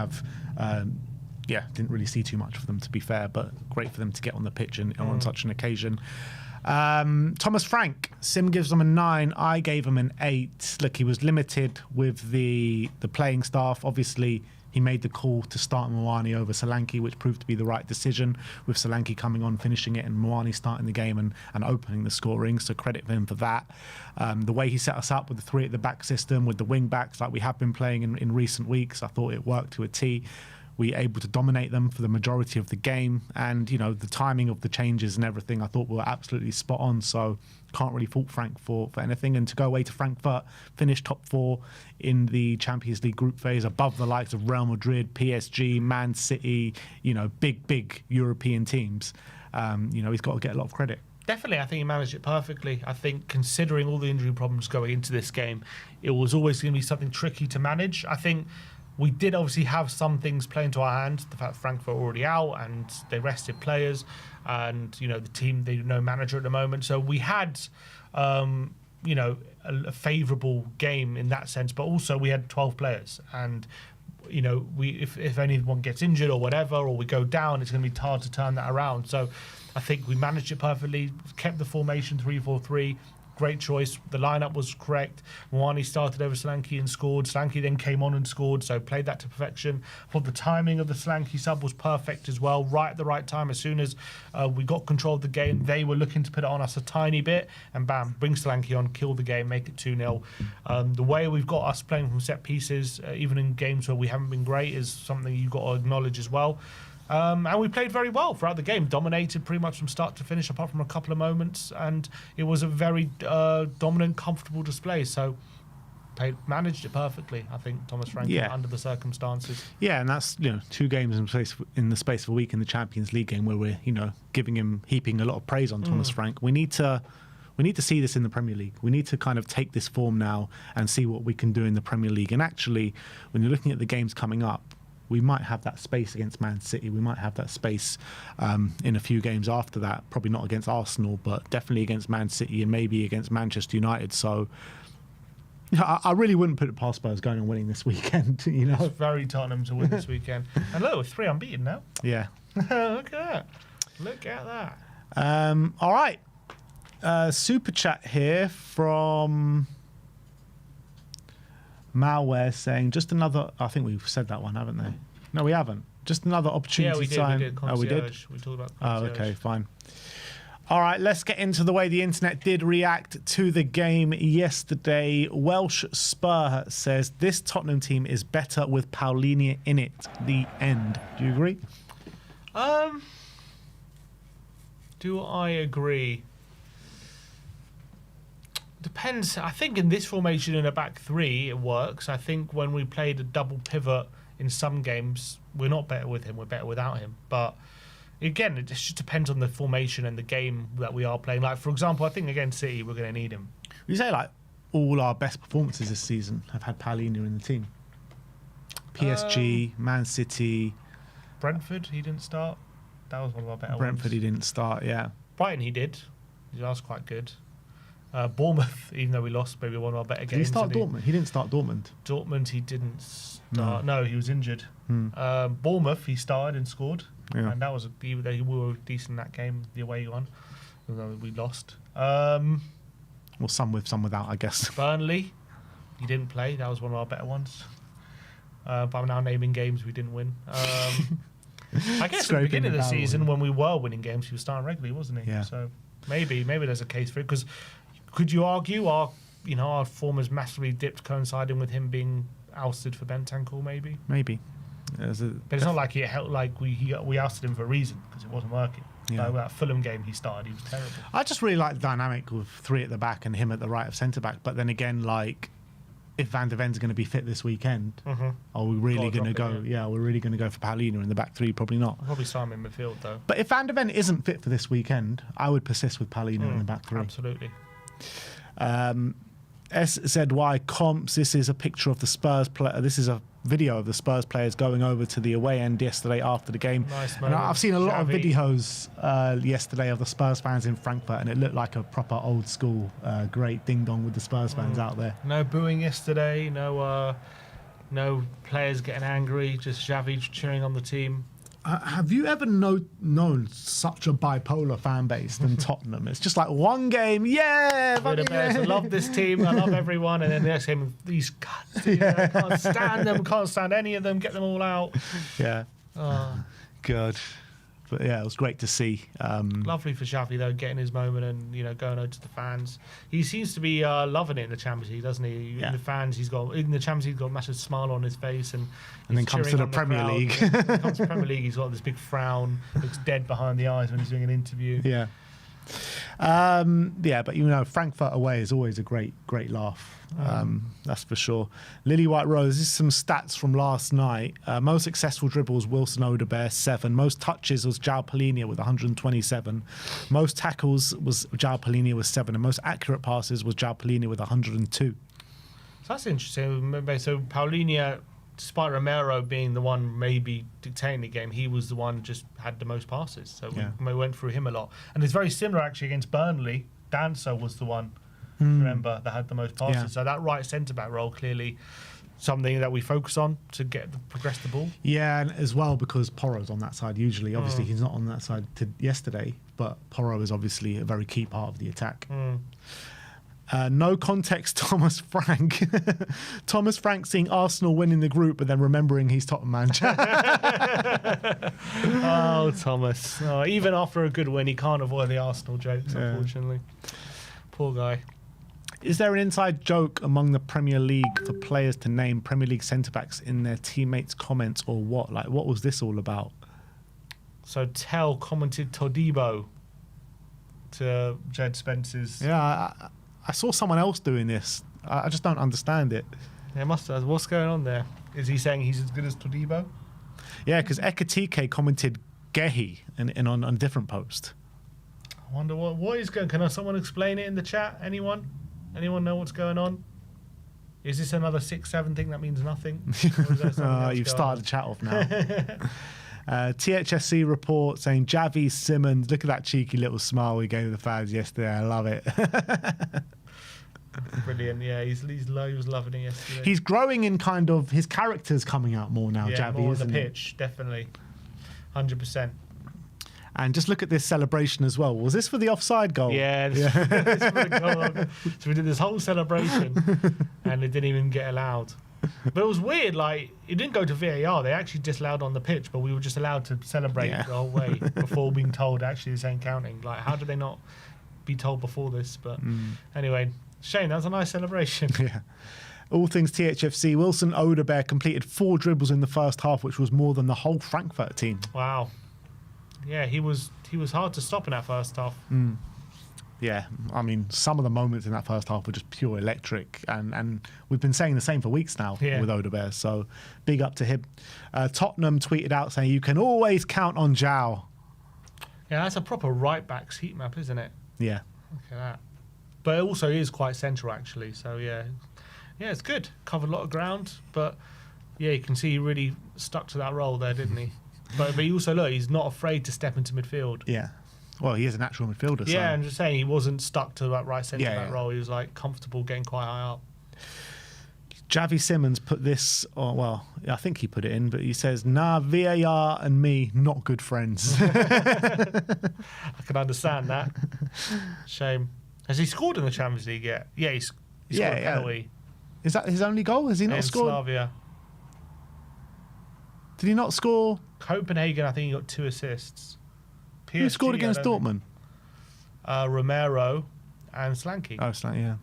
really see too much for them, to be fair, but great for them to get on the pitch and on such an occasion. Thomas Frank, Sim gives him a 9. I gave him an 8. Look, he was limited with the playing staff. Obviously, he made the call to start Moani over Solanke, which proved to be the right decision, with Solanke coming on, finishing it, and Moani starting the game and opening the scoring. So credit for him for that. The way he set us up with the 3 at the back system, with the wing backs like we have been playing in recent weeks, I thought it worked to a T. We were able to dominate them for the majority of the game, and the timing of the changes and everything I thought were absolutely spot on, so can't really fault Frank for anything. And to go away to Frankfurt, finish top 4 in the Champions League group phase, above the likes of Real Madrid, PSG, Man City, big European teams, he's got to get a lot of credit. Definitely, I think he managed it perfectly. I think considering all the injury problems going into this game, it was always going to be something tricky to manage. I think we did obviously have some things playing to our hand. The fact Frankfurt were already out and they rested players, and the team, they no manager at the moment. So we had, a favourable game in that sense. But also we had 12 players, and if anyone gets injured or whatever, or we go down, it's going to be hard to turn that around. So I think we managed it perfectly. Kept the formation 3-4-3. Great choice. The lineup was correct. Moani started over Solanke and scored. Solanke then came on and scored, so played that to perfection. I thought the timing of the Solanke sub was perfect as well, right at the right time. As soon as we got control of the game, they were looking to put it on us a tiny bit, and bam, bring Solanke on, kill the game, make it 2-0. The way we've got us playing from set pieces, even in games where we haven't been great, is something you've got to acknowledge as well. And we played very well throughout the game, dominated pretty much from start to finish, apart from a couple of moments, and it was a very dominant, comfortable display. So managed it perfectly, I think, Thomas Frank, under the circumstances. Yeah, and that's 2 games in the space of a week in the Champions League game where we're heaping a lot of praise on Thomas Frank. We need to see this in the Premier League. We need to kind of take this form now and see what we can do in the Premier League. And actually, when you're looking at the games coming up, we might have that space against Man City. We might have that space in a few games after that. Probably not against Arsenal, but definitely against Man City and maybe against Manchester United. So I really wouldn't put it past Spurs going and winning this weekend. It's very Tottenham to win this weekend. And look, we're 3 unbeaten now. Yeah. Look at that. All right. Super chat here from Malware saying just another. I think we've said that one, haven't they? No, we haven't. Just another opportunity. Yeah, we did. sign. We did. Oh, we did. We talked about. Oh, okay, fine. All right, let's get into the way the internet did react to the game yesterday. Welsh Spur says this Tottenham team is better with Paulinho in it. The end. Do you agree? Do I agree? Depends. I think in this formation in a back 3 it works. I think when we played a double pivot in some games, we're not better with him, we're better without him. But again, it just depends on the formation and the game that we are playing. Like, for example, I think against City we're going to need him. You say like all our best performances this season have had Paulinho in the team. PSG, Man City, Brentford, he didn't start. That was one of our better Brentford, ones. He didn't start, yeah. Brighton, he did. That was quite good. Bournemouth, even though we lost, maybe one of our better games. Did he start Dortmund? He didn't start Dortmund. Dortmund, he didn't start. No, he was injured. Bournemouth, he started and scored. Yeah. And that was we were decent in that game, the away one, although we lost. Well, some with, some without, I guess. Burnley, he didn't play. That was one of our better ones. But I'm now naming games we didn't win. I guess at the beginning of the season, when we were winning games, he was starting regularly, wasn't he? Yeah. So maybe there's a case for it. Because could you argue our form has massively dipped, coinciding with him being ousted for Bentancur? Maybe. But it's not like he helped. Like we ousted him for a reason because it wasn't working. Yeah. That Fulham game he started, he was terrible. I just really like the dynamic with 3 at the back and him at the right of centre back. But then again, like, if Van der Ven's going to be fit this weekend, are we really going to go? We're really going to go for Paulinho in the back 3? Probably not. I'll probably start him in midfield though. But if Van der Ven isn't fit for this weekend, I would persist with Paulinho in the back 3. Absolutely. SZY Comps. This is a picture of the Spurs player. This is a video of the Spurs players going over to the away end yesterday after the game. Nice And moment. I've seen a lot of Xavi. videos yesterday of the Spurs fans in Frankfurt, and it looked like a proper old school great ding dong with the Spurs fans out there. No booing yesterday. No players getting angry. Just Xavi cheering on the team. Have you ever known such a bipolar fan base than Tottenham? It's just like one game, yeah, We're the best. I love this team. I love everyone. And then the next game, these guts. I can't stand them. Can't stand any of them. Get them all out. Yeah. Oh, Good. But yeah, it was great to see. lovely for Xavi though, getting his moment and going over to the fans. He seems to be loving it in the Champions League, doesn't he? Yeah. In the fans, in the Champions League, he's got a massive smile on his face, and then comes to the Premier League. When he comes to Premier League, he's got this big frown, looks dead behind the eyes when he's doing an interview. Yeah. But Frankfurt away is always a great laugh. That's for sure. Lily White Rose, this is some stats from last night. Most successful dribbles, Wilson Odebear, 7. Most touches was João Palhinha with 127. Most tackles was João Palhinha with 7. And most accurate passes was João Palhinha with 102. So that's interesting. So Paulinho, despite Romero being the one maybe dictating the game, he was the one just had the most passes. So we went through him a lot. And it's very similar actually against Burnley. Danso was the one, remember, that had the most passes. Yeah. So that right centre-back role, clearly something that we focus on to progress the ball. Yeah, and as well because Porro's on that side usually. Obviously, he's not on that side yesterday, but Porro is obviously a very key part of the attack. No context, Thomas Frank. Thomas Frank seeing Arsenal winning the group, but then remembering he's Tottenham manager. Oh, Thomas. Oh, even after a good win, he can't avoid the Arsenal jokes, unfortunately. Poor guy. Is there an inside joke among the Premier League for players to name Premier League centre-backs in their teammates' comments or what? Like, what was this all about? So Tell commented Todibo to Jed Spence's... Yeah, I saw someone else doing this. I just don't understand it. Yeah, what's going on there? Is he saying he's as good as Todibo? Yeah, because Ekatike commented Gehi on a different post. I wonder what is going. Can someone explain it in the chat? Anyone know what's going on? Is this another 6-7 thing that means nothing? Or is there something else You've going started the chat off now. THSC report saying Javi Simmons, look at that cheeky little smile we gave the fans yesterday. I love it. Brilliant. Yeah, he was loving it yesterday. He's growing in kind of his character's coming out more now, Javi, more on isn't the he? pitch, definitely. 100%. And just look at this celebration as well. Was this for the offside goal? Yeah, this for the goal. So we did this whole celebration and it didn't even get allowed. But it was weird, like, it didn't go to VAR. They actually disallowed on the pitch, but we were just allowed to celebrate the whole way before being told actually this ain't counting. Like, how did they not be told before this? But anyway, Shane, that was a nice celebration. Yeah. All things THFC. Wilson Odebear completed 4 dribbles in the first half, which was more than the whole Frankfurt team. Wow. Yeah, he was hard to stop in that first half. Yeah, I mean, some of the moments in that first half were just pure electric, and we've been saying the same for weeks now with Odebear, so big up to him. Tottenham tweeted out saying, you can always count on João. Yeah, that's a proper right-back's heat map, isn't it? Yeah. Look at that. But it also is quite central, actually, so yeah, it's good. Covered a lot of ground, but yeah, you can see he really stuck to that role there, didn't he? But he also, look, he's not afraid to step into midfield. Yeah. Well, he is a natural midfielder. Yeah, so. I'm just saying he wasn't stuck to that right centre back Yeah. role. He was like comfortable getting quite high up. Javi Simmons put this, well, I think he put it in, but he says, nah, VAR and me, not good friends. I can understand that. Shame. Has he scored in the Champions League yet? Yeah, he scored a penalty. Is that his only goal? Has he not scored? Slavia. Did he not score? Copenhagen, I think he got 2 assists. PSG, Who scored against Dortmund? Romero and Slanky. Oh, Slanky,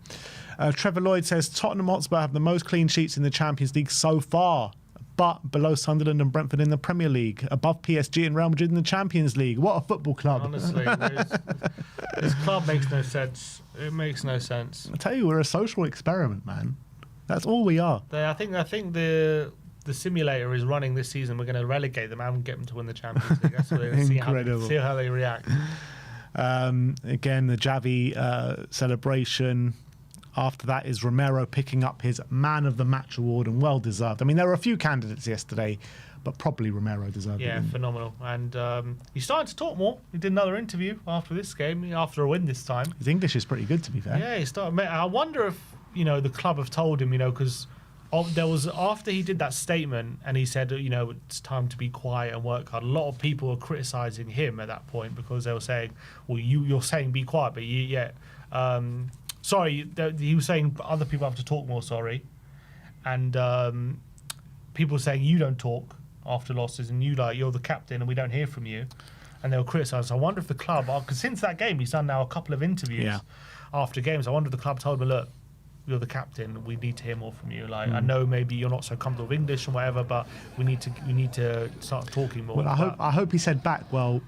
yeah. Trevor Lloyd says Tottenham Hotspur have the most clean sheets in the Champions League so far, but below Sunderland and Brentford in the Premier League, above PSG and Real Madrid in the Champions League. What a football club. Honestly, this club makes no sense. It makes no sense. I tell you, we're a social experiment, man. That's all we are. I think the simulator is running this season. We're going to relegate them and get them to win the Champions League. That's what they're Incredible. See how they react. Again, the Javi celebration. After that is Romero picking up his Man of the Match award, and well deserved. I mean, there were a few candidates yesterday, but probably Romero deserved it. Yeah, phenomenal. And he's starting to talk more. He did another interview after this game, after a win this time. His English is pretty good, to be fair. Yeah, he started. I wonder if the club have told him, because there was, after he did that statement and he said, it's time to be quiet and work hard. A lot of people were criticising him at that point because they were saying, well, you're saying be quiet, but sorry, he was saying other people have to talk more, sorry. And people saying you don't talk after losses and you're the captain and we don't hear from you. And they were criticised. So I wonder if the club, because since that game, he's done now a couple of interviews after games. I wonder if the club told him, look, you're the captain, we need to hear more from you. I know maybe you're not so comfortable with English and whatever, but we need to start talking more. Well, I hope he said back, well,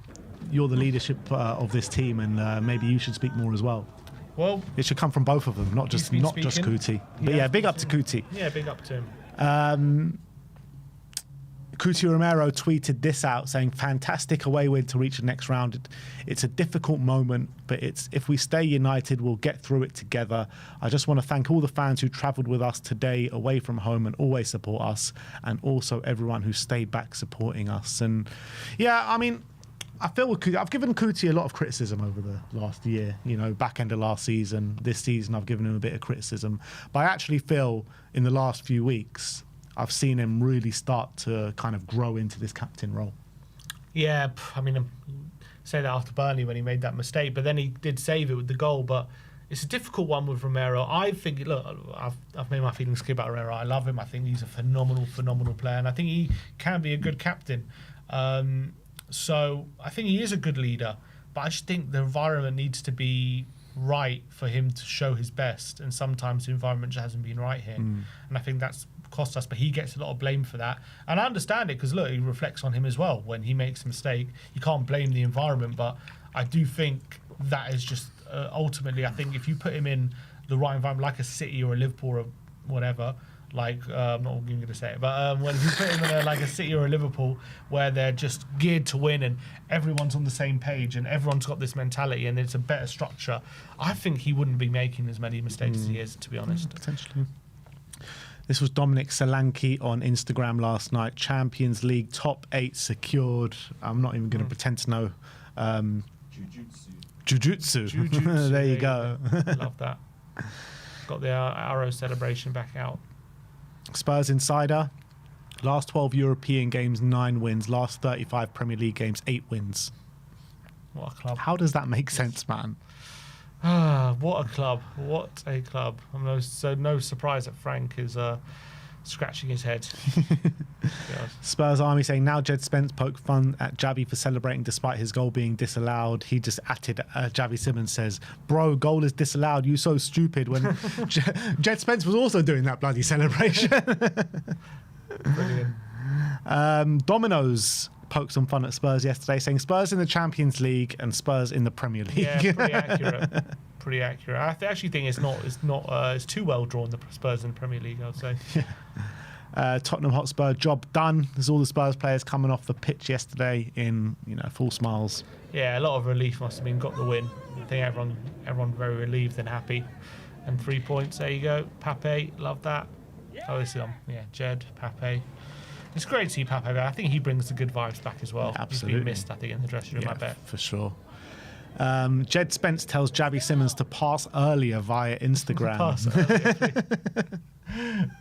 you're the leadership of this team and maybe you should speak more as well. Well, it should come from both of them, not just Kuti. But yeah, big up to Kuti. Yeah, big up to him. Kuti Romero tweeted this out saying, fantastic away win to reach the next round. It's a difficult moment, but if we stay united, we'll get through it together. I just want to thank all the fans who travelled with us today away from home and always support us, and also everyone who stayed back supporting us. And yeah, I mean, I feel with Kuti, I've given Kuti a lot of criticism over the last year, back end of last season. This season, I've given him a bit of criticism. But I actually feel in the last few weeks, I've seen him really start to kind of grow into this captain role. Yeah, I mean, say that after Burnley when he made that mistake, but then he did save it with the goal. But it's a difficult one with Romero. I think, look, I've made my feelings clear about Romero. I love him. I think he's a phenomenal player. And I think he can be a good captain. So I think he is a good leader, but I just think the environment needs to be right for him to show his best, and sometimes the environment just hasn't been right here. And I think that's cost us, but he gets a lot of blame for that. And I understand it because, look, he reflects on him as well. When he makes a mistake, you can't blame the environment, but I do think that is just ultimately, I think if you put him in the right environment, like a City or a Liverpool or whatever, I'm not even going to say it, but when you put him in like a City or a Liverpool where they're just geared to win and everyone's on the same page and everyone's got this mentality and it's a better structure, I think he wouldn't be making as many mistakes as he is, to be honest. Potentially. This was Dominic Solanke on Instagram last night. Champions League top 8 secured. I'm not even going to pretend to know. Jiu-jitsu. There you go. Love that. Got the arrow celebration back out. Spurs Insider. Last 12 European games, 9 wins. Last 35 Premier League games, 8 wins. What a club. How does that make sense, man? What a club. What a club. No surprise that Frank is scratching his head. Spurs Army saying, now Jed Spence poked fun at Javi for celebrating despite his goal being disallowed. He just atted Javi Simmons says, bro, goal is disallowed, you so stupid, when Jed Spence was also doing that bloody celebration. Brilliant. Domino's poked some fun at Spurs yesterday, saying Spurs in the Champions League and Spurs in the Premier League. Yeah, pretty accurate. I actually think it's too well drawn, the Spurs in the Premier League, I would say. Tottenham Hotspur, job done. There's all the Spurs players coming off the pitch yesterday in full smiles. Yeah, a lot of relief must have been, got the win. I think everyone very relieved and happy. And 3 points, there you go. Pape, love that. Oh, this is Jed, Pape. It's great to see Pape back. I think he brings the good vibes back as well. Yeah, absolutely. He's been missed, I think, in the dressing room, I bet. For sure. Jed Spence tells Javi Simmons to pass earlier via Instagram. Pass earlier,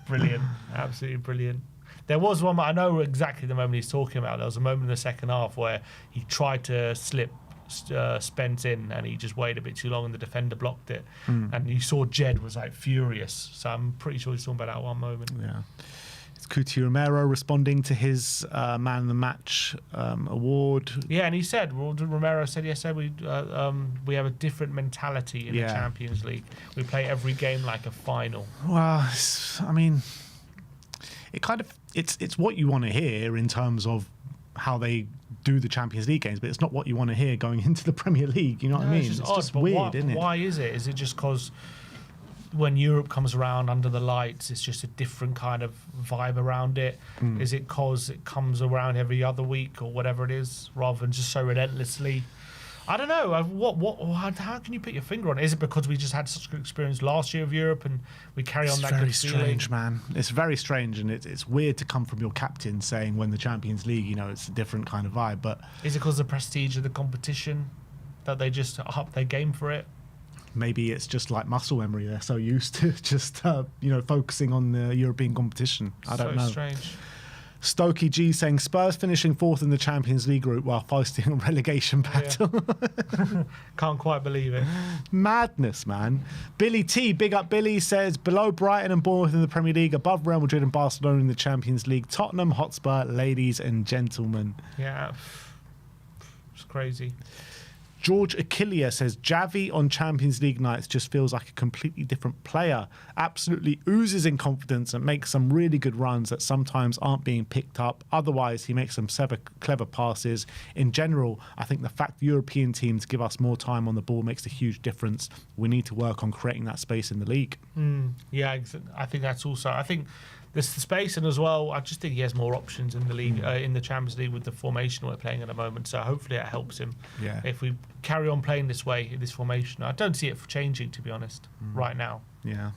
Brilliant. Absolutely brilliant. There was one, I know exactly the moment he's talking about. There was a moment in the second half where he tried to slip Spence in and he just waited a bit too long and the defender blocked it. And you saw Jed was like furious. So I'm pretty sure he's talking about that one moment. Yeah. It's Cuti Romero responding to his Man of the Match award. Yeah, and he said, Romero said yesterday, we have a different mentality in the Champions League. We play every game like a final. Well, I mean, it's what you want to hear in terms of how they do the Champions League games, but it's not what you want to hear going into the Premier League. You know what I mean? It's just weird, isn't it? Why is it? Is it just because when Europe comes around under the lights, it's just a different kind of vibe around it? Is it because it comes around every other week or whatever it is, rather than just so relentlessly? I don't know. How can you put your finger on it? Is it because we just had such a good experience last year of Europe and we carry on that good feeling? It's very strange, man. It's very strange, and it's weird to come from your captain saying when the Champions League, you know, it's a different kind of vibe. But is it because of the prestige of the competition that they just up their game for it? Maybe it's just like muscle memory. They're so used to just focusing on the European competition. I don't know. So strange. Stokey G saying Spurs finishing fourth in the Champions League group while facing a relegation battle. Yeah. Can't quite believe it. Madness, man. Billy T, big up Billy, says below Brighton and Bournemouth in the Premier League, above Real Madrid and Barcelona in the Champions League. Tottenham Hotspur, ladies and gentlemen. Yeah, it's crazy. George Achillia says Javi on Champions League nights just feels like a completely different player. Absolutely oozes in confidence and makes some really good runs that sometimes aren't being picked up. Otherwise, he makes some clever passes. In general, I think the fact European teams give us more time on the ball makes a huge difference. We need to work on creating that space in the league. Yeah, I think that's also... I think there's the space, and as well, I just think he has more options in the league, in the Champions League with the formation we're playing at the moment. So hopefully that helps him. Yeah. If we carry on playing this way, this formation, I don't see it changing, to be honest, right now. Yeah.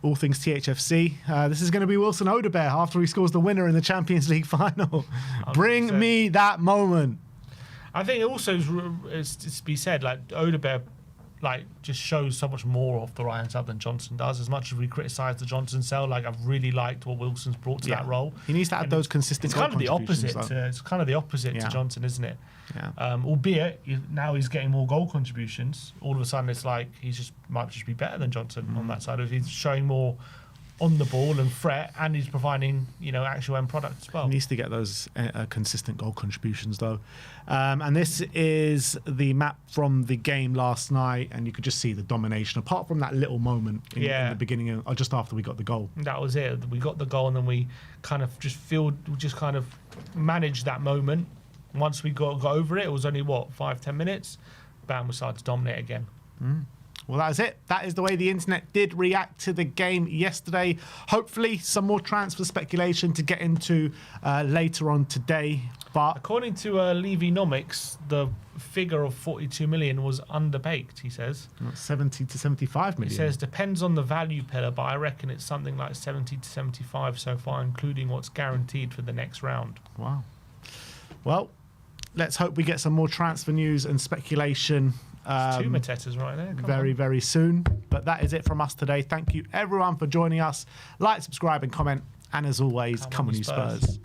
All things THFC. This is going to be Wilson Odobert after he scores the winner in the Champions League final. Bring me that moment. I think it also is to be said, like Odobert, just shows so much more off the right hand side than Johnson does. As much as we criticise the Johnson cell, I've really liked what Wilson's brought to that role. He needs to add those consistent. It's kind of the opposite. It's kind of the opposite to Johnson, isn't it? Yeah. Albeit now he's getting more goal contributions. All of a sudden, it's like might just be better than Johnson on that side. He's showing more on the ball and threat, and he's providing actual end product as well. He needs to get those consistent goal contributions though. And this is the map from the game last night, and you could just see the domination apart from that little moment in the beginning or just after we got the goal. That was it. We got the goal and then we kind of just managed that moment. Once we got over it was only 5-10 minutes, bam, we started to dominate again. Well, that is it. That is the way the internet did react to the game yesterday. Hopefully, some more transfer speculation to get into later on today. But according to Levynomics, the figure of 42 million was underbaked, he says. 70 to 75 million. He says, depends on the value pillar, but I reckon it's something like 70 to 75 so far, including what's guaranteed for the next round. Wow. Well, let's hope we get some more transfer news and speculation. Two Matetas right there. Very, very soon. But that is it from us today. Thank you, everyone, for joining us. Like, subscribe, and comment. And as always, come on, you Spurs.